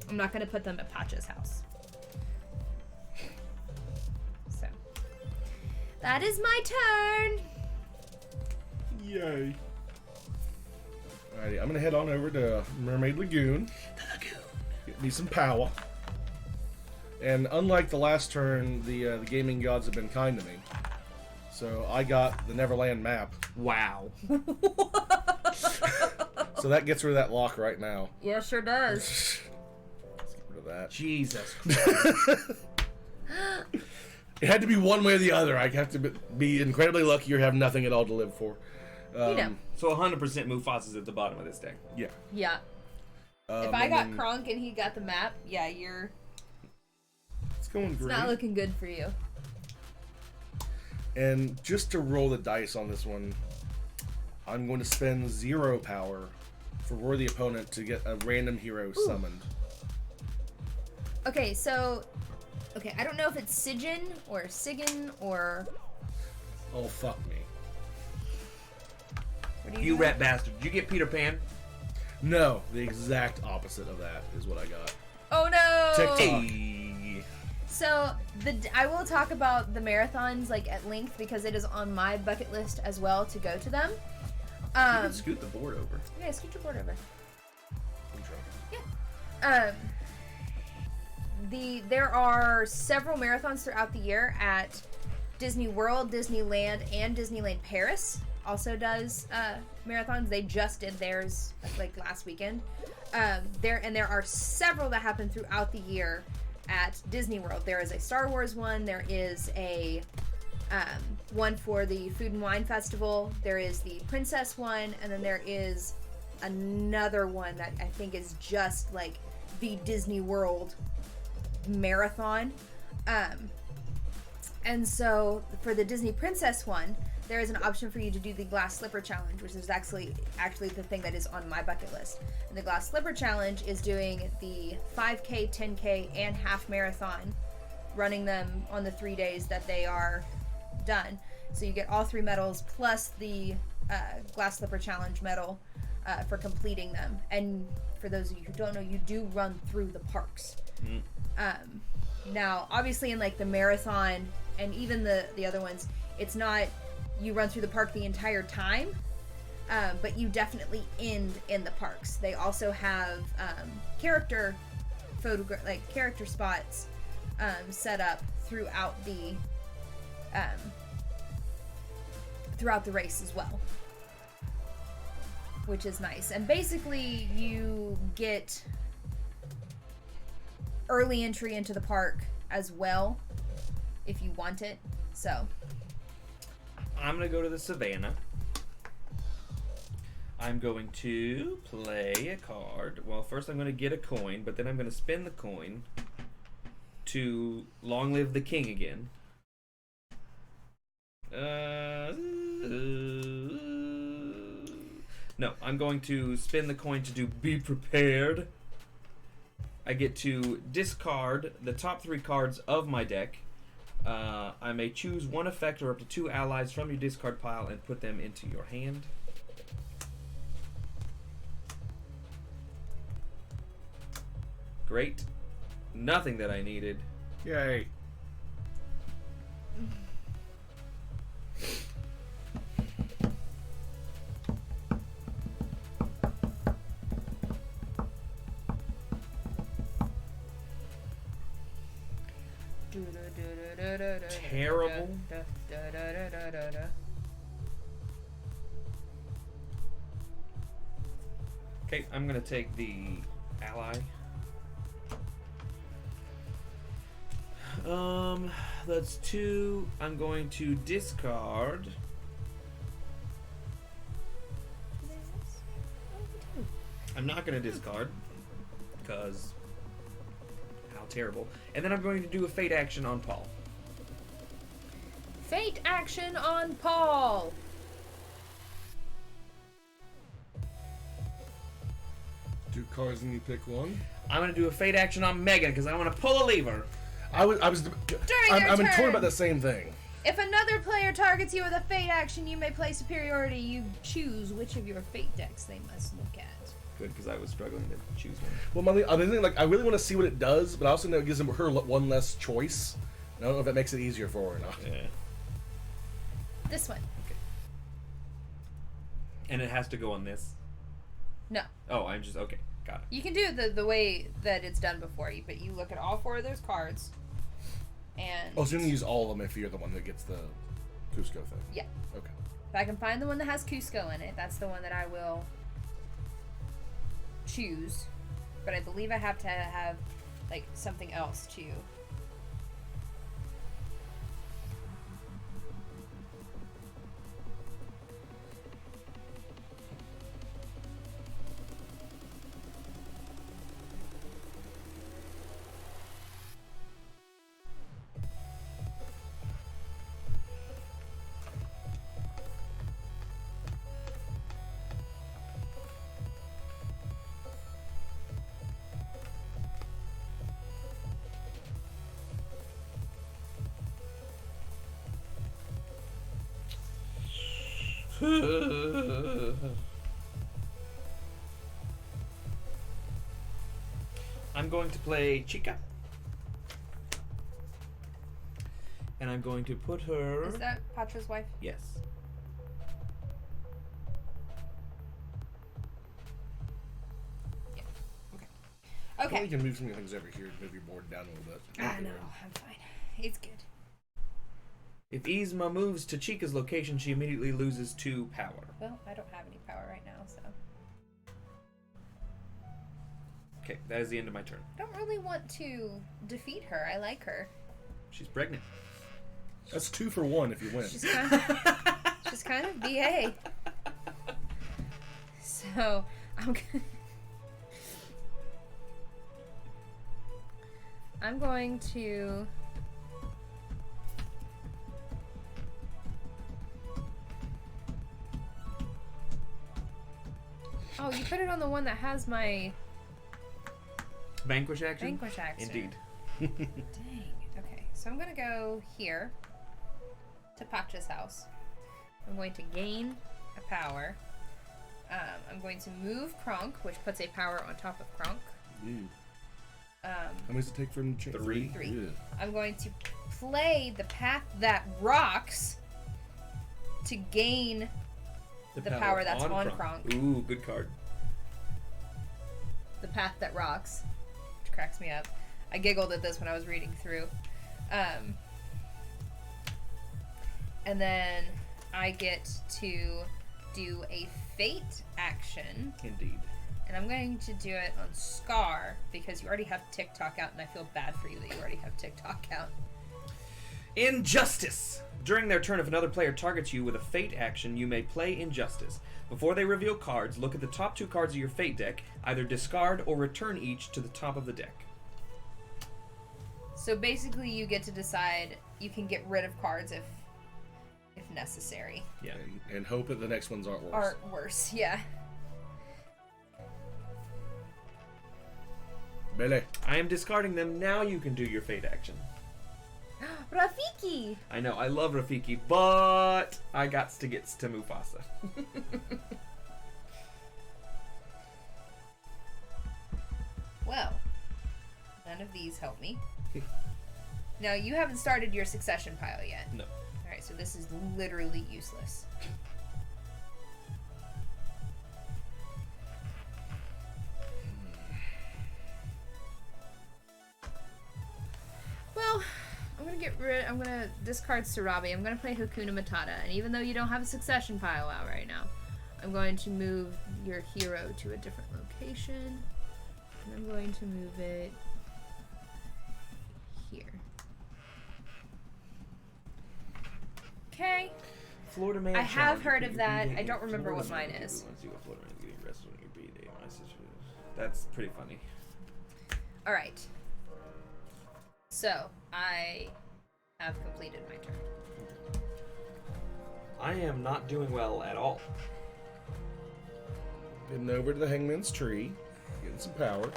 I'm not going to put them at Pacha's house. So that is my turn. yay. Alrighty, I'm gonna head on over to Mermaid Lagoon. Get me some power. And unlike the last turn, the gaming gods have been kind to me. So I got the Neverland map. Wow. So that gets rid of that lock right now. Yeah, sure does. Let's get rid of that. Jesus Christ. It had to be one way or the other. I have to be incredibly lucky or have nothing at all to live for. You know. So 100% Mufasa's at the bottom of this deck. Yeah. Yeah. If I and got then Kronk and he got the map, yeah, you're it's going it's great. not looking good for you. And just to roll the dice on this one, I'm going to spend 0 power for worthy opponent to get a random hero summoned. Okay, so I don't know if it's Sigyn or Sigyn or Oh, fuck me. what do You got? rat bastard. Did you get Peter Pan? No, the exact opposite of that is what I got. Oh no! TikTok. Hey. So I will talk about the marathons like at length because it is on my bucket list as well to go to them. You can scoot the board over. Yeah, scoot your board over. I'm trying. There are several marathons throughout the year at Disney World, Disneyland, and Disneyland Paris also does marathons. They just did theirs like last weekend. There are several that happen throughout the year at Disney World. There is a Star Wars one. There is a one for the Food and Wine Festival. There is the Princess one, and then there is another one that I think is just like the Disney World marathon. And so for the Disney Princess one, there is an option for you to do the glass slipper challenge, which is actually the thing that is on my bucket list. And the glass slipper challenge is doing the 5K, 10K, and half marathon, running them on the 3 days that they are done. So you get all 3 medals plus the glass slipper challenge medal for completing them. And for those of you who don't know, you do run through the parks. Now, obviously, in like the marathon and even the other ones, it's not you run through the park the entire time, but you definitely end in the parks. They also have character spots set up throughout the race as well, which is nice. And basically, you get early entry into the park as well if you want it. So I'm going to go to the Savannah. I'm going to play a card. Well, first I'm going to get a coin, but then I'm going to spend the coin to long live the king again. No, I'm going to spend the coin to do be prepared. I get to discard the top 3 cards of my deck. I may choose 1 effect or up to 2 allies from your discard pile and put them into your hand. Great. Nothing that I needed. Yay. Terrible. Okay, I'm gonna take the ally. That's 2. I'm going to discard. I'm not gonna discard because how terrible. And then I'm going to do a fate action on Paul. Fate action on Paul. Two cards and you pick one. I'm gonna do a fate action on Megan because I want to pull a lever. I'm their torn turn. about the same thing. If another player targets you with a fate action, you may play superiority. You choose which of your fate decks they must look at. Good, because I was struggling to choose one. Well, I think like I really want to see what it does, but I also know it gives her one less choice. I don't know if that makes it easier for her or not. Yeah. This one. Okay. And it has to go on this. No. Oh, I'm just okay. Got it. You can do the way that it's done before you, but you look at all 4 of those cards, and Oh, so you're gonna use all of them if you're the one that gets the Cusco thing. yeah. Okay. If I can find the one that has Cusco in it, that's the one that I will choose. But I believe I have to have like something else too. I'm going to play Chica. And I'm going to put her... Is that Patra's wife? Yes. Okay. You can move some things over here to move your board down a little bit. I know, I'm fine. It's good. If Yzma moves to Chica's location, she immediately loses 2 power. Well, I don't have any power right now, so. Okay, that is the end of my turn. I don't really want to defeat her. I like her. She's pregnant. That's 2 for 1 if you win. She's kind of BA. So, I'm going to Oh, you put it on the one that has my Vanquish action? vanquish action. Indeed. Dang. Okay, so I'm gonna go here to Pacha's house. I'm going to gain a power. I'm going to move Kronk, which puts a power on top of Kronk. Ooh. How many does it take from 3? 3. Yeah. I'm going to play the path that rocks to gain the power that's on Kronk. Ooh, good card. The path that rocks, which cracks me up. I giggled at this when I was reading through. And then I get to do a fate action. Indeed. And I'm going to do it on Scar because you already have TikTok out, and I feel bad for you that you already have TikTok out. Injustice! During their turn, if another player targets you with a fate action, you may play Injustice. Before they reveal cards, look at the top 2 cards of your fate deck, either discard or return each to the top of the deck. So basically, you get to decide. You can get rid of cards if necessary. Yeah. And hope that the next ones aren't worse. Aren't worse, yeah. Bele. I am discarding them. Now you can do your fate action. Rafiki! I know, I love Rafiki, but I got to get to Mufasa. Well, none of these help me. Now, you haven't started your succession pile yet. No. Alright, so this is literally useless. Well, I'm gonna discard Sarabi. I'm gonna play Hakuna Matata, and even though you don't have a succession pile out right now, I'm going to move your hero to a different location. And I'm going to move it here. Okay. Florida man. I have challenge. heard Put of your that. B-Day I don't in remember what Florida mine man. is. Let's see what Florida man is getting arrested on your B-Day. My situation. That's pretty funny. All right. So I have completed my turn. I am not doing well at all. Getting over to the hangman's tree, getting some power.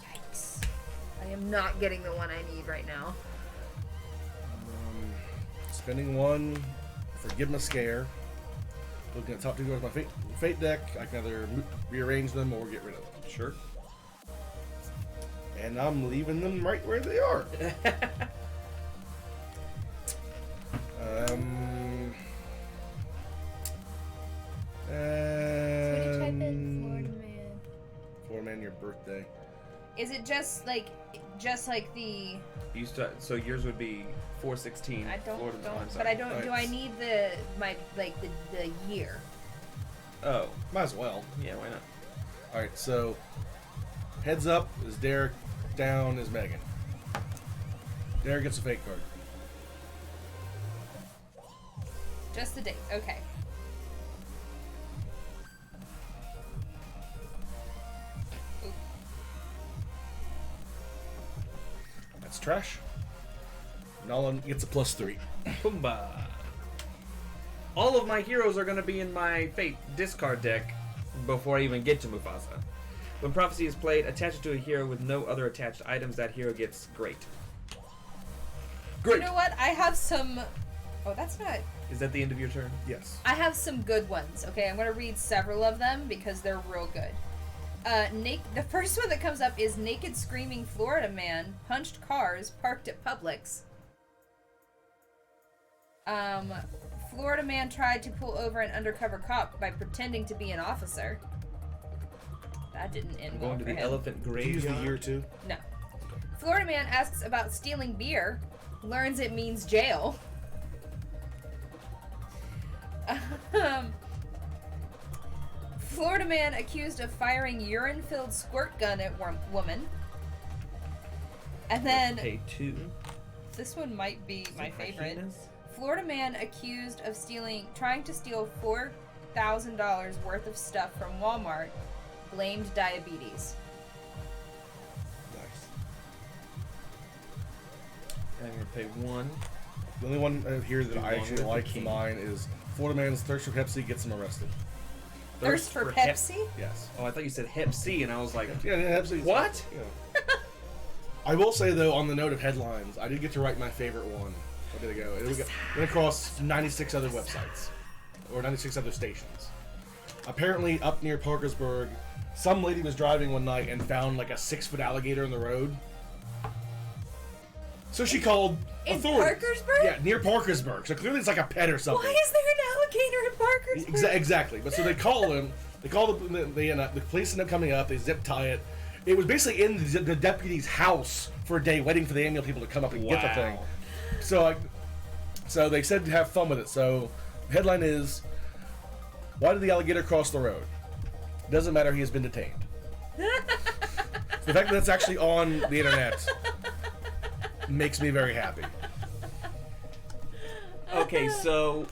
Yikes! I am not getting the one I need right now. Spending one for Give 'em a Scare. Looking at top two cards of my fate deck, I can either rearrange them or get rid of them. Sure. And I'm leaving them right where they are. Florida man. Florida man, your birthday. Is it just like the? So yours would be 416. I don't, Florida, I'm sorry. but I don't. Alright. Do I need the year? Oh, Might as well. yeah, why not? Alright, so heads up is Derek, down is Megan. Derek gets a fake card. Just the date. Okay. That's trash. Nolan gets a +3. Pumbaa. All of my heroes are going to be in my Fate discard deck before I even get to Mufasa. When Prophecy is played, attach it to a hero with no other attached items. That hero gets great. Great! You know what? I have some. Oh, that's not. Is that the end of your turn? Yes. I have some good ones. Okay, I'm gonna read several of them because they're real good. The first one that comes up is naked screaming Florida man punched cars parked at Publix. Florida man tried to pull over an undercover cop by pretending to be an officer. That didn't end well Going to for the him. elephant Did you use graveyard. the year too? No. Florida man asks about stealing beer, learns it means jail. Florida man accused of firing urine-filled squirt gun at woman. And then Pay 2. this one might be my favorite. Hyenas? Florida man accused of trying to steal $4,000 worth of stuff from Walmart, blamed diabetes. Nice. I'm going to pay 1. The only one here that Do I one actually with the like for king. mine is Florida man's thirst for Pepsi gets him arrested. Thirst for Pepsi? Yes. Oh, I thought you said Hep C, and I was like, Yeah, Pepsi. What? Yeah. I will say though, on the note of headlines, I did get to write my favorite one. Where did it go? It went across 96 other websites, or 96 other stations. Apparently, up near Parkersburg, some lady was driving one night and found like a 6-foot alligator in the road. So she called In authorities. Parkersburg? Yeah, near Parkersburg. So clearly it's like a pet or something. Why is there an alligator in Parkersburg? Exactly. But so they call him. They call the police end up coming up. They zip tie it. It was basically in the deputy's house for a day, waiting for the ambulance people to come up and get the thing. So they said to have fun with it. So the headline is, "Why did the alligator cross the road? Doesn't matter. He has been detained." The fact that that's actually on the internet makes me very happy. okay, so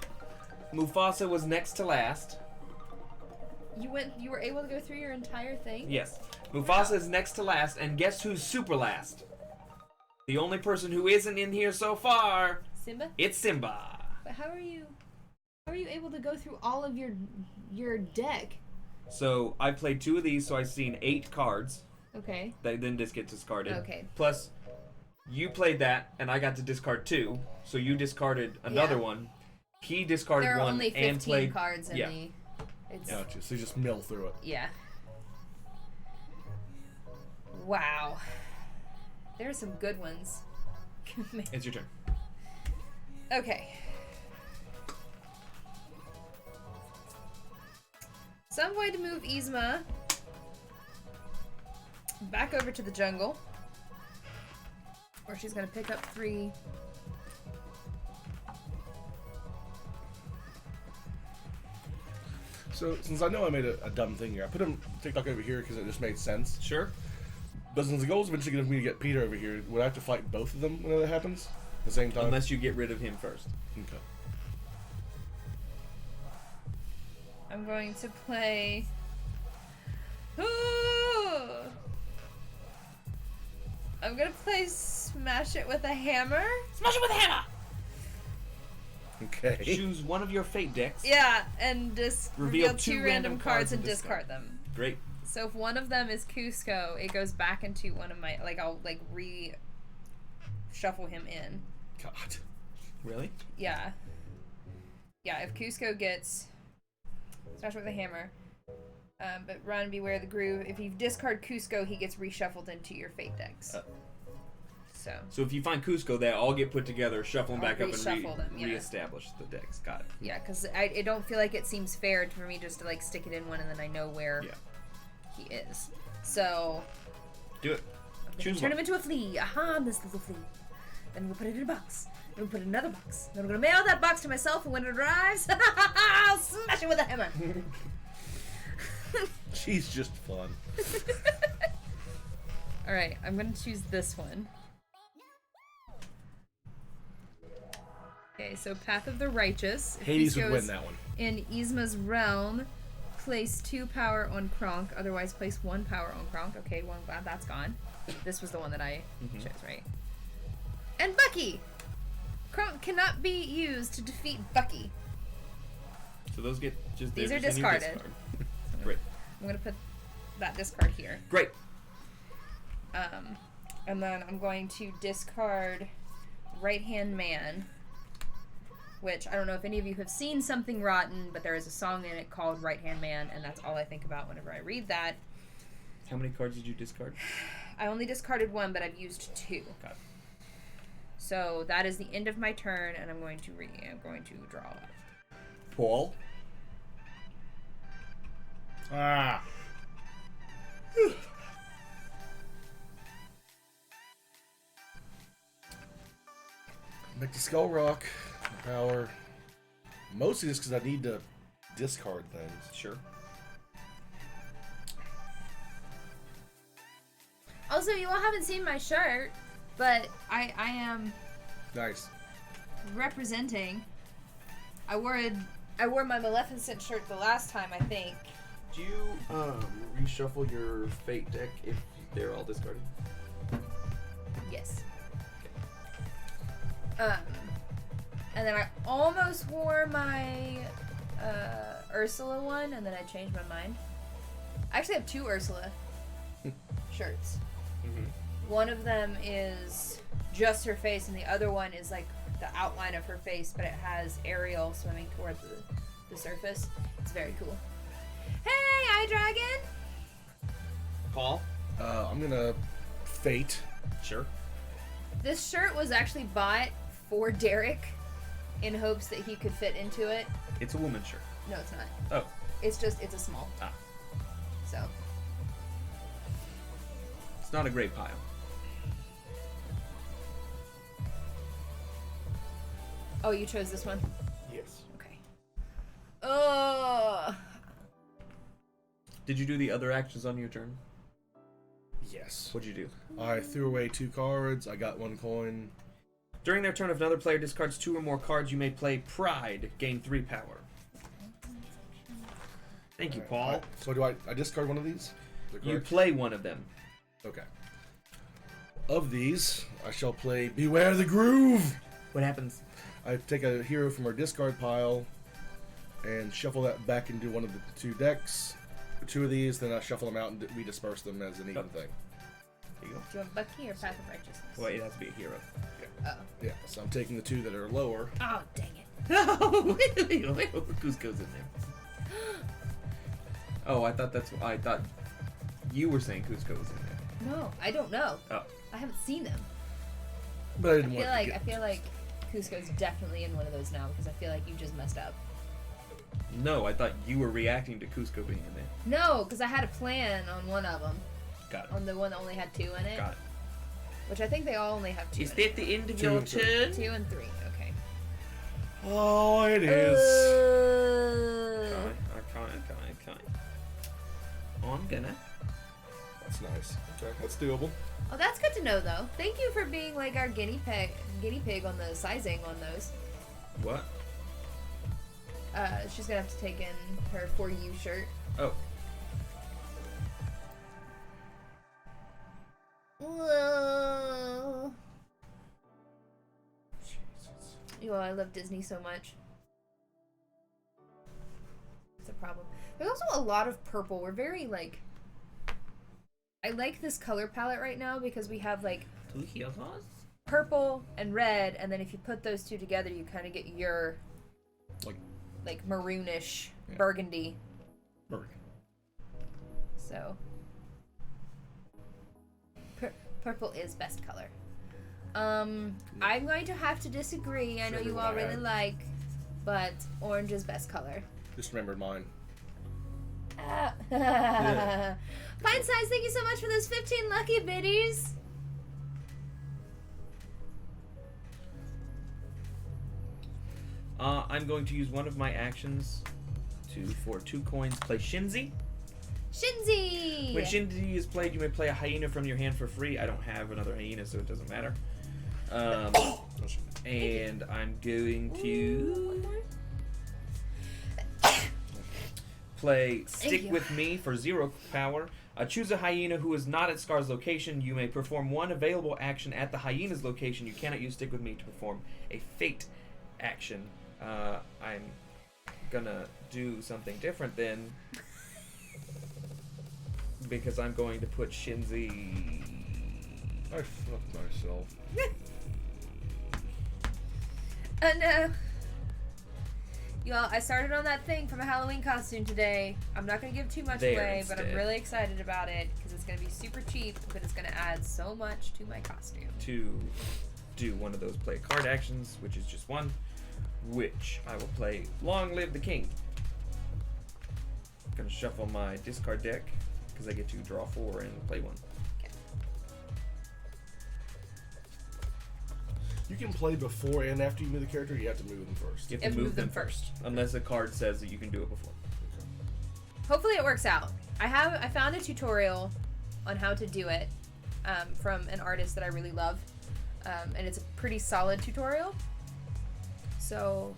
Mufasa was next to last. You were able to go through your entire thing? Yes. Mufasa is next to last, and guess who's super last? The only person who isn't in here so far, Simba? it's Simba. But how are you able to go through all of your deck? So I played 2 of these, so I've seen 8 cards Okay. that then just get discarded. Okay. Plus, you played that, and I got to discard 2, so you discarded another Yeah. one. He discarded There are one only 15 and played. cards in yeah. the. It's Gotcha. So you just mill through it. yeah. Wow. There are some good ones. It's your turn. Okay. So I'm going to move Yzma back over to the jungle. Or she's gonna pick up 3. So, since I know I made a dumb thing here, I put him TikTok over here because it just made sense. Sure. But since the goal is eventually going to be to get Peter over here, would I have to fight both of them when that happens at the same time? Unless you get rid of him first. Okay. I'm going to play. Ooh! I'm gonna play Smash It with a Hammer. Smash it with a hammer! Okay. Choose one of your fate decks. Yeah, and just Reveal reveal 2 random cards and discard them. Great. So if one of them is Cusco, it goes back into one of my, like, I'll, like, shuffle him in. God. Really? Yeah. Yeah, if Cusco gets Smash with a Hammer, but run, beware the groove. If you discard Cusco, he gets reshuffled into your fate decks. So if you find Cusco, they all get put together, shuffle them I'll back up, and reshuffle them, yeah. reestablish the decks. Got it. Yeah, because I don't feel like it seems fair for me just to, like, stick it in one and then I know where he is. So Do it. I'm gonna Choose turn one. him into a flea. Aha, this little flea. Then we'll put it in a box. Then we'll put it in another box. Then we're gonna mail that box to myself, and when it arrives, I'll smash it with a hammer. She's just fun. All right, I'm gonna choose this one. Okay, so Path of the Righteous. If Hades he would goes win that one. In Yzma's realm, place 2 power on Kronk. Otherwise, place 1 power on Kronk. Okay, well, I'm glad that's gone. This was the one that I chose, right? And Bucky! Kronk cannot be used to defeat Bucky. So those get just These they're are just in your discarded. discard. Great. I'm gonna put that discard here. Great. And then I'm going to discard Right Hand Man, which I don't know if any of you have seen Something Rotten, but there is a song in it called Right Hand Man, and that's all I think about whenever I read that. How many cards did you discard? I only discarded 1, but I've used 2. Got it. So that is the end of my turn, and I'm going to draw. Paul. Ah. Make the Skull Rock. Power. Mostly just because I need to discard things. Sure. Also, you all haven't seen my shirt, but I am Nice. representing. I wore my Maleficent shirt the last time, I think. Do you reshuffle your fate deck if they're all discarded? Yes. And then I almost wore my Ursula one, and then I changed my mind. I actually have 2 Ursula shirts. Mm-hmm. One of them is just her face, and the other one is like the outline of her face, but it has Ariel swimming toward the surface. It's very cool. Hey, Eye Dragon! Paul? I'm gonna Fate. Sure. This shirt was actually bought for Derek in hopes that he could fit into it. It's a woman's shirt. No, it's not. Oh. It's a small. Ah. So. It's not a great pile. Oh, you chose this one? Yes. Okay. Oh. Did you do the other actions on your turn? Yes. What'd you do? I threw away 2 cards. I got 1 coin. During their turn, if another player discards 2 or more cards, you may play Pride, gain 3 power. Thank you, Paul. Alright, so do I discard one of these? The You cards? play one of them. Okay. Of these, I shall play Beware the Groove. What happens? I take a hero from our discard pile and shuffle that back into one of the 2 decks. 2 of these, then I shuffle them out and we disperse them as an even thing. There you go. Do you want Bucky or Path of Righteousness? Well, it has to be a hero. Oh. Yeah, so I'm taking the 2 that are lower. Oh, dang it. Oh, Cusco's in there. Oh, I thought you were saying Cusco was in there. No, I don't know. Oh. I haven't seen them. But I I didn't feel want like to get Cusco's definitely in one of those now because I feel like you just messed up. No, I thought you were reacting to Cusco being in there. No, because I had a plan on one of them. Got it. On the one that only had 2 in it. Got it. Which I think they all only have 2. Is in that it. the end of 2 your and 3. turn? 2 and 3. Okay. Oh, it is. Okay. I'm gonna. That's nice. Okay, that's doable. Oh, that's good to know, though. Thank you for being like our guinea pig on the sizing on those. What? She's gonna have to take in her For You shirt. Oh. Whoa. You know, I love Disney so much. It's a problem. There's also a lot of purple. We're very like. I like this color palette right now because we have like 2 heroes? purple and red, and then if you put those two together, you kind of get your like maroonish burgundy. Burgundy. So purple is best color. I'm going to have to disagree. I know you all really like, but orange is best color. Just remembered mine. Pint Size, thank you so much for those 15 lucky biddies. I'm going to use one of my actions for 2 coins, play Shinzi. Shinzi! When Shinzi is played, you may play a hyena from your hand for free. I don't have another hyena, so it doesn't matter. And I'm going to play Stick With Me for 0 power. Choose a hyena who is not at Scar's location. You may perform 1 available action at the hyena's location. You cannot use Stick With Me to perform a fate action. I'm gonna do something different then, because I'm going to put Shinzi. I fucked myself. Oh no. Y'all, I started on that thing from a Halloween costume today. I'm not going to give too much away, but I'm really excited about it because it's going to be super cheap, but it's going to add so much to my costume. To do one of those play card actions, which is just 1, which I will play Long Live the King. I'm going to shuffle my discard deck because I get to draw 4 and play 1. You can play before and after you move the character. You have to move them first. You have to move them first, unless a card says that you can do it before. Hopefully it works out. I found a tutorial on how to do it from an artist that I really love, and it's a pretty solid tutorial. So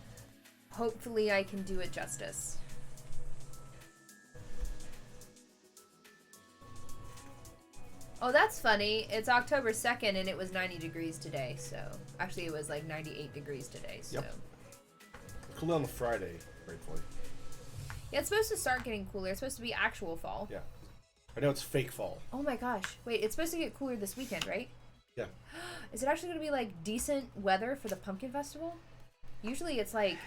hopefully I can do it justice. Oh, that's funny. It's October 2nd and it was 90 degrees today, so... Actually, it was like 98 degrees today, so... Yep. Cool down on Friday, gratefully. Yeah, it's supposed to start getting cooler. It's supposed to be actual fall. Yeah. I know it's fake fall. Oh my gosh. Wait, it's supposed to get cooler this weekend, right? Yeah. Is it actually going to be like decent weather for the pumpkin festival? Usually it's like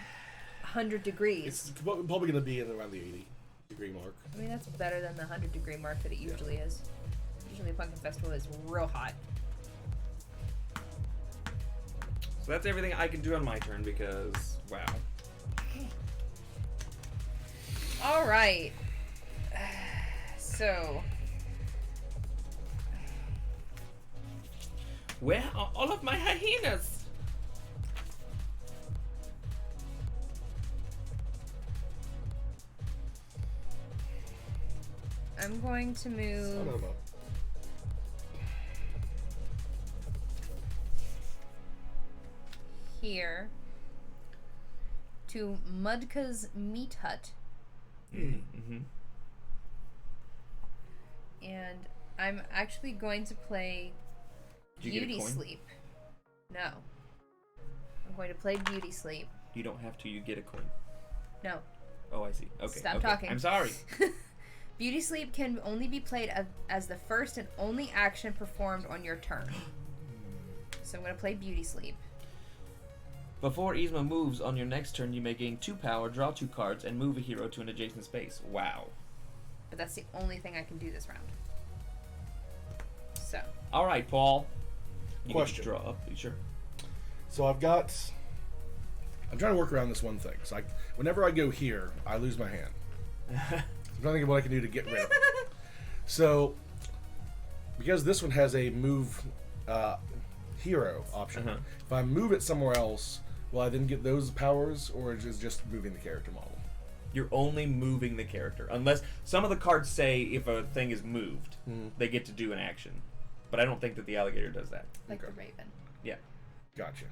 100 degrees. It's probably going to be in around the 80-degree mark. I mean, that's better than the 100-degree mark that it usually is. Usually pumpkin festival is real hot. So that's everything I can do on my turn because, wow. All right. So... Where are all of my hyenas? I'm going to move... Son of a... here to Mudka's Meat Hut. Mm-hmm. And I'm actually going to play Did you get a Beauty coin? Sleep. No. I'm going to play Beauty Sleep. You don't have to, you get a coin. No. Oh, I see. Okay. Stop okay. talking. I'm sorry. Beauty Sleep can only be played as the first and only action performed on your turn. So I'm going to play Beauty Sleep. Before Yzma moves on your next turn, you may gain 2 power, draw 2 cards, and move a hero to an adjacent space. Wow. But that's the only thing I can do this round. So. All right, Paul. You Question. Get to draw up. You sure? So I'm trying to work around this one thing. So whenever I go here, I lose my hand. I'm trying to think of what I can do to get rid of it. So, because this one has a move hero option. Uh-huh. If I move it somewhere else, will I then get those powers, or is it just moving the character model? You're only moving the character. Unless some of the cards say if a thing is moved, they get to do an action. But I don't think that the alligator does that. Like Okay. the raven. Yeah. Gotcha.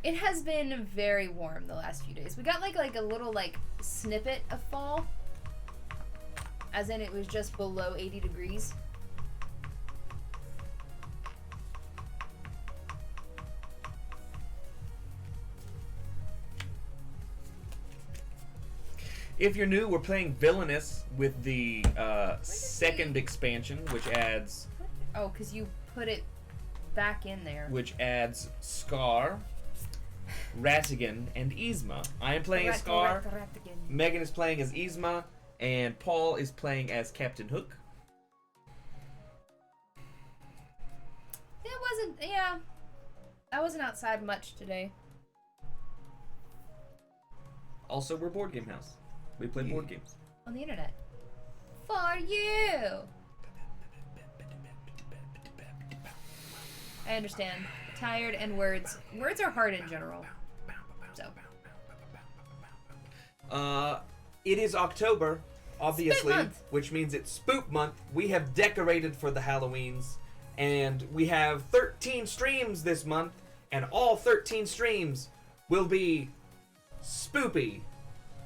It has been very warm the last few days. We got like a little like snippet of fall. As in it was just below 80 degrees. If you're new, we're playing Villainous with the second expansion, which adds Oh, because you put it back in there. Scar, Ratigan, and Yzma. I am playing as Scar. Megan is playing as Yzma, and Paul is playing as Captain Hook. I wasn't outside much today. Also, we're Board Game House. We play board games. On the internet. For you! I understand. Tired and words. Words are hard in general. So. It is October, obviously, Spook month. which means it's Spook Month. We have decorated for the Halloweens, and we have 13 streams this month, and all 13 streams will be spoopy,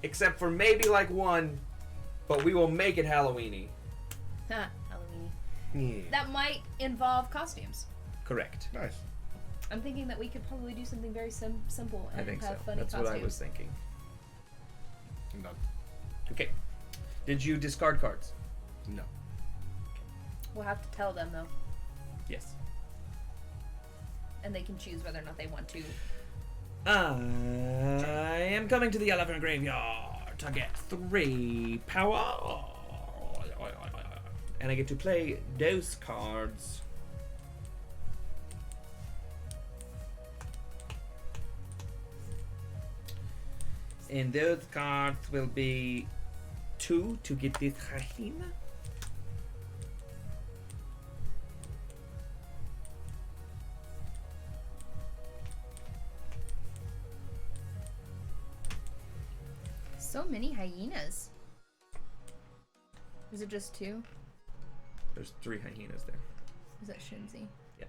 except for maybe like one, but we will make it Halloweeny. Ha, Halloween. Yeah. That might involve costumes. Correct. Nice. I'm thinking that we could probably do something very simple and I think have so. funny That's costumes. what I was thinking. I'm done. Okay. Did you discard cards? No. We'll have to tell them though, Yes. and they can choose whether or not they want to. I am coming to the elephant graveyard to get 3 power. And I get to play those cards. And those cards will be 2 to get this hyena. So many hyenas. Is it just 2? There's 3 hyenas there. Is that Shinzi? Yeah.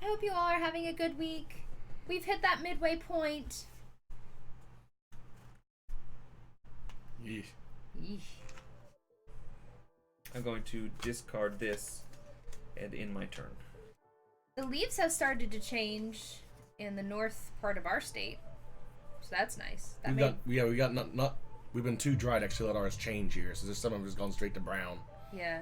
I hope you all are having a good week. We've hit that midway point. Yeesh. Yeesh. I'm going to discard this and end my turn. The leaves have started to change in the north part of our state, so that's nice. That We've been too dry to actually let ours change here, so some of it has gone straight to brown. Yeah.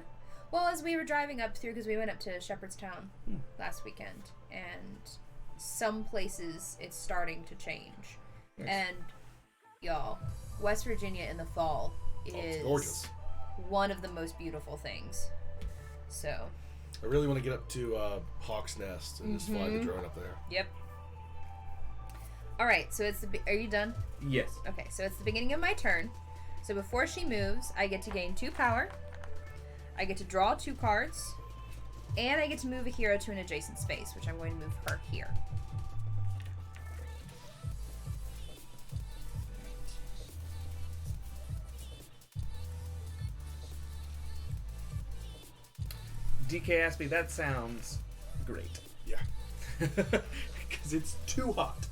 Well, as we were driving up through, because we went up to Shepherdstown last weekend, and some places it's starting to change. Nice. And y'all, West Virginia in the fall is gorgeous. one of the most beautiful things. So. I really want to get up to Hawk's Nest and just fly the drone up there. Yep. All right. So it's are you done? Yes. Okay. So it's the beginning of my turn. So before she moves, I get to gain 2 power. I get to draw 2 cards, and I get to move a hero to an adjacent space, which I'm going to move her here. DK asked me, that sounds great. Yeah. Because it's too hot.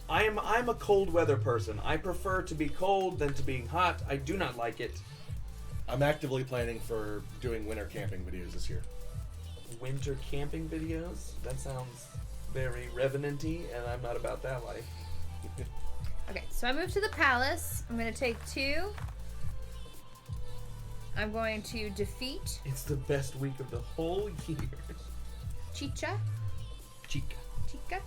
I'm a cold weather person. I prefer to be cold than to being hot. I do not like it. I'm actively planning for doing winter camping videos this year. Winter camping videos? That sounds very Revenant-y, and I'm not about that life. Okay, so I move to the palace. I'm going to take 2. I'm going to defeat It's the best week of the whole year. Chicha. Chica. Chica.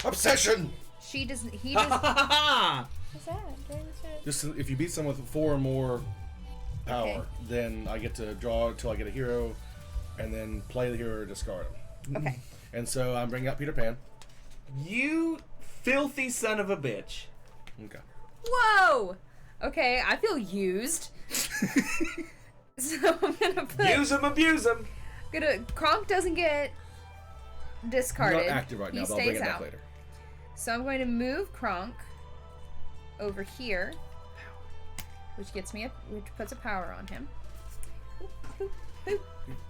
Obsession! She doesn't. He does. Ha What's that? Just if you beat someone with 4 or more power, Okay. then I get to draw until I get a hero, and then play the hero or discard him. Okay. And so I'm bringing out Peter Pan. You filthy son of a bitch. Okay. Whoa! Okay, I feel used. So I'm gonna put. Use them, abuse them. Kronk doesn't get discarded. Not active right He now, but I'll bring stays it back out. later. So I'm going to move Kronk over here, which puts a power on him. Hoop, hoop, hoop,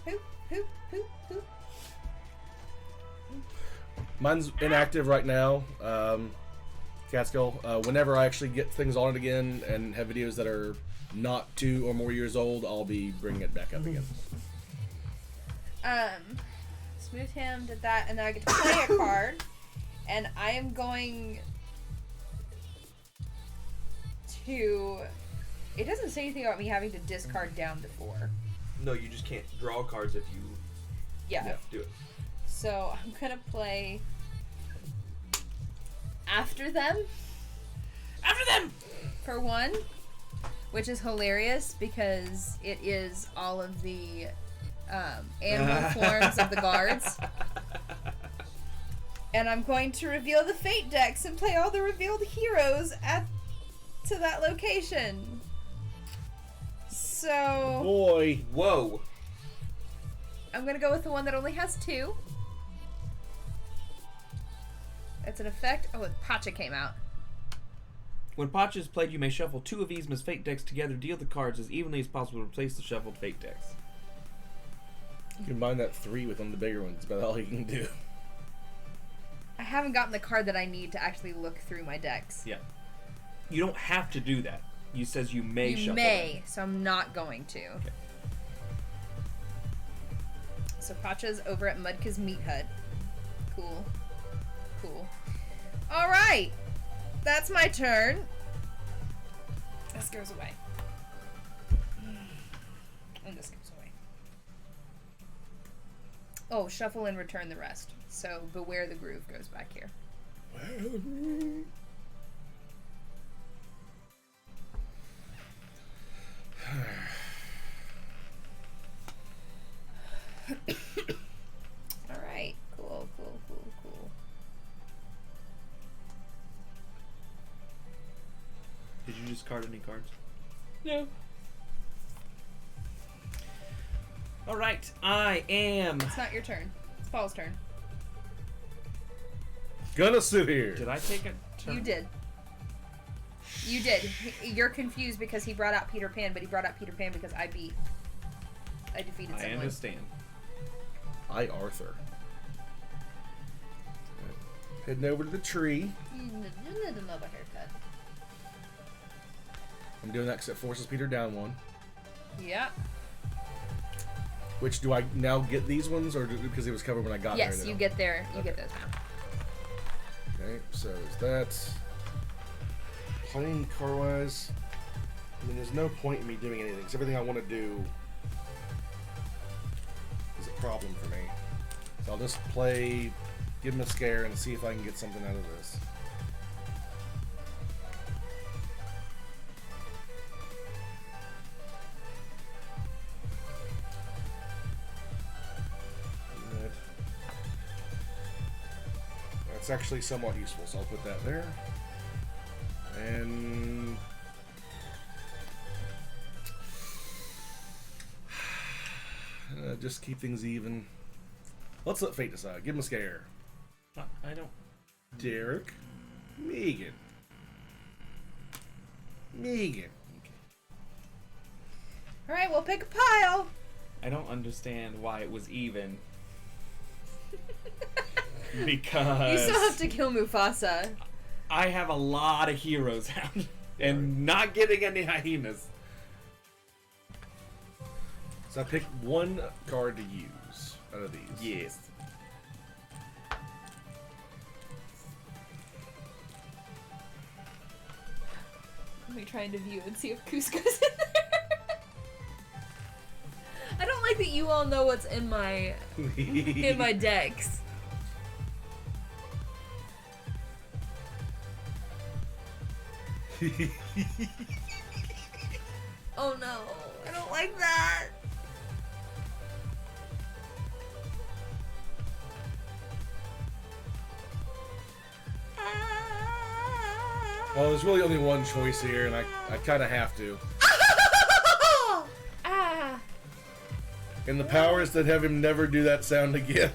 hoop, hoop, hoop, hoop. Mine's inactive right now. Catskill. Whenever I actually get things on it again and have videos that are not 2 or more years old, I'll be bringing it back up again. Smooth him, did that, and then I get to play a card, and I am going to. It doesn't say anything about me having to discard down to 4. No, you just can't draw cards if you Yeah. do it. So I'm gonna play After Them. After them! For 1, which is hilarious because it is all of the animal forms of the guards. And I'm going to reveal the Fate decks and play all the revealed heroes to that location. So Boy. Whoa. I'm gonna go with the one that only has 2. It's an effect. Oh, Pacha came out. When Pacha is played, you may shuffle 2 of Yzma's Fate decks together, deal the cards as evenly as possible, and replace the shuffled Fate decks. You combine that 3 with one of the bigger ones. That's about all you can do. I haven't gotten the card that I need to actually look through my decks. Yeah. You don't have to do that. It says you may You shuffle may, them. so I'm not going to. Okay. So Pacha's over at Mudka's Meat Hut. Cool. Cool. Alright! That's my turn. This goes away. And this goes away. Oh, shuffle and return the rest. So Beware the Groove goes back here. Alright. Cool, cool, cool, cool. Did you discard any cards? No. Alright, I am... It's not your turn. It's Paul's turn. Gonna sit here. Did I take a turn? You did. You did. You're confused because he brought out Peter Pan, but he brought out Peter Pan because I defeated I someone. understand. I, Arthur. Heading over to the tree. You need another haircut. I'm doing that because it forces Peter down 1. Yeah. Which, do I now get these ones, or because it was covered when I got there? Yes, they you don't? get there. You Okay. get those now. Okay, so is that playing car-wise? I mean, there's no point in me doing anything, because everything I want to do is a problem for me. So I'll just play, give him a scare, and see if I can get something out of this. That's actually somewhat useful, so I'll put that there. And just keep things even. Let's let fate decide. Give him a scare. I don't... Derek. Megan. Megan. Alright, we'll pick a pile. I don't understand why it was even. Because... You still have to kill Mufasa. I have a lot of heroes out. And not getting any hyenas. So I picked one card to use out of these. Yes. Let me try and view and see if Cusco's in there. I don't like that you all know what's in my decks. Oh no, I don't like that. Well, there's really only one choice here, and I kind of have to. Ah! And the powers that have him never do that sound again.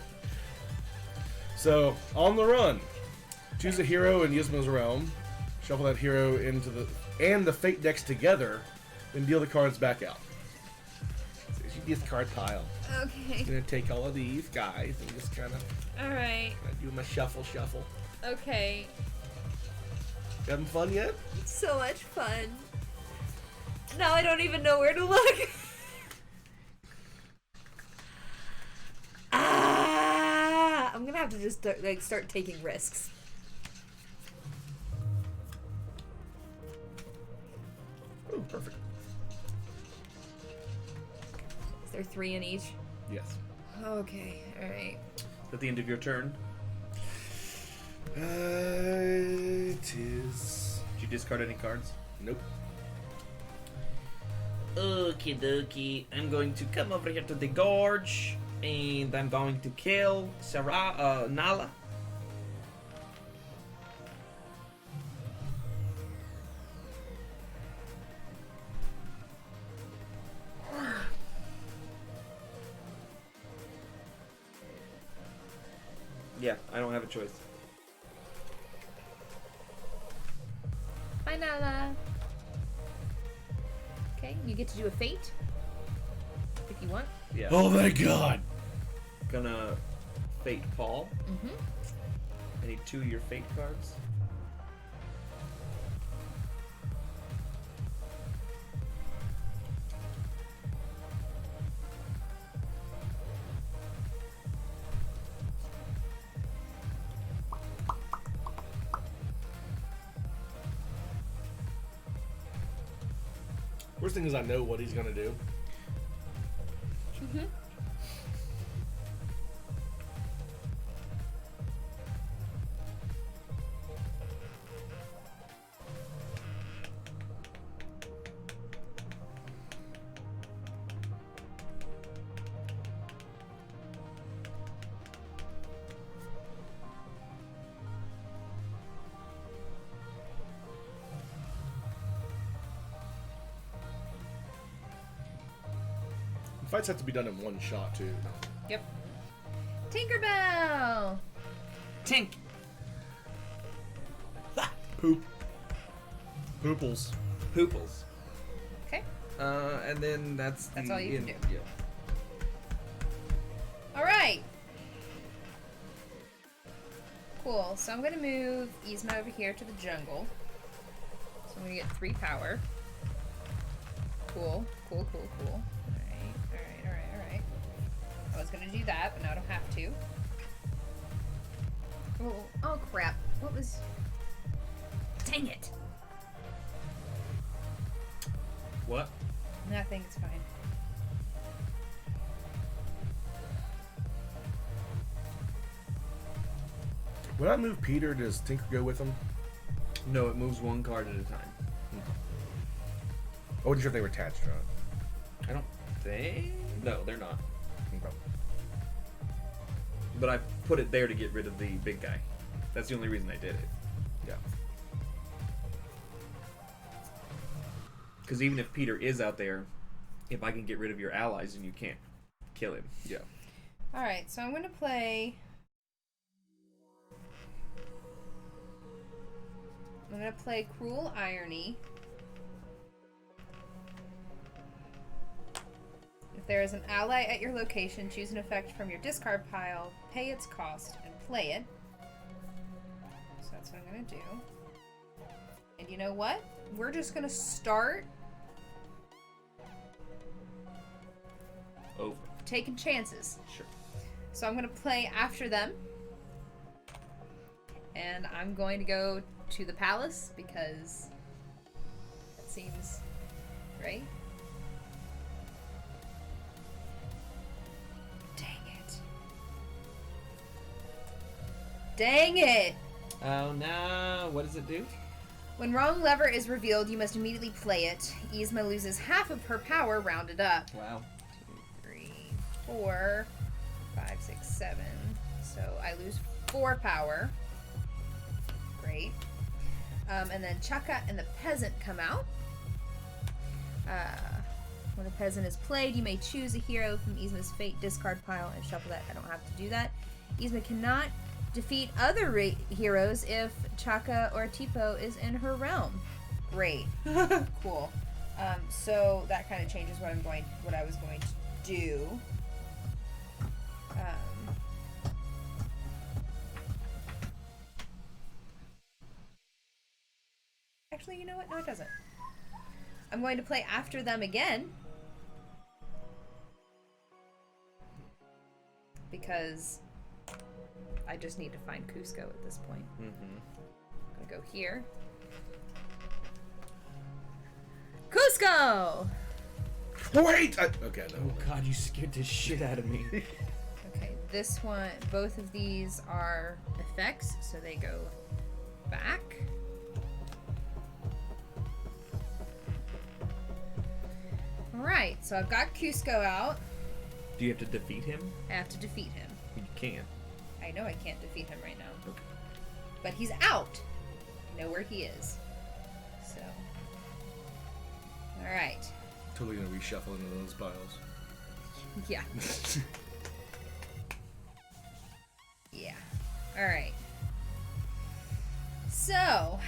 So, on the run. Choose a hero in Yzma's realm. Shuffle that hero into the fate decks together, then deal the cards back out. So you discard pile. Okay. I'm gonna take all of these guys and just kind of Alright. do my shuffle. Okay. You having fun yet? So much fun. Now I don't even know where to look. I'm gonna have to just start taking risks. Oh, perfect. Is there 3 in each? Yes. Okay, alright. At the end of your turn, It is. did you discard any cards? Nope. Okie dokie. I'm going to come over here to the gorge, and I'm going to kill Nala. Yeah, I don't have a choice. Bye, Nala. Okay, you get to do a fate. If you want. Yeah. Oh my god! Gonna fate Paul. Mm-hmm. I need 2 of your fate cards. Worst thing is I know what he's gonna do. Mm-hmm. Fights have to be done in one shot too. Yep. Tinkerbell! Tink! Poop. Pooples. Pooples. Okay. And then that's all you can do. Yeah. Alright. Cool. So I'm gonna move Yzma over here to the jungle. So I'm gonna get 3 power. Cool. Cool. Alright. I was gonna do that, but now I don't have to. Oh crap. What was... Dang it! What? Nothing, it's fine. When I move Peter, does Tinker go with him? No, it moves 1 card at a time. I wasn't sure if they were attached or not. I don't think. No, they're not. Okay. But I put it there to get rid of the big guy. That's the only reason I did it. Yeah. Because even if Peter is out there, if I can get rid of your allies, then you can't kill him. Yeah. Alright, so I'm gonna play... I'm gonna play Cruel Irony. If there is an ally at your location, choose an effect from your discard pile, pay its cost, and play it. So that's what I'm gonna do. And you know what? We're just gonna start Over. taking chances. Sure. So I'm gonna play after them. And I'm going to go to the palace because that seems right. Dang it! Oh no! What does it do? When wrong lever is revealed, you must immediately play it. Yzma loses half of her power rounded up. Wow. 2, 3, 4, 5, 6, 7. So I lose 4 power. Great. And then Chaka and the peasant come out. When the peasant is played, you may choose a hero from Yzma's Fate discard pile and shuffle that. I don't have to do that. Yzma cannot defeat other heroes if Chaka or Tipo is in her realm. Great. Cool. So that kind of changes what I was going to do. Actually, you know what? No, it doesn't. I'm going to play after them again. Because I just need to find Cusco at this point. I'm gonna go here. Cusco! Wait! Okay, no. Oh god, you scared the shit out of me. Okay, this one, both of these are effects, so they go back. Alright, so I've got Cusco out. Do you have to defeat him? I have to defeat him. You can't. I know I can't defeat him right now. Okay. But he's out. I know where he is. So. Alright. Totally gonna reshuffle into those piles. Yeah. Yeah. Alright. So.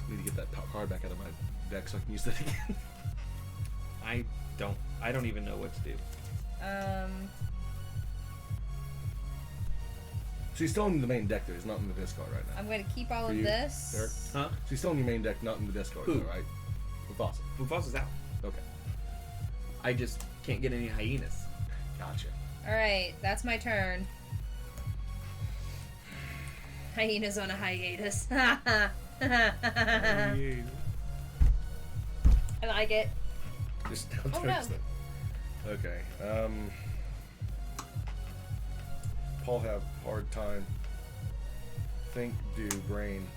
Need to get that card back out of my deck so I can use that again. I don't even know what to do. So he's still in the main deck, though. He's not in the discard right now. I'm going to keep all For of you, this. Derek? Huh? So he's still in your main deck, not in the discard, Who? though, right? Mufasa. Mufasa's out. Okay. I just can't get any hyenas. Gotcha. Alright, that's my turn. Hyena's on a hiatus. I like it. Just now Oh, turns no. them. Okay. Paul have hard time. Think, do, brain.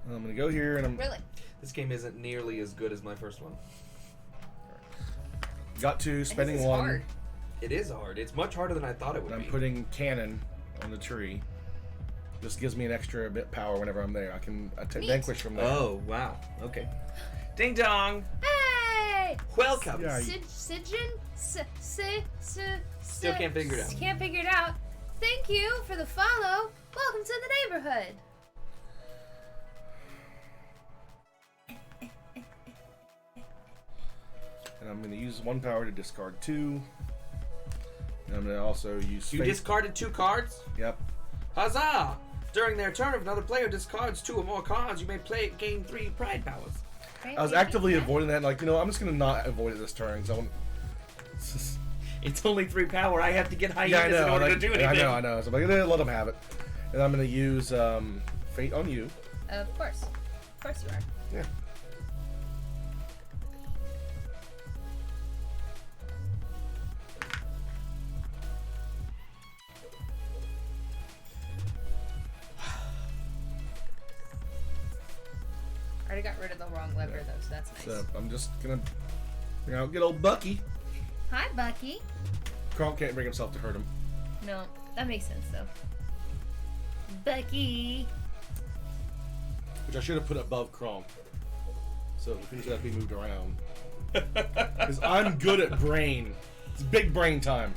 I'm gonna go here and I'm Really? This game isn't nearly as good as my first one. got to spending This is one. hard. It is hard. It's much harder than I thought it would And I'm be. putting cannon on the tree. This gives me an extra bit power whenever I'm there. I can Neat. vanquish from there. Oh, wow. Okay. Ding dong! Hey! Welcome. Yeah, Still can't figure it out. Can't figure it out. Thank you for the follow. Welcome to the neighborhood. And I'm going to use one power to discard two. And I'm going to also use You fate. discarded 2 cards? Yep. Huzzah! During their turn, if another player discards 2 or more cards, you may gain 3 pride powers. I was actively avoiding that. Like, I'm just going to not avoid it this turn. Because I want... It's only 3 power. I have to get hyenas Yeah, I know. in order like, to do anything. I know. So I'm going to let them have it. And I'm going to use fate on you. Of course. Of course you are. Yeah. I already got rid of the wrong lever though, so that's nice. So I'm just going to bring out good old Bucky. Hi, Bucky. Kronk can't bring himself to hurt him. No, that makes sense though. Bucky. Which I should have put above Kronk. So things would have to be moved around. Because I'm good at brain. It's big brain time.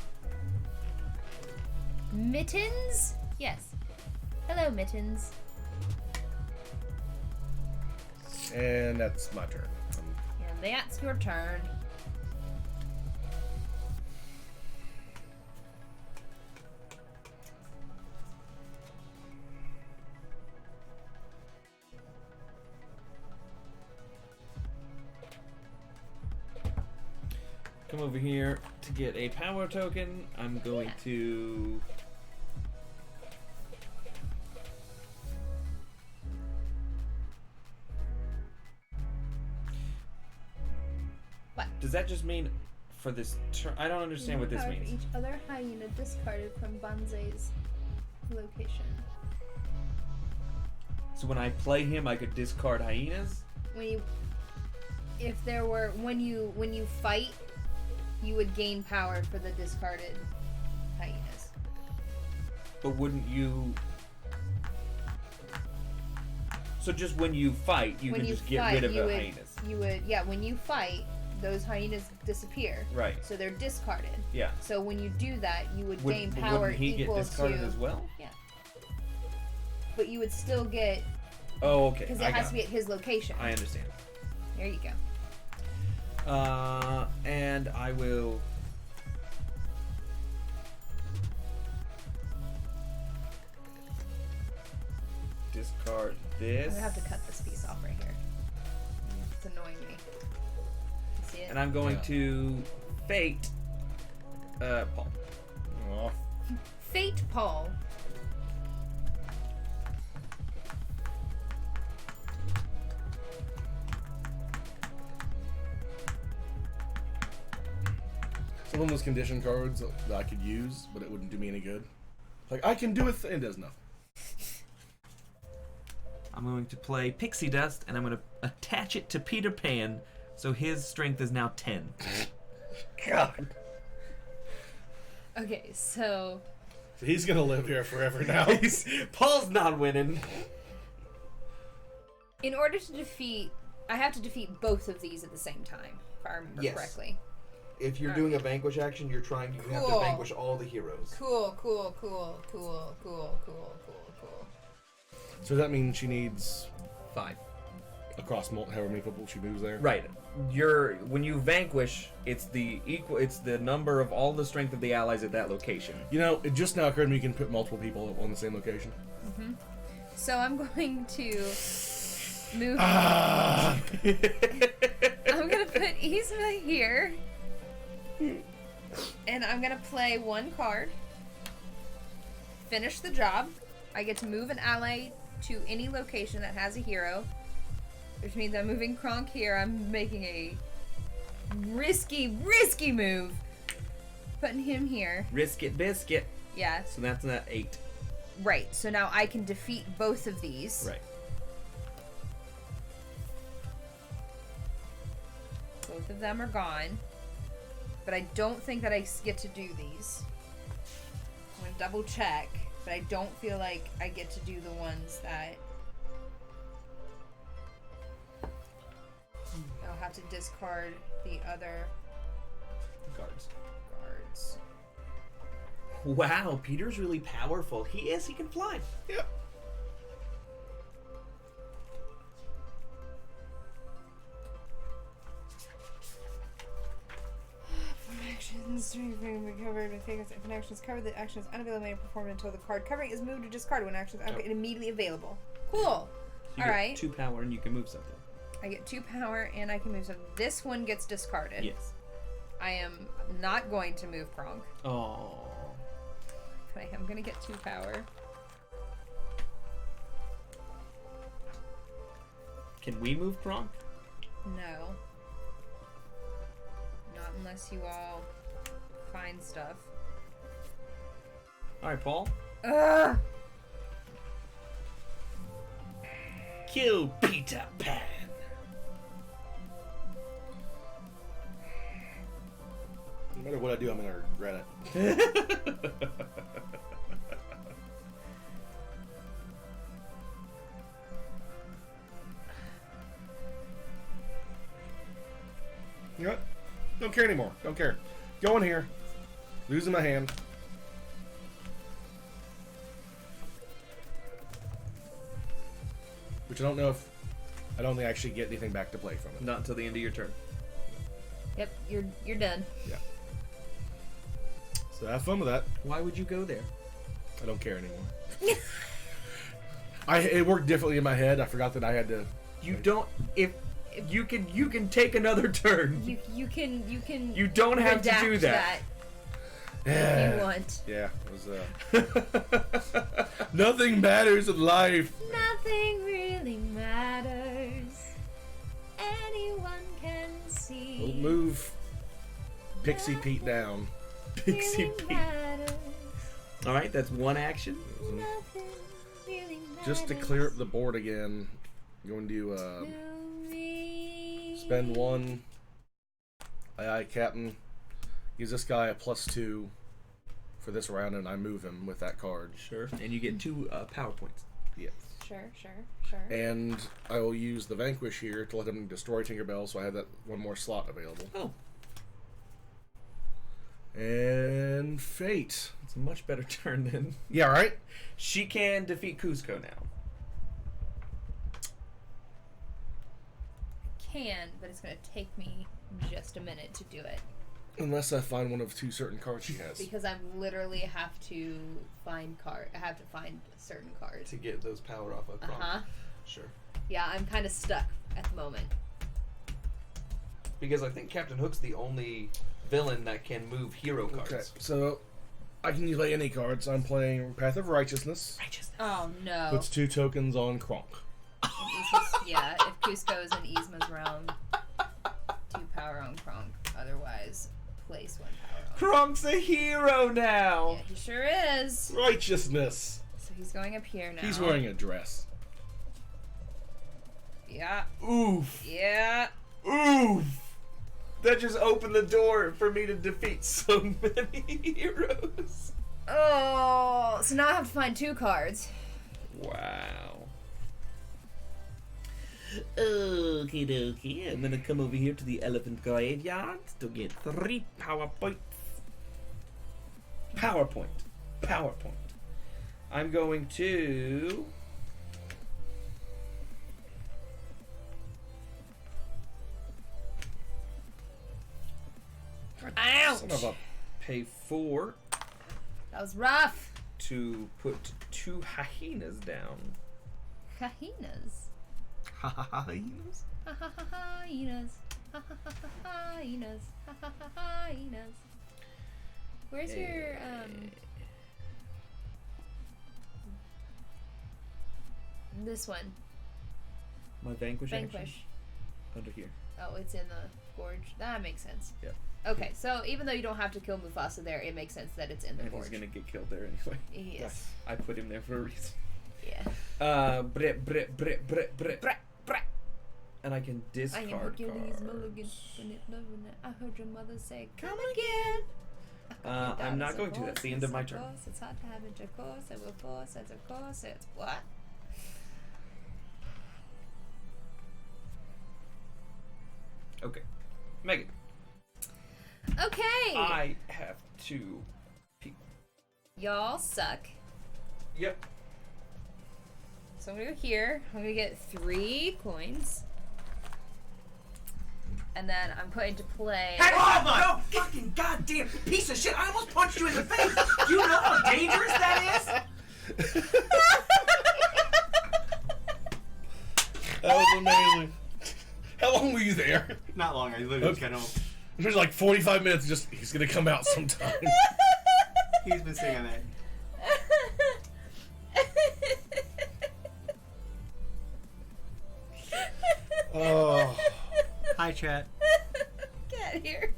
Mittens? Yes. Hello, Mittens. And that's my turn. And that's your turn. Come over here to get a power token. I'm going to... What? Does that just mean for this turn? I don't understand what this Power for means. each other hyena discarded from Banzai's location. So So when I play him, I could discard hyenas. When you fight, you would gain power for the discarded hyenas. But wouldn't you? So just when you fight, you can just get rid of the hyenas. You would, yeah. When you fight, those hyenas disappear. Right. So they're discarded. Yeah. So when you do that, you would gain power wouldn't he equal get discarded to. as well? Yeah. But you would still get. Oh, okay. Because it has to be at his location. I understand. There you go. And I will. Discard this. I'm gonna have to cut this piece off right here. It's annoying me. You see it? And I'm going to fate Paul. Aw. Fate Paul. Some of those condition cards that I could use, but it wouldn't do me any good. Like, I can do it, and it does nothing. I'm going to play Pixie Dust, and I'm going to attach it to Peter Pan, so his strength is now 10. God. Okay, so So he's gonna live here forever now. Paul's not winning. in order to defeat, I have to defeat both of these at the same time, if I remember Yes. correctly. If you're doing a vanquish action, you have to Cool. vanquish all the heroes. Cool. So that means she needs 5. across however many people she moves there. Right. When you vanquish, it's the number of all the strength of the allies at that location. You know, it just now occurred to me you can put multiple people on the same location. So I'm going to move. Ah! I'm gonna put Yzma here, and I'm gonna play one card. Finish the job. I get to move an ally to any location that has a hero, which means I'm moving Kronk here. I'm making a risky move, putting him here. Risk it, biscuit. Yeah, So that's an 8. right. So now I can defeat both of these. Right. Both of them are gone. But I don't think that I get to do these. I'm gonna double check, but I don't feel like I get to do the ones that I'll have to discard the other Guards. guards. Wow, Peter's really powerful. He is. He can fly. Yep. Actions, be covered. If an action is covered, the action is unavailable and performed until the card covering is moved or discarded. When action is immediately available. Cool. You All get right. 2 power and you can move something. I get 2 power and I can move something. This one gets discarded. Yes. I am not going to move Kronk, Oh. but I am going to get 2 power. Can we move Kronk? No. Not unless you all find stuff. All right, Paul. Ugh! Kill Peter Pan. No matter what I do, I'm gonna regret it. You know what? Don't care anymore. Don't care. Go in here. Losing my hand. Which I don't know if I don't think I actually get anything back to play from it. Not until the end of your turn. Yep, you're done. Yeah. So have fun with that. Why would you go there? I don't care anymore. It worked differently in my head. I forgot that I had to. You don't. If you can take another turn. You can You don't have to do redact that. if you want. Yeah, it was. Nothing matters in life. Nothing really matters. Anyone can see. We'll move Pixie Pete down. Pixie Really Pete. matters. All right, that's one action. Nothing really Just to matters clear up the board again, I'm going to to me. spend 1 Aye Captain. Gives this guy a +2 for this round, and I move him with that card. Sure. And you get 2 power points. Yeah. Sure. And I will use the Vanquish here to let him destroy Tinkerbell, so I have that 1 more slot available. Oh, And Fate. it's a much better turn than... Yeah, right? She can defeat Cusco now. Can, but it's gonna take me just a minute to do it Unless I find one of 2 certain cards she has. because I literally have to find I have to find certain cards. To get those power off of Kronk. Sure. Yeah, I'm kind of stuck at the moment. Because I think Captain Hook's the only villain that can move hero cards. Okay, so I can play any cards. I'm playing Path of Righteousness. Oh no. Puts 2 tokens on Kronk. Yeah, if Cusco is in Yzma's realm, 2 power on Kronk. Otherwise, place 1 power on. Kronk's a hero now! Yeah, he sure is. Righteousness. So he's going up here now. He's wearing a dress. Yeah. Oof. Yeah. Oof! That just opened the door for me to defeat so many heroes. Oh, so now I have to find 2 cards. Wow. Okie dokie. I'm gonna come over here to the elephant graveyard to get 3 power points. Power point. Power point. I'm going to... Ouch! Son of a... pay 4 That was rough. to put 2 hyenas down. Hyenas. Hyenas? Hyenas. Hyenas. Hyenas. Where's your this one? My vanquish action? Vanquish. Under here. Oh, it's in the gorge. That makes sense. Yep. Okay, so even though you don't have to kill Mufasa there, it makes sense that it's in the And gorge. he's gonna get killed there anyway. Yes. I put him there for a reason. Yeah. And I can I discard am Hercules cards. Mulligan. I heard your mother say, "Come again." I'm not going to. That's the end of my turn. It's hard to have intercourse. I will force as of course. It's what? Okay. Megan, Okay. I have to peek. Y'all suck. Yep. So I'm gonna go here. I'm gonna get 3 coins. And then I'm going to play. No fucking goddamn piece of shit! I almost punched you in the face! Do you know how dangerous that is? That was amazing. How long were you there? Not long. I literally kind of. It was like 45 minutes. Just he's gonna come out sometime. He's been sitting on that. Oh. Hi, chat. Get here.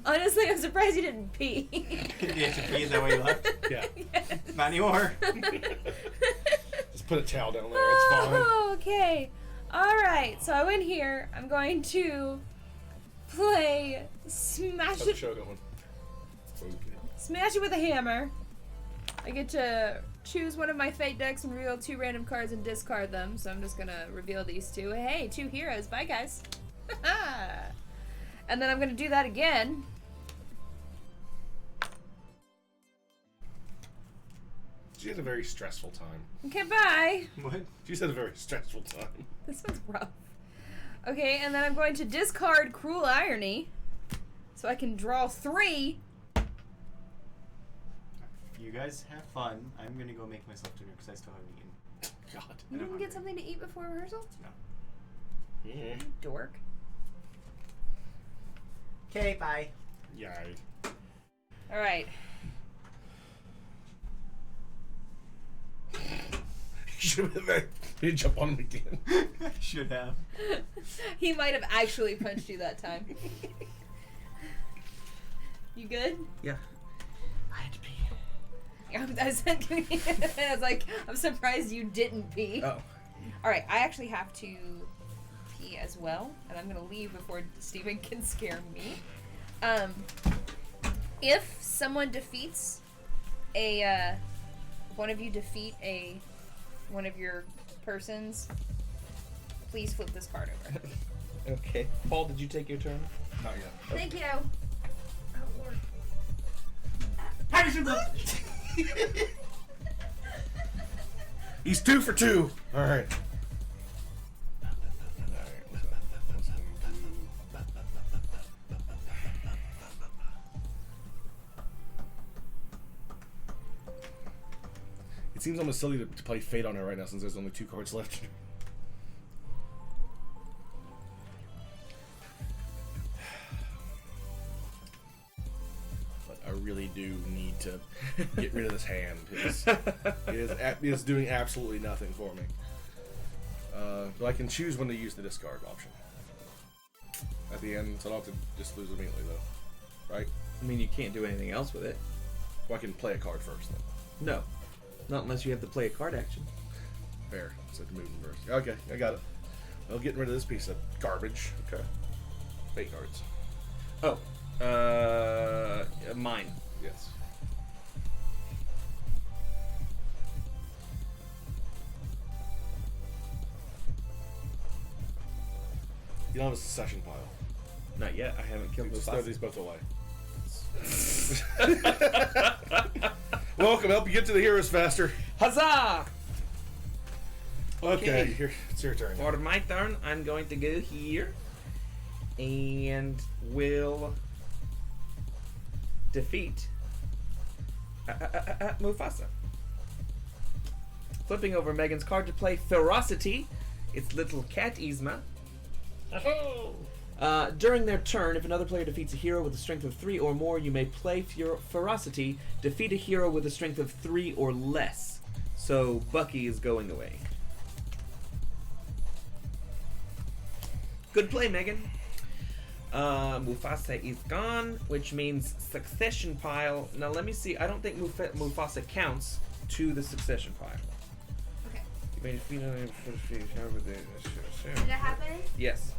Honestly, I'm surprised you didn't pee. The HP, is that why you left? Yeah. Yes. Not anymore. Just put a towel down there. It's fine. Oh, okay. Alright, so I went here. I'm going to play Smash How's the It, show going? Okay. Smash It with a Hammer. I get to choose one of my fate decks and reveal 2 random cards and discard them. So I'm just gonna reveal these 2. Hey, 2 heroes. Bye, guys. And then I'm gonna do that again. She had a very stressful time. Okay, bye. What? She's had a very stressful time. This one's rough. Okay, and then I'm going to discard Cruel Irony. So I can draw 3. You guys have fun. I'm gonna go make myself dinner because I still haven't eaten. God. You I'm didn't get hungry. something to eat before rehearsal? No. Mm-hmm. Dork. Okay, bye. Yeah. Alright. You should have been there. You didn't jump on him again. Should have. He might have actually punched you that time. You good? Yeah. I was like, I'm surprised you didn't pee. Oh. All right, I actually have to pee as well, and I'm gonna leave before Steven can scare me. If someone defeats one of you defeat one of your persons, please flip this card over. Okay. Paul, did you take your turn? Not yet. Thank you. Oh, Lord. He's 2 for 2. All right. It seems almost silly to play Fate on her right now since there's only 2 cards left. But I really do need to get rid of this hand. It is doing absolutely nothing for me. But I can choose when to use the discard option. At the end, so I don't have to just lose immediately, though. Right? I mean, you can't do anything else with it. Well, I can play a card first, then. No. Not unless you have to play a card action. Fair. So to move in first. Okay, I got it. Well, getting rid of this piece of garbage. Okay. Fate cards. Oh. Mine. Yes. You don't have a succession pile. Not yet. I haven't killed Just those. throw these both away. Welcome, help you get to the heroes faster. Huzzah! Okay, here, it's your turn. For my turn, I'm going to go here and will defeat Mufasa. Flipping over Megan's card to play Ferocity, its little cat Yzma. During their turn, if another player defeats a hero with a strength of 3 or more, you may play Ferocity, defeat a hero with a strength of 3 or less. So Bucky is going away. Good play, Megan. Mufasa is gone, which means succession pile. Now let me see. I don't think Mufasa counts to the succession pile. Okay. You may defeat Did it happen? Yes.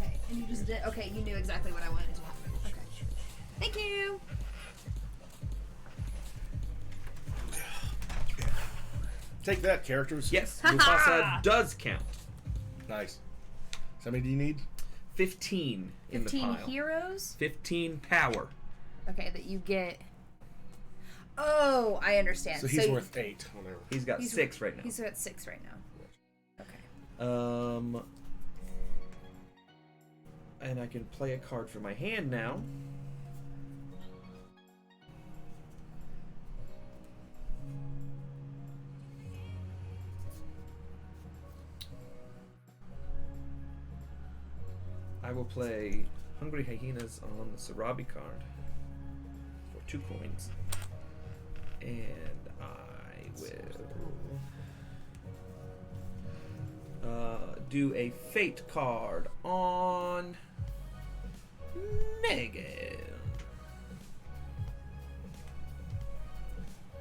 Okay. And you just did. Okay, you knew exactly what I wanted to happen. Okay. Thank you. Take that, characters. Yes. Mufasa does count. Nice. So how many do you need? 15 in the 15 pile. heroes? 15 power. Okay, that you get. Oh, I understand. So he's worth 8. Whatever. He's got 6 right now. He's at 6 right now. Okay. And I can play a card for my hand now. I will play Hungry Hyenas on the Sarabi card for 2 coins. And I will do a Fate card on Megan.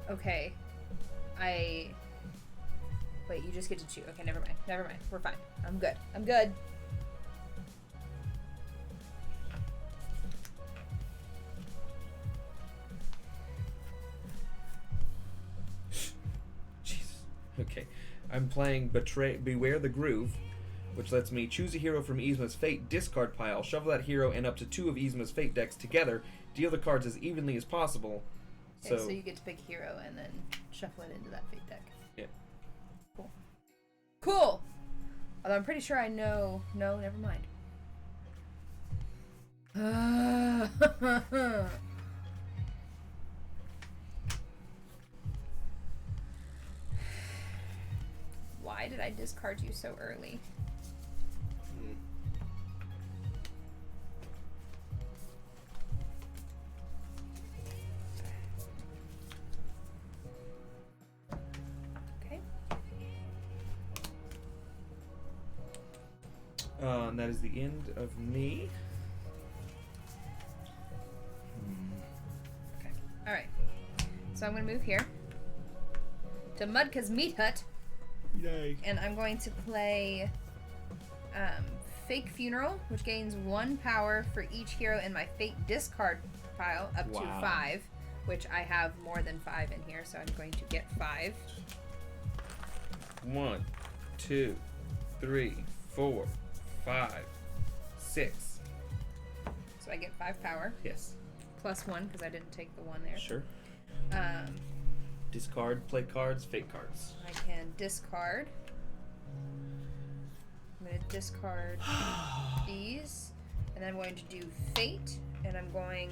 Okay. Wait, you just get to choose. Okay, never mind. Never mind. We're fine. I'm good. I'm good. Jesus. Okay. I'm playing Beware the Groove, which lets me choose a hero from Yzma's Fate discard pile, shuffle that hero and up to 2 of Yzma's Fate decks together, deal the cards as evenly as possible. Okay, so you get to pick a hero and then shuffle it into that fate deck. Yeah. Cool. Cool! Although I'm pretty sure I know... No, never mind. Why did I discard you so early? Okay. And that is the end of me. Okay. Alright. So So I'm going to move here to Mudka's Meat Hut. Yay. And I'm going to play Fake Funeral, which gains 1 power for each hero in my Fate discard pile up to Wow. 5, which I have more than 5 in here, so I'm going to get 5. 1, 2, 3, 4, 5, 6. So I get 5 power, Yes. plus 1 because I didn't take the 1 there. Sure. Um, Discard, play cards, fate cards. I can discard. I'm going to discard these, and then I'm going to do Fate, and I'm going...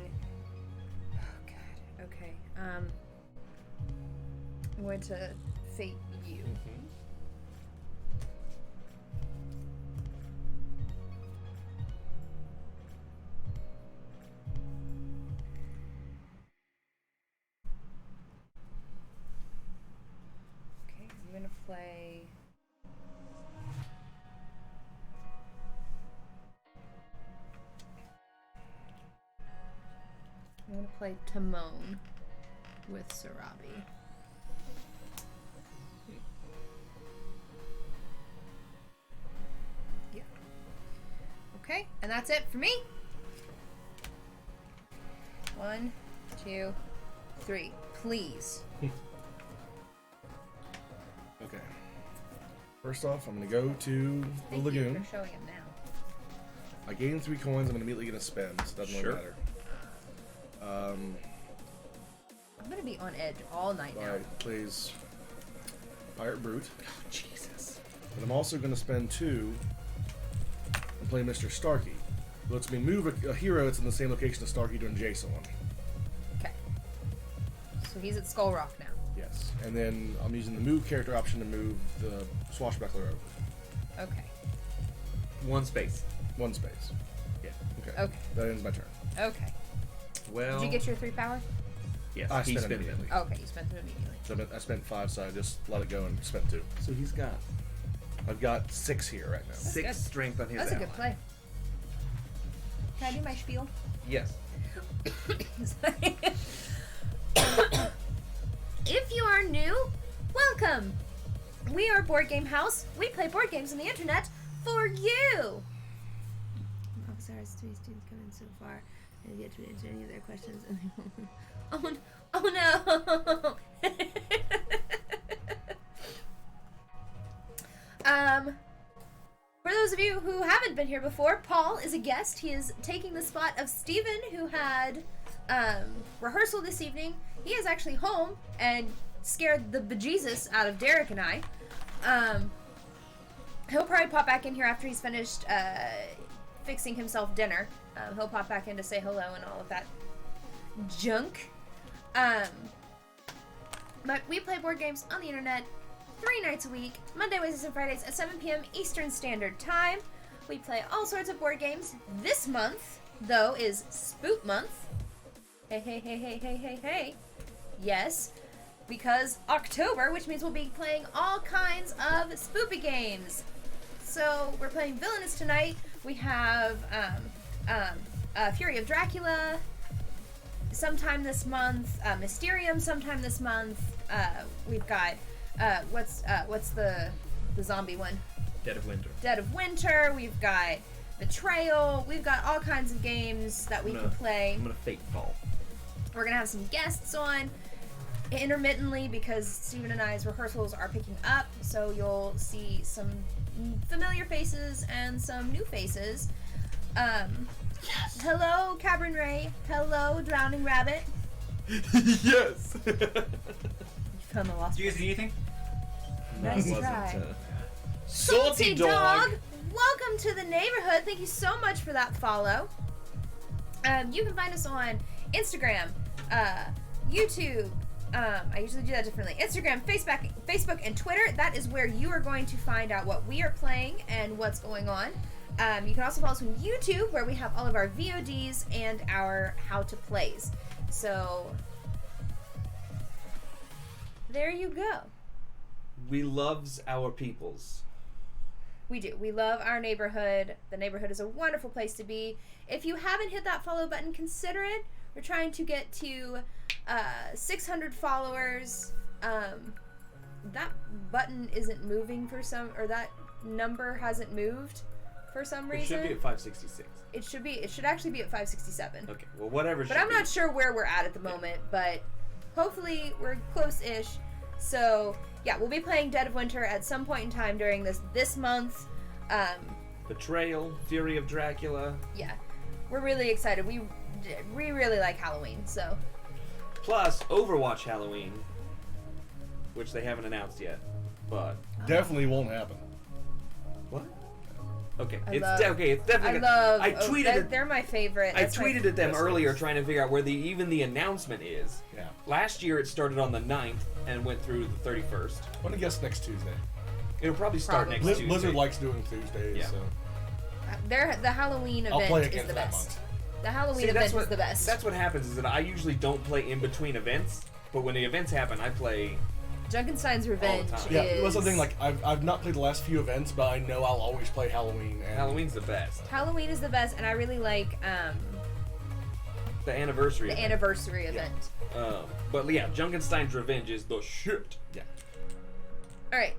Oh, God. Okay. I'm going to Fate you. Okay, I'm going to play... I'm going to play Timon with Sarabi. Yeah. Okay, and that's it for me. 1, 2, 3. Please. Okay. First off, I'm gonna go to the Thank lagoon. you for showing him now. I gain 3 coins. I'm immediately gonna spend. So it doesn't Sure. really matter. I'm going to be on edge all night now. Alright, plays Pirate Brute. Jesus. And I'm also gonna spend 2 and play Mr. Starkey. Lets me move a hero that's in the same location as Starkey to adjacent one. Okay. So he's at Skull Rock now. Yes. And then I'm using the move character option to move the swashbuckler over. Okay. 1 space. 1 space. Yeah. Okay. Okay. That ends my turn. Okay. Well. Did you get your 3 power? Yes. I he spent it spent immediately. Okay, you spent them immediately. So I spent 5, so I just let it go and spent 2. So he's got I've got 6 here right now. 6 good. strength on his That's a ally. good play. Can I do my spiel? Yes. If you are new, welcome! We are Board Game House. We play board games on the internet for you! Sorry, 3 students come in so far. I didn't get to answer any of their questions. Oh no! For those of you who haven't been here before, Paul is a guest. He is taking the spot of Steven, who had rehearsal this evening. He is actually home and scared the bejesus out of Derek and I. He'll probably pop back in here after he's finished fixing himself dinner. He'll pop back in to say hello and all of that junk. But we play board games on the internet 3 nights a week, Monday, Wednesdays, and Fridays at 7 p.m. Eastern Standard Time. We play all sorts of board games. This month, though, is Spook Month. Hey, hey, hey, hey, hey, hey, hey. Yes, because October, which means we'll be playing all kinds of spoopy games. So we're playing Villainous tonight. We have Fury of Dracula sometime this month, Mysterium sometime this month. We've got what's the zombie one? Dead of Winter. Dead of Winter. We've got Betrayal. We've got all kinds of games that we can play. I'm gonna fate fall. We're gonna have some guests on intermittently because Steven and I's rehearsals are picking up, so you'll see some familiar faces and some new faces. Yes. Hello, Cabrin Ray. Hello, Drowning Rabbit. Yes. You found the lost Do you guys need anything? Nice That try. wasn't, Salty Dog. Welcome to the neighborhood. Thank you so much for that follow. You can find us on Instagram, YouTube. I usually do that differently. Instagram, Facebook, and Twitter. That is where you are going to find out what we are playing and what's going on. You can also follow us on YouTube, where we have all of our VODs and our how to plays. So there you go. We loves our peoples. We do. We love our neighborhood. The neighborhood is a wonderful place to be. If you haven't hit that follow button, consider it. We're trying to get to 600 followers. That button isn't moving for some, or that number hasn't moved for some It reason. should be at 566. It should be. It should actually be at 567. Okay, well, whatever. But I'm not sure where we're at the moment. But hopefully we're close-ish. So yeah, we'll be playing Dead of Winter at some point in time during this month. Betrayal, Fury of Dracula. Yeah, we're really excited. We really like Halloween. So Plus Overwatch Halloween, which they haven't announced yet, but Definitely won't happen. what? Okay, It's definitely. I tweeted it. They're my favorite. I That's my- tweeted at them Yes, earlier yes. trying to figure out where even the announcement is. Yeah. Last year it started on the 9th and went through the 31st. I'm gonna guess next Tuesday. It'll probably start Probably. next Tuesday. Blizzard likes doing Tuesdays, Yeah. so The Halloween I'll play event again is the for that best. month. The Halloween See, event is the best. That's what happens is that I usually don't play in between events, but when the events happen, I play. Junkenstein's Revenge time. Yeah, is... well, that's the thing. Like, I've not played the last few events, but I know I'll always play Halloween. And Halloween's the best. Halloween is the best, and I really like The anniversary. the event. anniversary event. But yeah, Junkenstein's Revenge is the shit. Yeah. All right,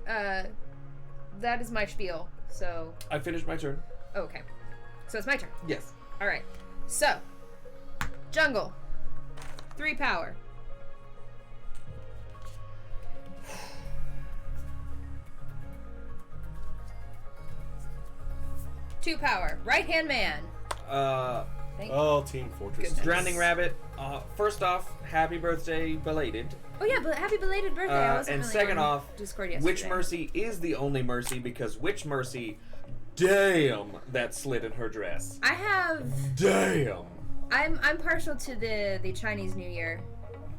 that is my spiel. So, I finished my turn. okay. So it's my turn. Yes. All right. So, Jungle. 3 power. Two power. Right hand man. Thank you. Oh, Team Fortress. Goodness. Drowning Rabbit. First off, happy birthday, belated. Oh yeah, but happy belated birthday. I wasn't And really second on off, Discord yesterday. Witch Mercy is the only Mercy because Witch Mercy, damn, that slit in her dress. I have. Damn. I'm partial to the Chinese New Year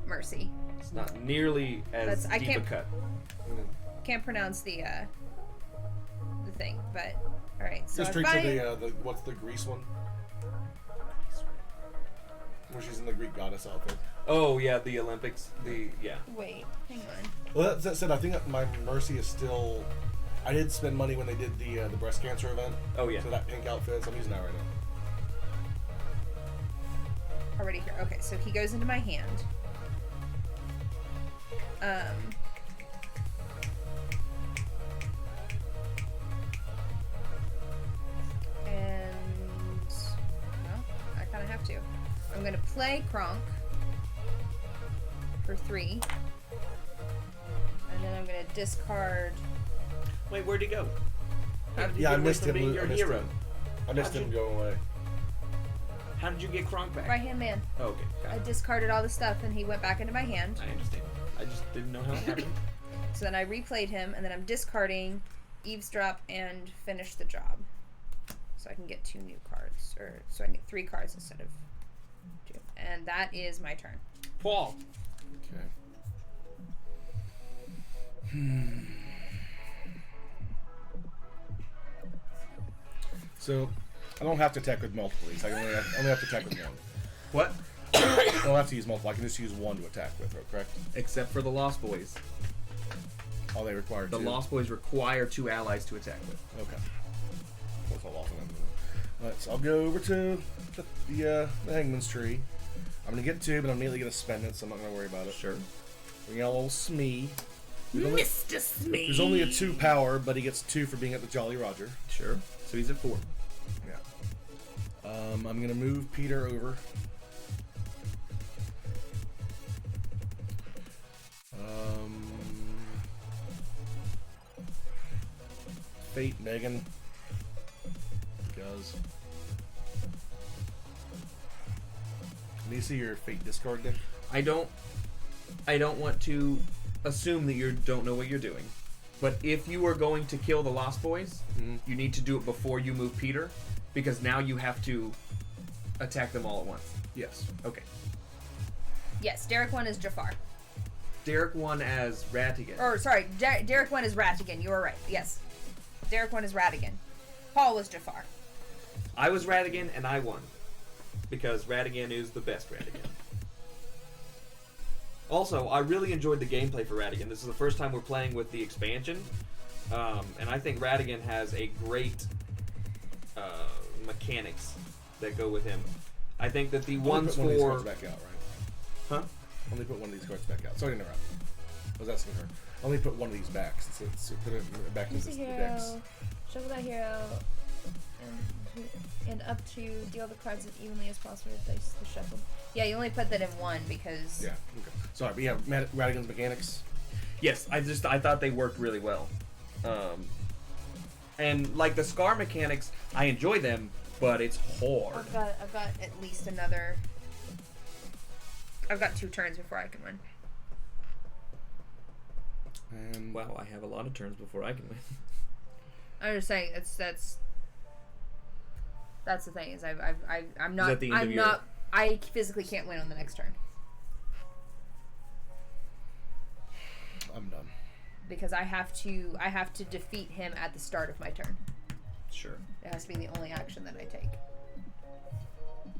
Mercy. It's not nearly as That's- I deep a can't- cut. Can't pronounce the thing, but all right. So Just if straight I, to the what's the Greece one? Where she's in the Greek goddess outfit. Oh yeah, the Olympics. Yeah. wait, hang on. Well, that said, I think that my Mercy is still. I did spend money when they did the breast cancer event. Oh yeah. So that pink outfit, so I'm using that right now. Already here. Okay, so he goes into my hand. And well, I kind of have to. I'm gonna play Kronk for 3, and then I'm gonna discard. Wait, where'd he go? How did you Yeah, I get away missed from him. being I your missed hero? him. I missed How'd him you- going away. How did you get Kronk back? Right hand man. Oh, okay. Got I it. discarded all the stuff, and he went back into my hand. I understand. I just didn't know how it happened. So then I replayed him, and then I'm discarding Eavesdrop and finish the job. So I can get 2 new cards, or so I can get 3 cards instead of 2. And that is my turn. Paul. Okay. So, I don't have to attack with multiple. I only have to attack with one. What? I don't have to use multiple. I can just use one to attack with, correct? Except for the Lost Boys. Oh, they require The two. Lost Boys require 2 allies to attack with. Okay. That's all off. Alright, so I'll go over to the Hangman's Tree. I'm gonna get 2, but I'm immediately gonna spend it, so I'm not gonna worry about it. Sure. Bring out old Smee. Mr. Smee. There's only a 2 power, but he gets 2 for being at the Jolly Roger. Sure. So he's at 4. Yeah. I'm gonna move Peter over. Fate Megan. Because. Can you see your Fate discard deck? I don't want to assume that you don't know what you're doing. But if you are going to kill the Lost Boys, you need to do it before you move Peter, because now you have to attack them all at once. Yes. Okay. Yes, Derek 1 is Jafar. Derek won as Ratigan. Or, sorry, Derek 1 is Ratigan. You were right. Yes. Derek 1 is Ratigan. Paul was Jafar. I was Ratigan and I won. Because Ratigan is the best Ratigan. Also, I really enjoyed the gameplay for Ratigan. This is the first time we're playing with the expansion. And I think Ratigan has a great mechanics that go with him. I think that the Only ones put one of these for cards back out, right? huh? Only put one of these cards back out. Sorry to interrupt. I was asking her. Only put one of these back. So put it back Use into a the hero, decks. shuffle that hero, and up to deal the cards as evenly as possible. Replace the shuffle. Yeah, you only put that in one because. Yeah. Okay. Sorry, but yeah, Ratigan's mechanics. Yes, I thought they worked really well. And like the Scar mechanics, I enjoy them, but it's hard. I've got at least another. I've got 2 turns before I can win. And Wow, I have a lot of turns before I can win. I'm just saying that's the thing is I'm not at the end of your- I physically can't win on the next turn I'm done. because I have to defeat him at the start of my turn. Sure. It has to be the only action that I take.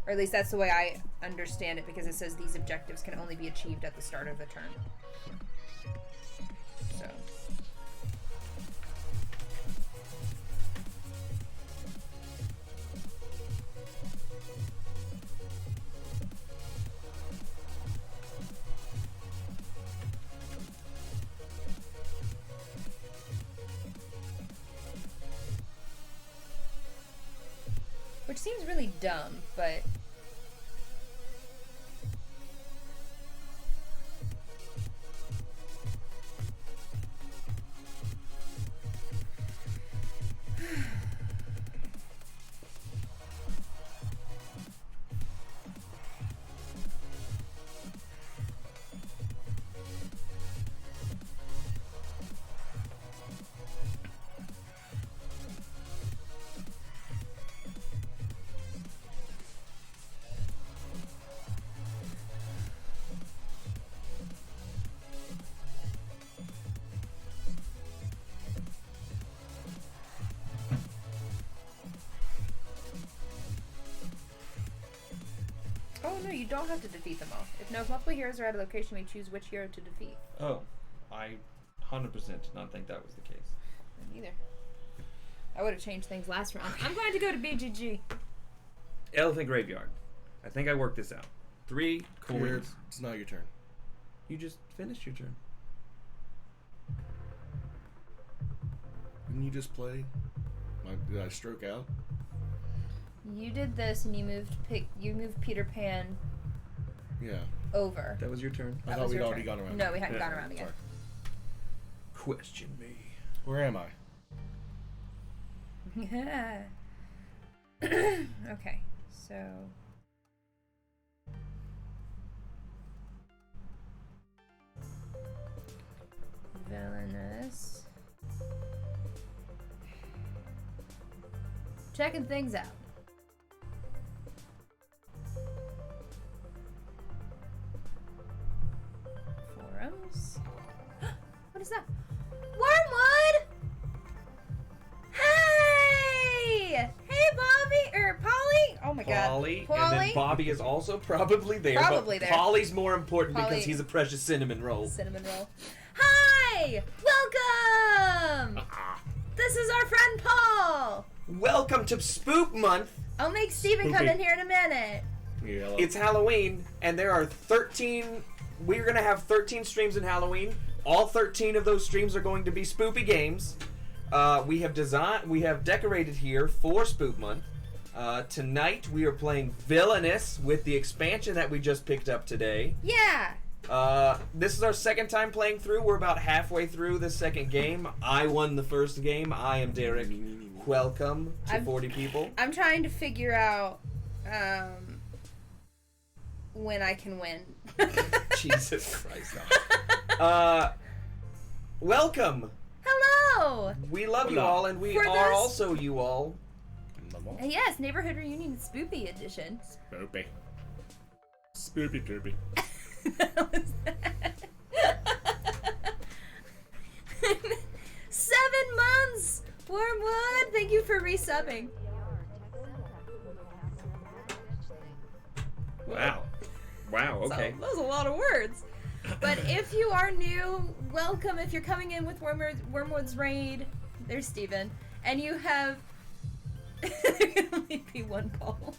Or at least that's the way I understand it, because it says these objectives can only be achieved at the start of the turn. So. Which seems really dumb, but... Oh no, you don't have to defeat them all. If multiple heroes are at a location, we choose which hero to defeat. Oh, I 100% did not think that was the case. Me neither. I would have changed things last round. I'm going to go to BGG. Elephant Graveyard. I think I worked this out. 3 Here, coins. it's not your turn. You just finished your turn. Didn't you just play? Did I stroke out? You did this, and you moved Peter Pan Yeah. over. That was your turn. I That thought was we'd your already turn. gone around. No, we hadn't Yeah. gone around again. Sorry. Question me. Where am I? Okay, so Villainous. Checking things out. Forums. What is that? Wormwood! Hey! Hey, Bobby! Polly? Oh my Polly, god. and then Bobby is also probably there. Probably but there. Polly's more important Polly- because he's a precious cinnamon roll. Cinnamon roll. Hi! Welcome! This is our friend Paul! Welcome to Spook Month. I'll make Steven come Spoopy. in here in a minute. Yeah. It's Halloween, and there are 13. We're gonna have 13 streams in Halloween. All 13 of those streams are going to be spoopy games. We have decorated here for Spook Month. Tonight we are playing Villainous with the expansion that we just picked up today. Yeah! This is our second time playing through. We're about halfway through the second game. I won the first game. I am Derek. Welcome to 40 people. I'm trying to figure out when I can win. Jesus Christ. Welcome. Hello! We love you Hola. all, and we For are this- also you all. Yes, Neighborhood Reunion Spoopy Edition. Spoopy. Spoopy doopy. That was that. 7 months! Wormwood, thank you for resubbing. Wow. Wow, okay. So, that was a lot of words. But if you are new, welcome. If you're coming in with Wormwood's Raid, there's Steven. And you have... there can only be one Paul.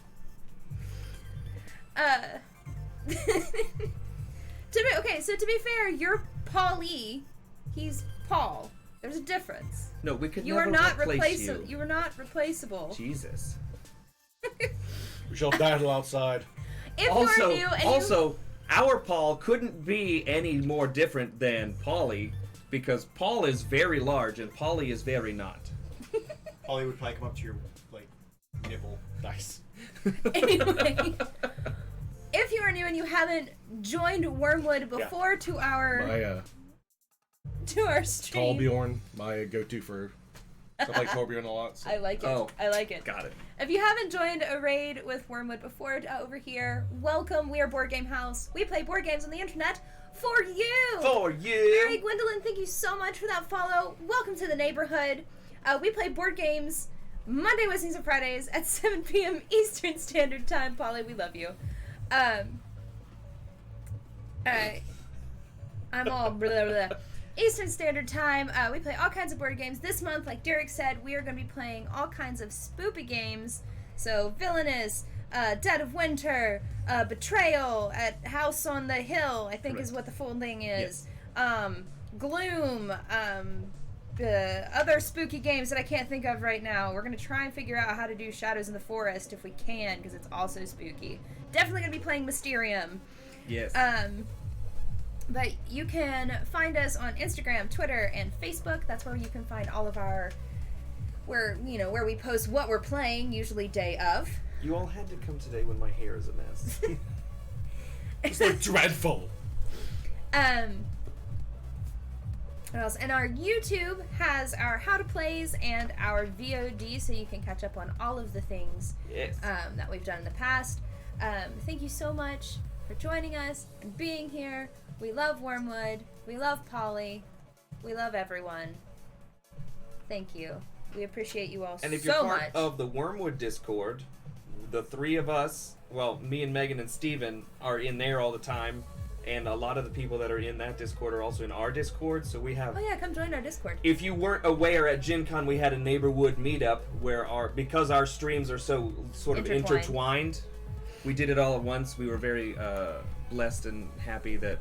To be fair, you're Paul-E. He's Paul. There's a difference. No, we could You never are not replace you. You are not replaceable. Jesus. We shall battle outside. If you are new and our Paul couldn't be any more different than Polly, because Paul is very large and Polly is very not. Polly would probably come up to your, like, nipple. Nice. Anyway, if you are new and you haven't joined Wormwood before to our stream, Torbjorn, my go-to for stuff like Torbjorn a lot. So. I like it. Oh, I like it. got it. If you haven't joined a raid with Wormwood before over here, welcome. We are Board Game House. We play board games on the internet for you. For you. Mary Gwendolyn, thank you so much for that follow. Welcome to the neighborhood. We play board games Monday, Wednesdays, and Fridays at 7 p.m. Eastern Standard Time. Polly, we love you. I'm all blah, blah, blah. Eastern Standard Time. We play all kinds of board games. This month, like Derek said, we are going to be playing all kinds of spoopy games. So, Villainous, Dead of Winter, Betrayal at House on the Hill, I think Correct. is what the full thing is. Yes. Gloom, other spooky games that I can't think of right now. We're going to try and figure out how to do Shadows in the Forest if we can, because it's also spooky. Definitely going to be playing Mysterium. Yes. But you can find us on Instagram, Twitter, and Facebook. That's where you can find all of our, where we post what we're playing, usually day of. You all had to come today when my hair is a mess. It's like dreadful. What else? And our YouTube has our how to plays and our VOD, so you can catch up on all of the things Yes. that we've done in the past. Thank you so much for joining us and being here. We love Wormwood. We love Polly. We love everyone. Thank you. We appreciate you all And if so you're part much. of the Wormwood Discord, the three of us, well, me and Megan and Steven are in there all the time, and a lot of the people that are in that Discord are also in our Discord, so we have... Oh yeah, come join our Discord. If you weren't aware, at Gen Con we had a neighborhood meetup where because our streams are so sort of intertwined, we did it all at once. We were very blessed and happy that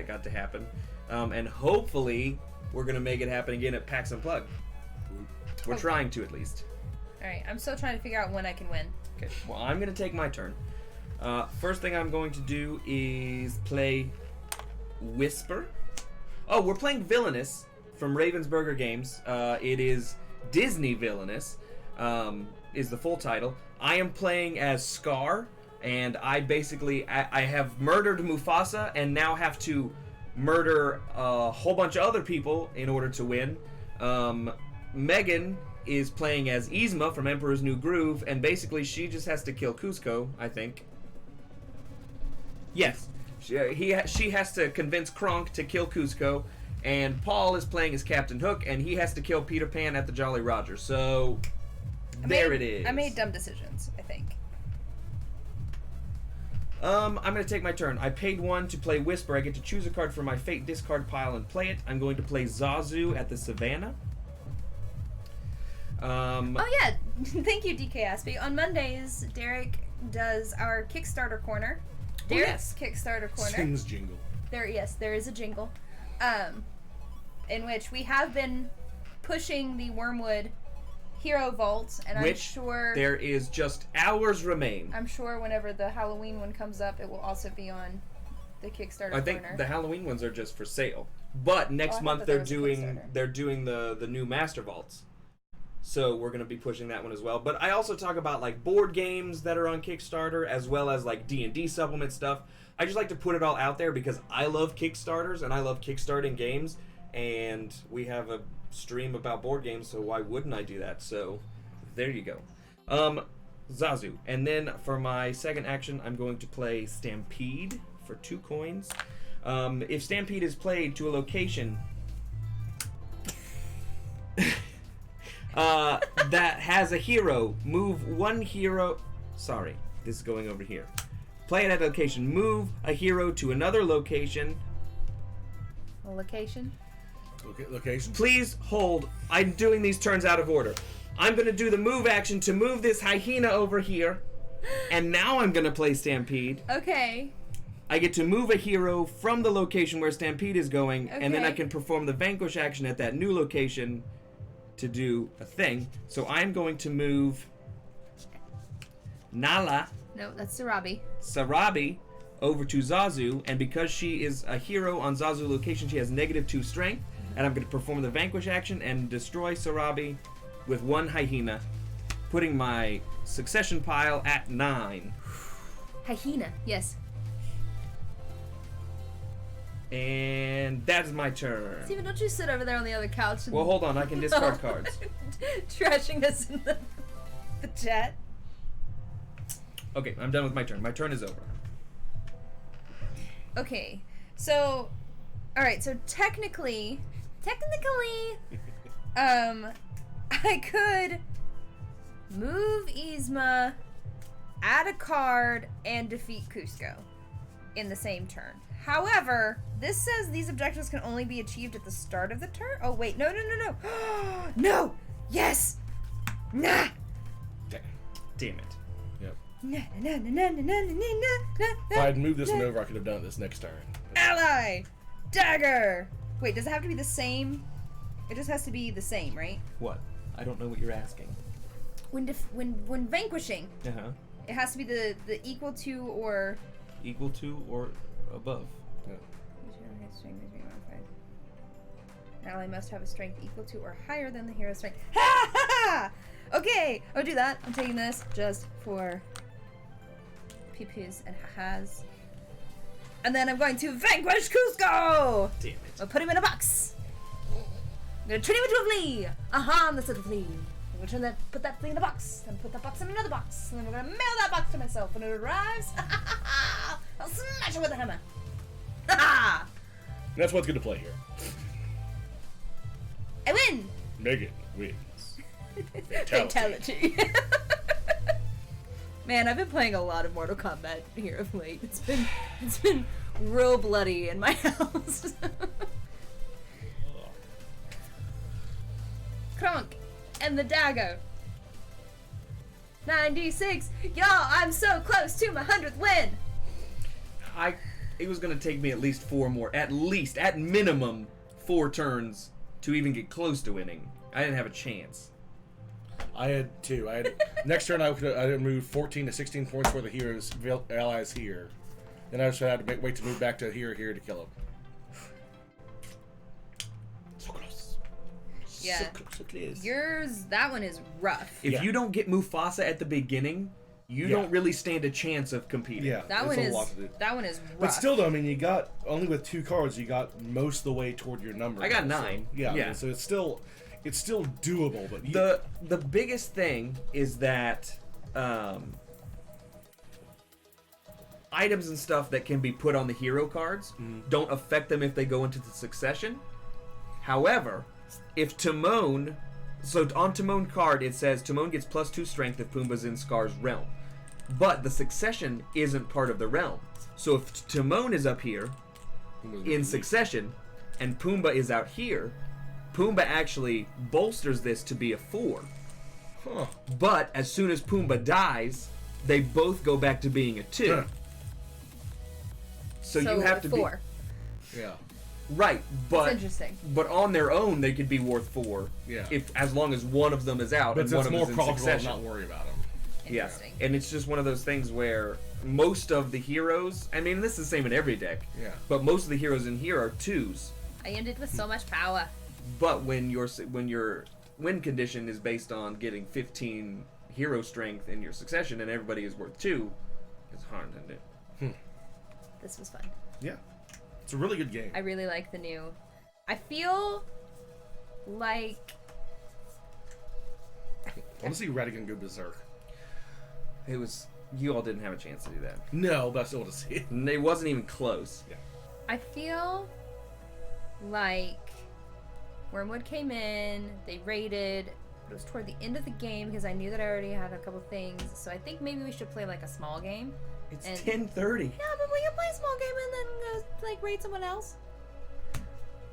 got to happen. And hopefully we're going to make it happen again at PAX Unplugged. We're trying to, at least. Alright, I'm still trying to figure out when I can win. Okay, well, I'm going to take my turn. First thing I'm going to do is play Whisper. Oh, we're playing Villainous from Ravensburger Games. It is Disney Villainous, is the full title. I am playing as Scar, and I have murdered Mufasa and now have to murder a whole bunch of other people in order to win. Megan is playing as Yzma from Emperor's New Groove, and basically she just has to kill Cusco, I think. Yes, she has to convince Kronk to kill Cusco, and Paul is playing as Captain Hook, and he has to kill Peter Pan at the Jolly Roger. So it is. I made dumb decisions, I think. I'm going to take my turn. I paid 1 to play Whisper. I get to choose a card from my Fate discard pile and play it. I'm going to play Zazu at the Savannah. Oh yeah, thank you, DK Aspie. On Mondays, Derek does our Kickstarter corner. Derek's Kickstarter corner. Sings jingle. There is a jingle, in which we have been pushing the Wormwood Hero Vault, and I'm sure there is just hours remain. I'm sure whenever the Halloween one comes up, it will also be on the Kickstarter I think corner. the Halloween ones are just for sale, but next month they're doing the new Master Vaults. So we're going to be pushing that one as well. But I also talk about like board games that are on Kickstarter, as well as like D&D supplement stuff. I just like to put it all out there because I love Kickstarters and I love kickstarting games, and we have a stream about board games, so why wouldn't I do that? So there you go. Zazu. And then for my second action, I'm going to play Stampede for 2 coins. If Stampede is played to a location that has a hero, move 1 hero. Sorry, this is going over here. Play it at a location. Move a hero to another location. A location? Location. Please hold. I'm doing these turns out of order. I'm going to do the move action to move this hyena over here. And now I'm gonna play Stampede. Okay. I get to move a hero from the location where Stampede is going, and then I Okay. can perform the Vanquish action at that new location to do a thing. So I'm going to move Nala No, that's Sarabi. Sarabi over to Zazu, and because she is a hero on Zazu location, she has -2 strength, and I'm going to perform the Vanquish action and destroy Sarabi with 1 hyena, putting my succession pile at 9. Hyena. Yes. And that is my turn. Steven, don't you sit over there on the other couch and Well, hold on, I can discard cards. trashing us in the chat. Okay, I'm done with my turn. My turn is over. Okay, so, all right, so technically, I could move Yzma, add a card, and defeat Cusco in the same turn. However, this says these objectives can only be achieved at the start of the turn. Oh wait, no. No! Yes! Nah! Damn it. Yep. Nah, nah, nah, nah, nah, nah, nah, nah, If I had moved this nah. one over, I could have done it this next turn. Ally! Dagger! Wait, does it have to be the same? It just has to be the same, right? What? I don't know what you're asking. When vanquishing, Uh-huh. it has to be the equal to or Equal to or above. ally must have a strength equal to or higher than the hero's strength. Ha ha ha! Okay, I'll do that. I'm taking this just for peepees and ha-has. And then I'm going to vanquish Cusco! Damn it. I'll put him in a box. I'm gonna turn him into a flea. I'm this little flea. I'm gonna put that flea in a box, then put that box in another box, and then we're gonna mail that box to myself. When it arrives, I'll smash it with a hammer. That's what's going to play here. I win. Megan wins. Fatality. Man, I've been playing a lot of Mortal Kombat here of late. It's been real bloody in my house. Kronk and the dagger. 96. Y'all, I'm so close to my 100th win. It was gonna take me at least 4 more, at minimum 4 turns to even get close to winning. I didn't have a chance. I had 2. Next turn I would move 14 to 16 points for the heroes allies here. Then I just had to wait to move back to here to kill him. So close. Yeah. So close. Yours, that one is rough. If Yeah. you don't get Mufasa at the beginning, you Yeah. don't really stand a chance of competing. Yeah, That it's one a lot to do. is rough. But still, though, I mean, you got only with 2 cards, you got most of the way toward your number. I got So, 9. yeah, Yeah. so it's still doable. But The biggest thing is that items and stuff that can be put on the hero cards don't affect them if they go into the succession. However, if Timon, so on Timon card it says Timon gets +2 strength if Pumbaa's in Scar's realm, but the succession isn't part of the realm. So if Timon is up here in succession and Pumbaa is out here, Pumbaa actually bolsters this to be a 4. Huh. But as soon as Pumbaa dies, they both go back to being a 2. Huh. So you have to 4. Yeah. right, That's but interesting. on their own they could be worth 4. Yeah. If as long as one of them is out But and one it's of more them is in profitable to succession. not worry about them. Yeah, Interesting. and it's just one of those things where most of the heroes, I mean, this is the same in every deck. Yeah. But most of the heroes in here are 2s. I ended with so much power. But when your win condition is based on getting 15 hero strength in your succession and everybody is worth 2, it's hard to do. This was fun. Yeah. It's a really good game. I really like the new. I feel like I want to see Ratigan go berserk. It was, you all didn't have a chance to do that. No, but I still want to see it. And it wasn't even close. Yeah. I feel like Wormwood came in, they raided. It was toward the end of the game because I knew that I already had a couple things. So I think maybe we should play like a small game. It's And- 10:30. Yeah, but we can play a small game and then go like raid someone else.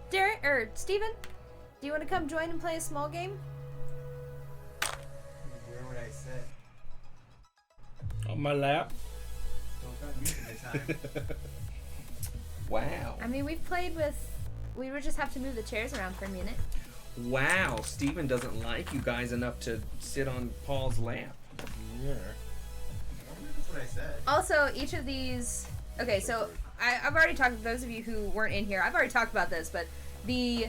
Derek or Steven, do you want to come join and play a small game? Where would I sit? my lap. Don't got music this time. Wow. I mean, we've played with. We would just have to move the chairs around for a minute. Wow. Steven doesn't like you guys enough to sit on Paul's lap. Yeah. That's what I said. Also, each of these. Okay, so I've already talked. Those of you who weren't in here, I've already talked about this, but the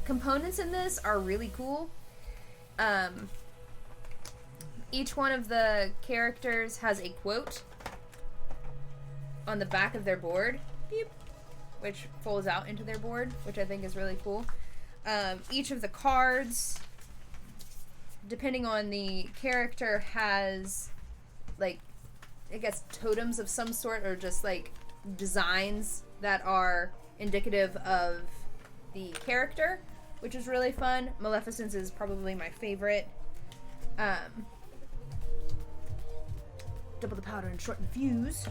components in this are really cool. Each one of the characters has a quote on the back of their board, beep, which folds out into their board, which I think is really cool. Each of the cards, depending on the character, has, like, I guess totems of some sort, or just, like, designs that are indicative of the character, which is really fun. Maleficence is probably my favorite. Double the powder and shorten the fuse.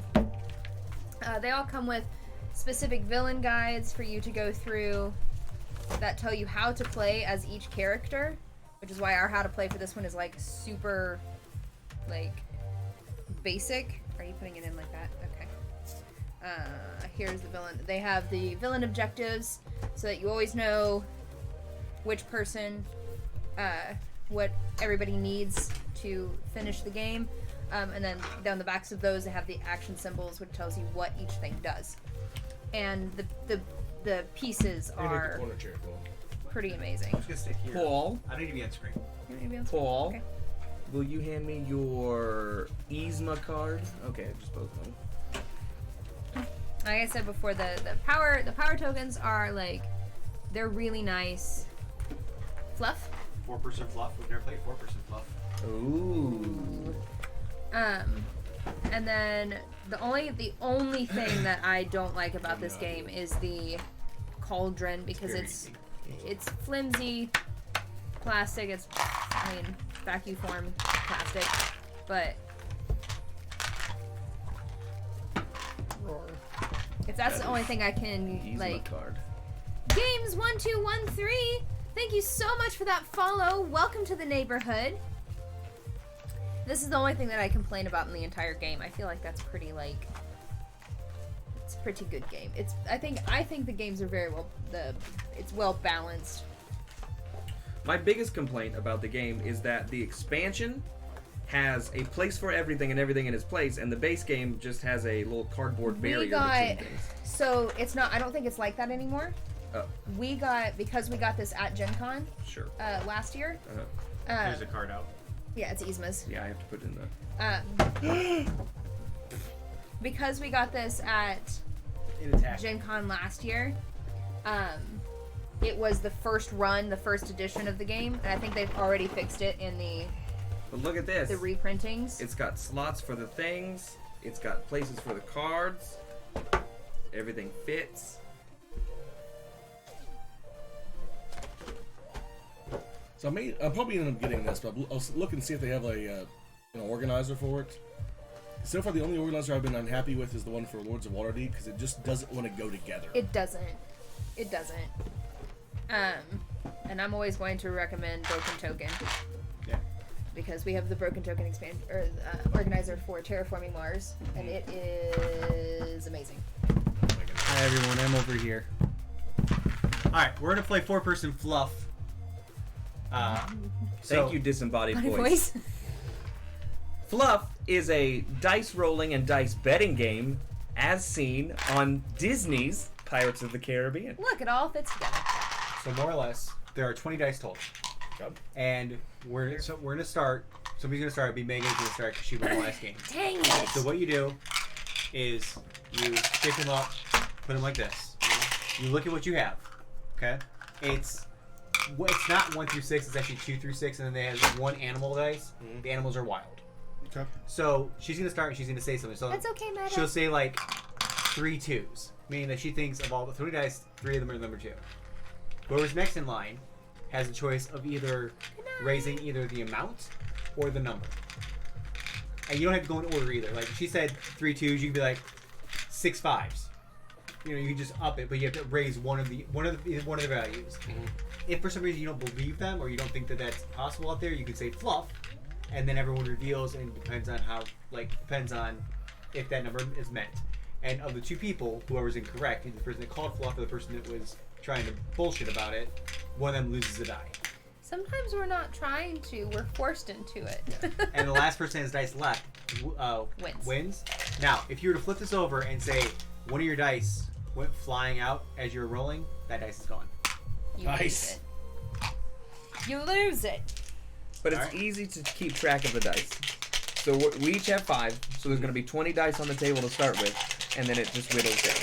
They all come with specific villain guides for you to go through that tell you how to play as each character, which is why our how to play for this one is like super like basic. Are you putting it in like that? Okay. Here's the villain. They have the villain objectives so that you always know which person, what everybody needs to finish the game. And then down the backs of those, they have the action symbols, which tells you what each thing does. And the pieces are pretty amazing. I'm just gonna stick here. Paul. I need to be on screen. You want me to be on screen? Paul. Okay. Will you hand me your Yzma card? Okay, just both of them. Like I said before, the power tokens are like, they're really nice. Fluff. 4% fluff. We've never played 4% fluff. Ooh. And then the only thing that I don't like about this game is the cauldron, because it's flimsy plastic. It's, I mean, vacuum form plastic, but if that's the only thing I can Yzma like. card. Games1213, thank you so much for that follow. Welcome to the neighborhood. This is the only thing that I complain about in the entire game. I feel like that's pretty like, it's a pretty good game. I think the games are very well, it's well balanced. My biggest complaint about the game is that the expansion has a place for everything and everything in its place, and the base game just has a little cardboard barrier between things. So it's not, I don't think it's like that anymore. Oh. Because we got this at Gen Con Sure. last year. There's a card out. Yeah, it's Yzma's. Yeah, I have to put it in the... Because we got this at In attack. Gen Con last year, it was the first run, the first edition of the game, and I think they've already fixed it in the But look at this. reprintings. It's got slots for the things. It's got places for the cards. Everything fits. So I'll probably end up getting this, but I'll look and see if they have an organizer for it. So far, the only organizer I've been unhappy with is the one for Lords of Waterdeep, because it just doesn't want to go together. It doesn't. And I'm always going to recommend Broken Token. Yeah. Because we have the Broken Token organizer for Terraforming Mars, and it is amazing. Hi everyone, I'm over here. Alright, we're gonna play 4-person fluff. Thank you, disembodied Funny voice. voice. Fluff is a dice rolling and dice betting game as seen on Disney's Pirates of the Caribbean. Look, it all fits together. So more or less, there are 20 dice total. And we're gonna start. Somebody's gonna start. It'll be Megan's gonna start because she won the last game. Dang it! So what you do is you shake them up, put them like this. You look at what you have. Okay. It's not 1 through 6. It's actually 2 through 6, and then they have one animal dice. Mhm. The animals are wild. Okay. So she's gonna start. And she's gonna say something. So That's okay, Meta. she'll say like 3 2s, meaning that she thinks of all the 3 dice, 3 of them are number 2. Whoever's next in line has a choice of either raising either the amount or the number. And you don't have to go in order either. Like if she said 3 2s, you could be like 6 5s. You know, you can just up it, but you have to raise one of the values. Mhm. If for some reason you don't believe them or you don't think that that's possible out there, you could say fluff, and then everyone reveals, and it depends on if that number is met. And of the two people, whoever's incorrect, either the person that called fluff or the person that was trying to bullshit about it, one of them loses a die. Sometimes we're not trying to. We're forced into it. And the last person that has dice left wins. Now, if you were to flip this over and say one of your dice went flying out as you were rolling, that dice is gone. You Nice. lose it. You lose it. But it's Alright. easy to keep track of the dice. So we each have 5, so there's going to be 20 dice on the table to start with, and then it just whittles down.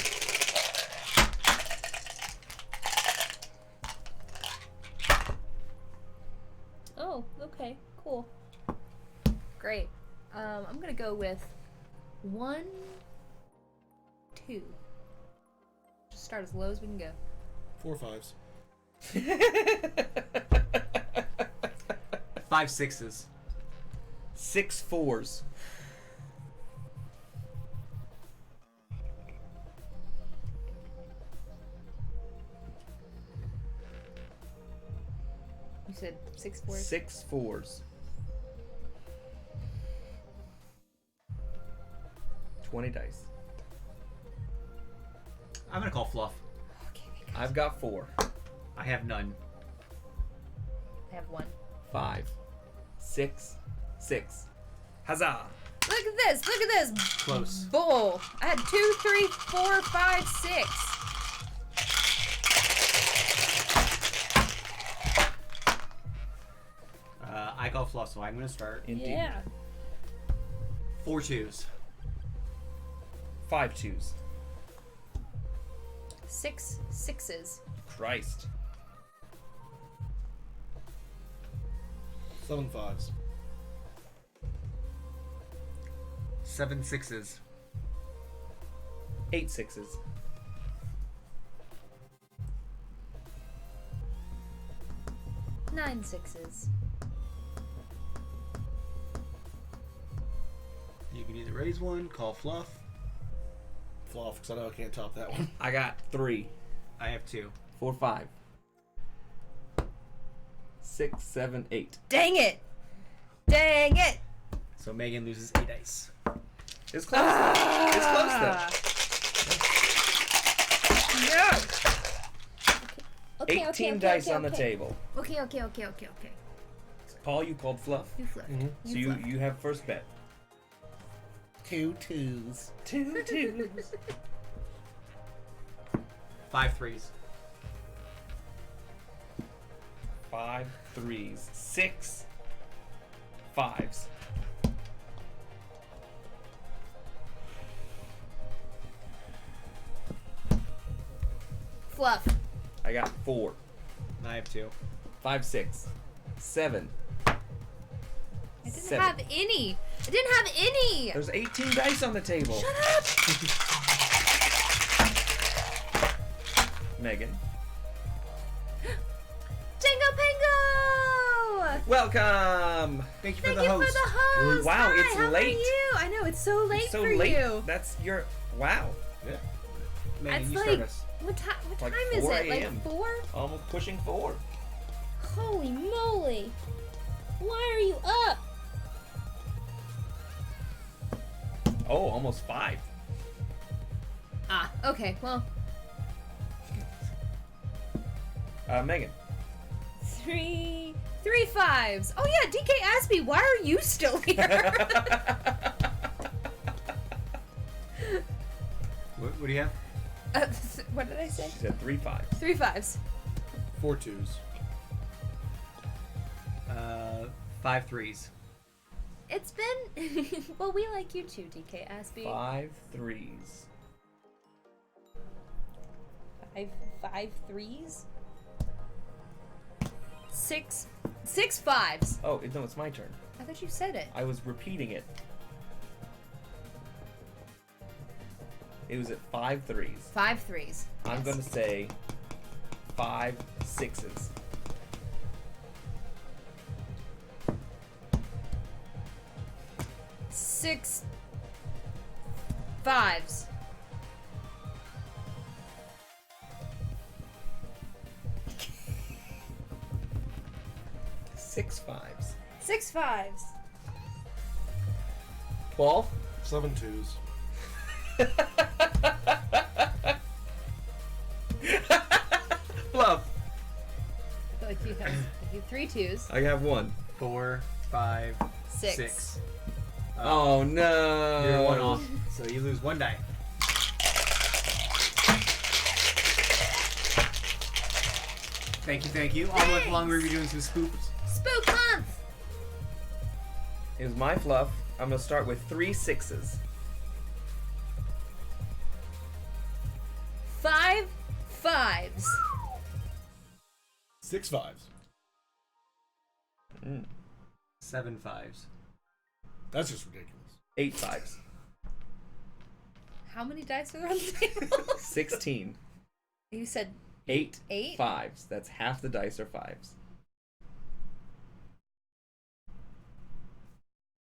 Oh, okay, cool. Great. I'm gonna go with 1, 2. Just start as low as we can go. 4 5s. 5 6s. 6 4s. You said 6 4s? 6 4s. 20 dice. I'm gonna call fluff. Okay, I've got 4, I have none. I have 1. 5, 6, 6. Huzzah! Look at this! Look at this! Close. Bull! I had 2, 3, 4, 5, 6. I call fluff, so I'm gonna start. Indeed. Yeah. 4 2s. 5 2s. 6 6s. Christ. 7 5s. 7 6s. 8 6s. 9 6s. You can either raise one, call fluff. Fluff, because I know I can't top that one. I got 3, I have 2. 4 5. 6 7 8. Dang it! Dang it! So Megan loses 8 dice. It's close. It's close though. No! Okay, 18 dice on the table. Okay. Paul, you called fluff. You flipped. So you have first bet. 2 2s. 2 2s. 5 3s. 5 3s. 6 5s. Fluff. I got 4, I have 2. 5 6 7. I didn't have any. I didn't have any. There's 18 dice on the table. Shut up. Megan. Jingo Pango! Welcome. Thank you for Thank the you host. for the host. Wow, Hi, it's how late. Are you? I know it's so late So for late. you. That's your wow. Yeah. Megan, It's you like start us. what time? What Like time is 4 it? Like a.m.. 4? Almost pushing 4. Holy moly! Why are you up? Oh, almost 5. Ah, okay. Well, Megan. 3 5s. Oh yeah, DK Aspie, why are you still here? What do you have? What did I say? She said 3 5s. 3 5s. 4 2s. 5 3s. It's been well, we like you too, DK Aspie. 5 3s. 5 3s. 6 5s. Oh, no, it's my turn. I thought you said it. I was repeating it. It was at 5 3s. 5 3s. I'm going to say 5 6s. 6 5s. 6 5s. 6 5s. Paul? 7 2s. Fluff. I feel like you have 3 2s. I have 1. 4, 5, 6. 6. Oh no. You're 1 off, so you lose 1 die. Thank you. All month long we're doing some spooks. Spook month! Here's my fluff. I'm gonna start with 3 6s. 5 5s. 6 5s. 7 5s. That's just ridiculous. 8 5s. How many dice are on the table? 16. You said 8 8? 5s. That's half the dice are 5s.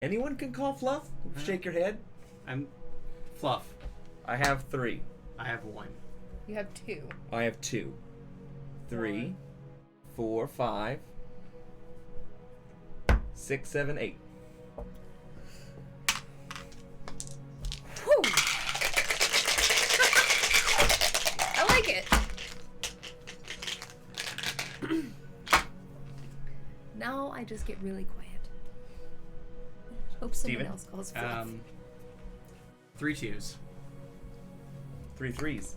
Anyone can call fluff? Shake your head. I'm Fluff. I have 3. I have 1. You have 2. I have 2. 3, 4, 5, 6, 7, 8. Whew. I like it. Now I just get really quiet. Hope someone Steven? else calls fluff. 3 2s. 3 3s.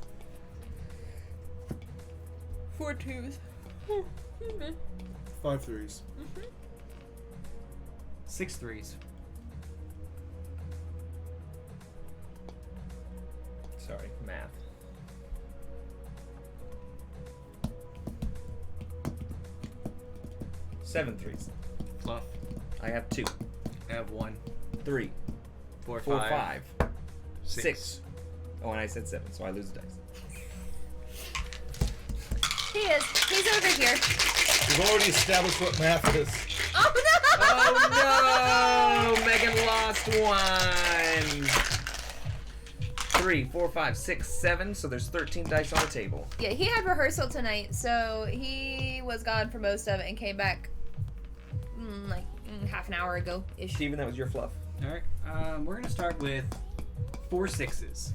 4 2s. 5 3s. 6 3s. Sorry, math. 7 3s. Fluff. I have 2. I have 1. 3, 4 4, 5. 5, 6. 6. Oh, and I said 7, so I lose a dice. He is. He's over here. We've already established what math is. Oh no! Oh no! Megan lost 1. 3, 4, 5, 6, 7. So there's 13 dice on the table. Yeah, he had rehearsal tonight, so he was gone for most of it and came back half an hour ago ish. Steven, that was your fluff. All right. We're gonna start with 4 6s.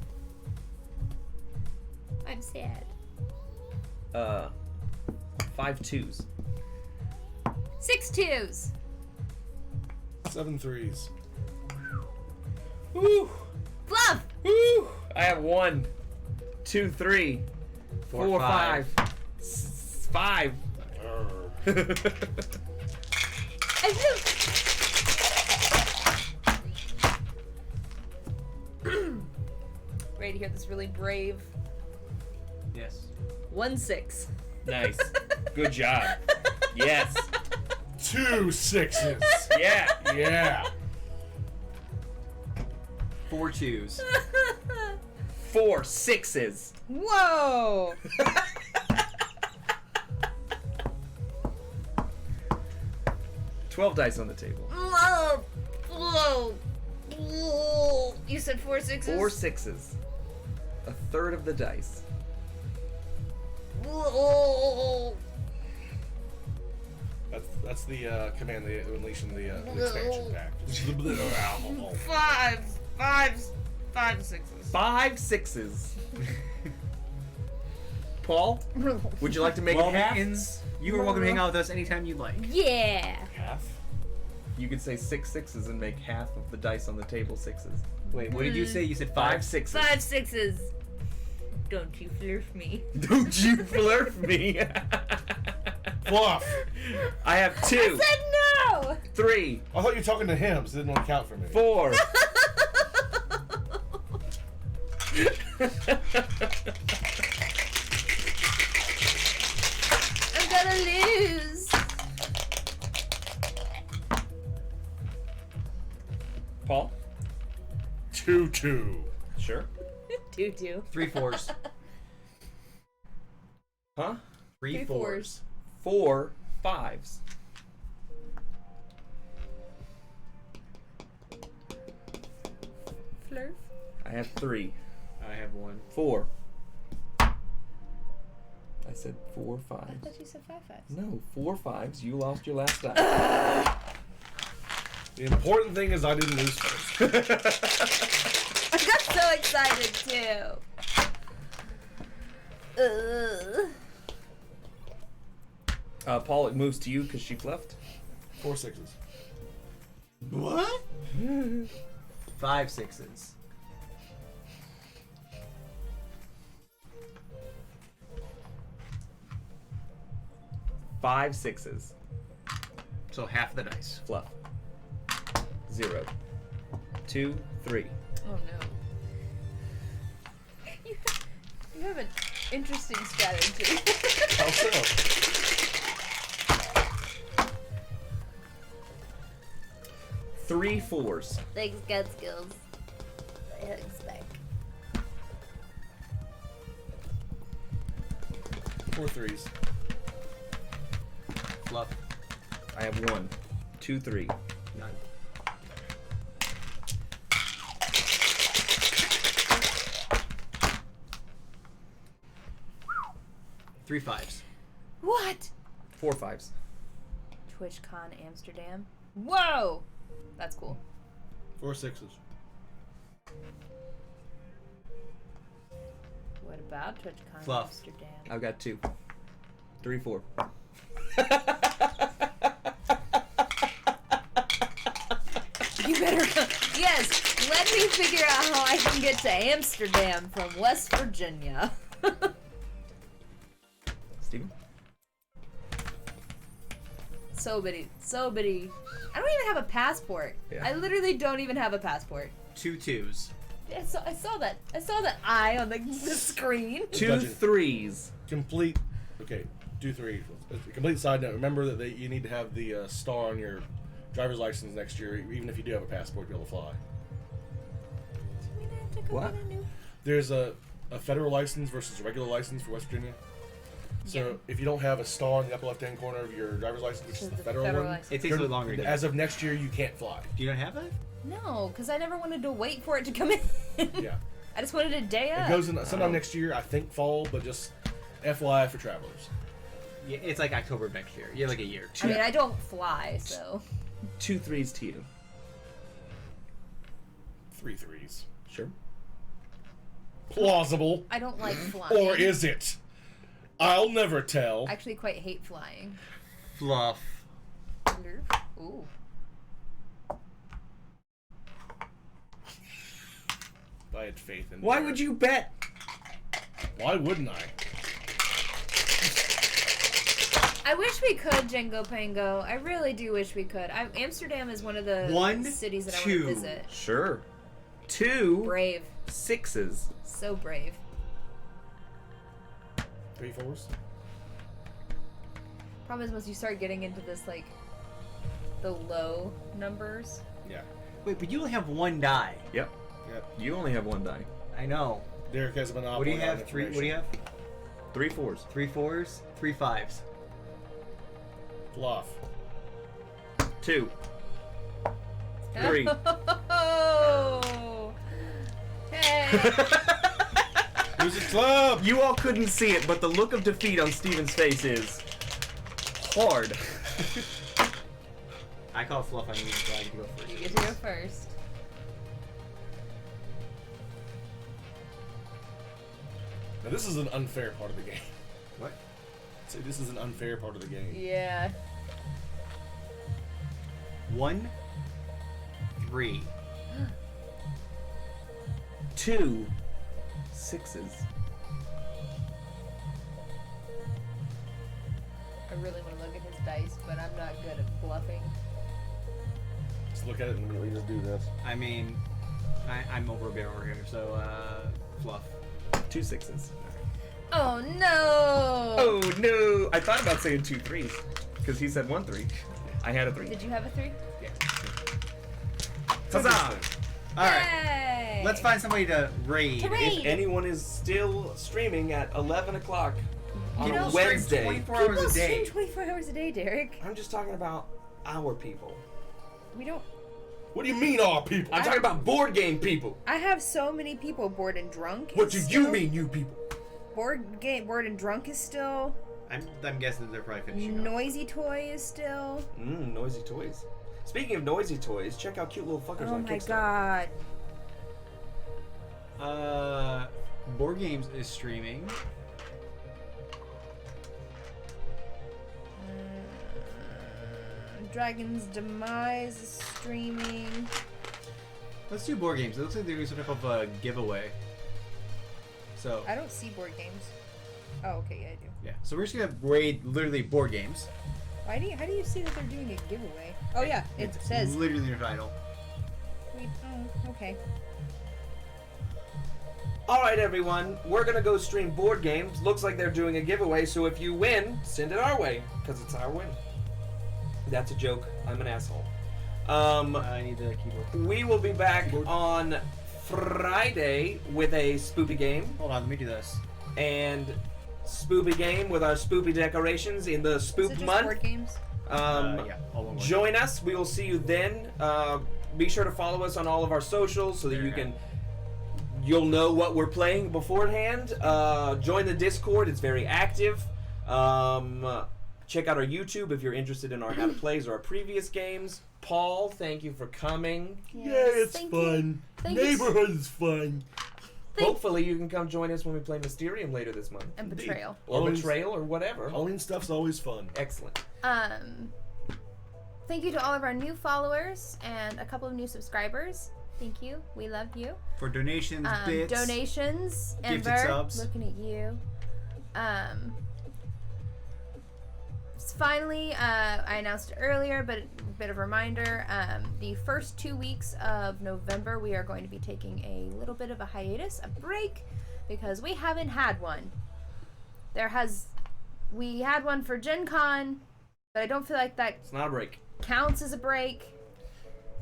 I'm sad. 5 2s. 6 2s. 7 3s. Woo! Fluff! Woo! I have 1, 2, 3, 4, 5, 5. I do. Ready to hear this really brave Yes. 1 6. Nice. Good job. Yes. 2 6s. Yeah. Yeah. 4 2s. 4 6s. Whoa! 12 dice on the table. Whoa! You said 4 6s? 4 6s. A third of the dice. That's the command they unleashing the expansion pack. 5 6s. 5 6s. Paul, would you like to make Well, it half? you are welcome to hang out with us anytime you'd like. Yeah. Half? You could say 6 6s and make half of the dice on the table 6s. Wait, what did you say? You said 5 5 6s. 5 6s. Don't you flirt me. Don't you flirt me. Fluff! I have 2, I said no! 3, I thought you were talking to him, so it didn't want to count for me. 4. I'm gonna lose. Paul? 2 2. Sure. 2 2. 3 4s. Huh? 3 4s. 4 5s. Flirt. I have 3, I have 1. 4. I said 4 I 5s. thought you said 5 5s. No, 4 5s. You lost your last die. The important thing is I didn't lose first. I got so excited too. Paul, it moves to you because she left. 4 sixes. What? 5 sixes. Five sixes. So half the dice. Fluff. 0, 2, 3. Oh no. You have an interesting strategy. How so? 3 4s. Thanks, God skills. I expect. 4 threes. Fluff. I have 1, 2, 3. None. Three fives. What? 4 5s. TwitchCon Amsterdam. Whoa! That's cool. 4 sixes. What about TwitchCon Fluff. Amsterdam? I've got 2, 3, 4. You better. Yes, let me figure out how I can get to Amsterdam from West Virginia. Steven? So many. I don't even have a passport. Yeah. I literally don't even have a passport. 2 twos. Yeah, I saw that. I saw that eye on the screen. 2 Budget. 3s. Complete. Okay, do 3. A complete side note. Remember that you need to have the star on your driver's license next year, even if you do have a passport to be able to fly. What? There's a federal license versus a regular license for West Virginia. So Yeah. if you don't have a star in the upper left-hand corner of your driver's license, which So is the the federal, federal one, license. It takes a little longer to get. as of next year, you can't fly. Do you not have it? No, because I never wanted to wait for it to come in. Yeah. I just wanted a day It up. goes in sometime next year, I think fall, but just FYI for travelers. Yeah, it's like October of next year. You have like a year. I mean, I don't fly, so. 2 3s to you. 3 threes. Sure. Plausible. I don't like flying. Or is it? I'll never tell. I actually quite hate flying. Fluff. Ooh. I had faith in Why her. would you bet? Why wouldn't I? I wish we could, Django Pango. I really do wish we could. Amsterdam is one of the cities that I want to visit. Sure. 2 Brave. 6s. So brave. 3 4s. Problem is, once you start getting into this, like, the low numbers. Yeah. Wait, but you only have 1 die. Yep. Yep. You only have 1 die. I know. Derek has a monopoly. What do you on have? 3. What do you information. have? 3 4s. 3 4s, 3 5s. Fluff. 2. 3. Oh! Hey! Who's the club? You all couldn't see it, but the look of defeat on Steven's face is hard. I call fluff on you, so I get to go first. You get to go first. Now this is an unfair part of the game. What? So this is an unfair part of the game. Yeah. 1 3. 2 6s. I really want to look at his dice, but I'm not good at bluffing. Just look at it and immediately just do this. I mean, I'm over a barrel here, so fluff. 2 6s. Oh no! Oh no! I thought about saying 2 3s because he said 1 3. I had a 3. Did you have a 3? Yeah. Huzzah! All right. Yay! Let's find somebody to raid. To raid. If anyone is still streaming at 11 o'clock on People a stream Wednesday, 24 hours People a day. stream 24 hours a day, Derek. I'm just talking about our people. We don't. What do you mean, our people? I'm talking about board game people. I have so many people bored and drunk. What is do still- you mean, you people? Board and drunk is still. I'm guessing they're probably finishing up. Noisy toy is still. Noisy toys. Speaking of noisy toys, check out Cute Little Fuckers Oh on my Kickstarter. god. Board Games is streaming. Dragon's Demise is streaming. Let's do Board Games. It looks like they're doing some type of giveaway. So I don't see board games. Oh, okay, yeah, I do. yeah, so we're just gonna raid literally Board Games. How do you see that they're doing a giveaway? Oh yeah, it It's says. literally their title. Oh, okay. All right, everyone, we're gonna go stream board games. Looks like they're doing a giveaway, so if you win, send it our way, because it's our win. That's a joke. I'm an asshole. I need the keyboard. We will be back on Friday with a spoopy game Hold on, let me do this. and spoopy game with our spoopy decorations in the Is spoop it just month. board games? Yeah, all one word. Join us. We will see you then. Be sure to follow us on all of our socials so that you'll know what we're playing beforehand. Join the Discord. It's very active. Check out our YouTube if you're interested in our how to plays or our previous games. Paul, thank you for coming. Yes, thank you. Thank you. Neighborhood's fun. Hopefully you can come join us when we play Mysterium later this month. And Betrayal. Or Always- Betrayal or whatever. Halloween stuff's always fun. Excellent. Thank you to all of our new followers and a couple of new subscribers. Thank you. We love you. For donations, bits. Donations. gifted Ember, subs. looking at you. Finally, I announced it earlier, but a bit of a reminder. The first 2 weeks of November, we are going to be taking a little bit of a hiatus, a break, because we haven't had one. We had one for Gen Con, but I don't feel like that It's not a break. counts as a break.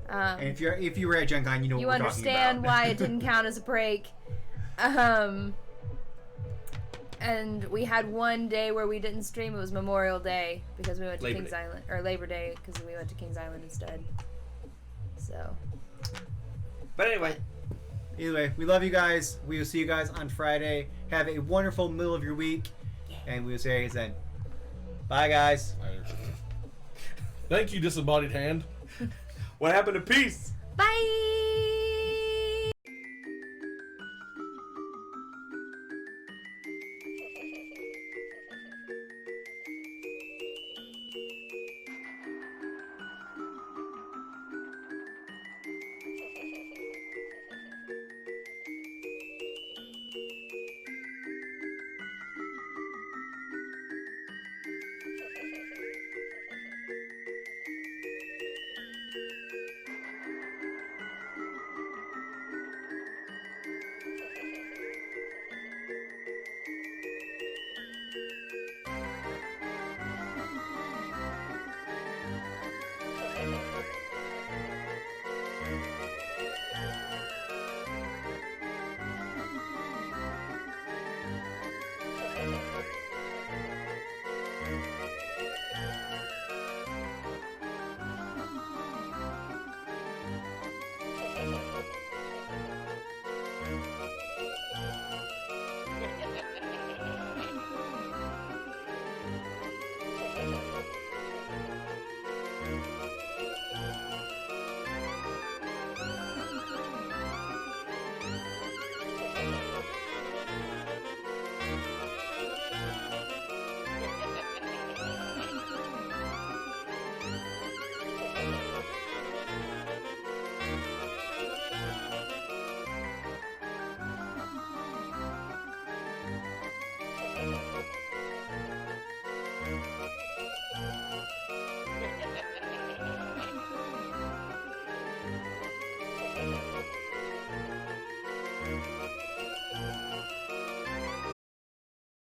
And if you were at Gen Con, you know You what we're understand talking about. why it didn't count as a break. And we had one day where we didn't stream. It was Memorial Day because we went to Labor Kings Day. Island, or Labor Day because we went to Kings Island instead. So But anyway, Either way, we love you guys. We will see you guys on Friday. Have a wonderful middle of your week. And we will see you guys then. Bye, guys. Thank you, disembodied hand. what happened to peace? bye.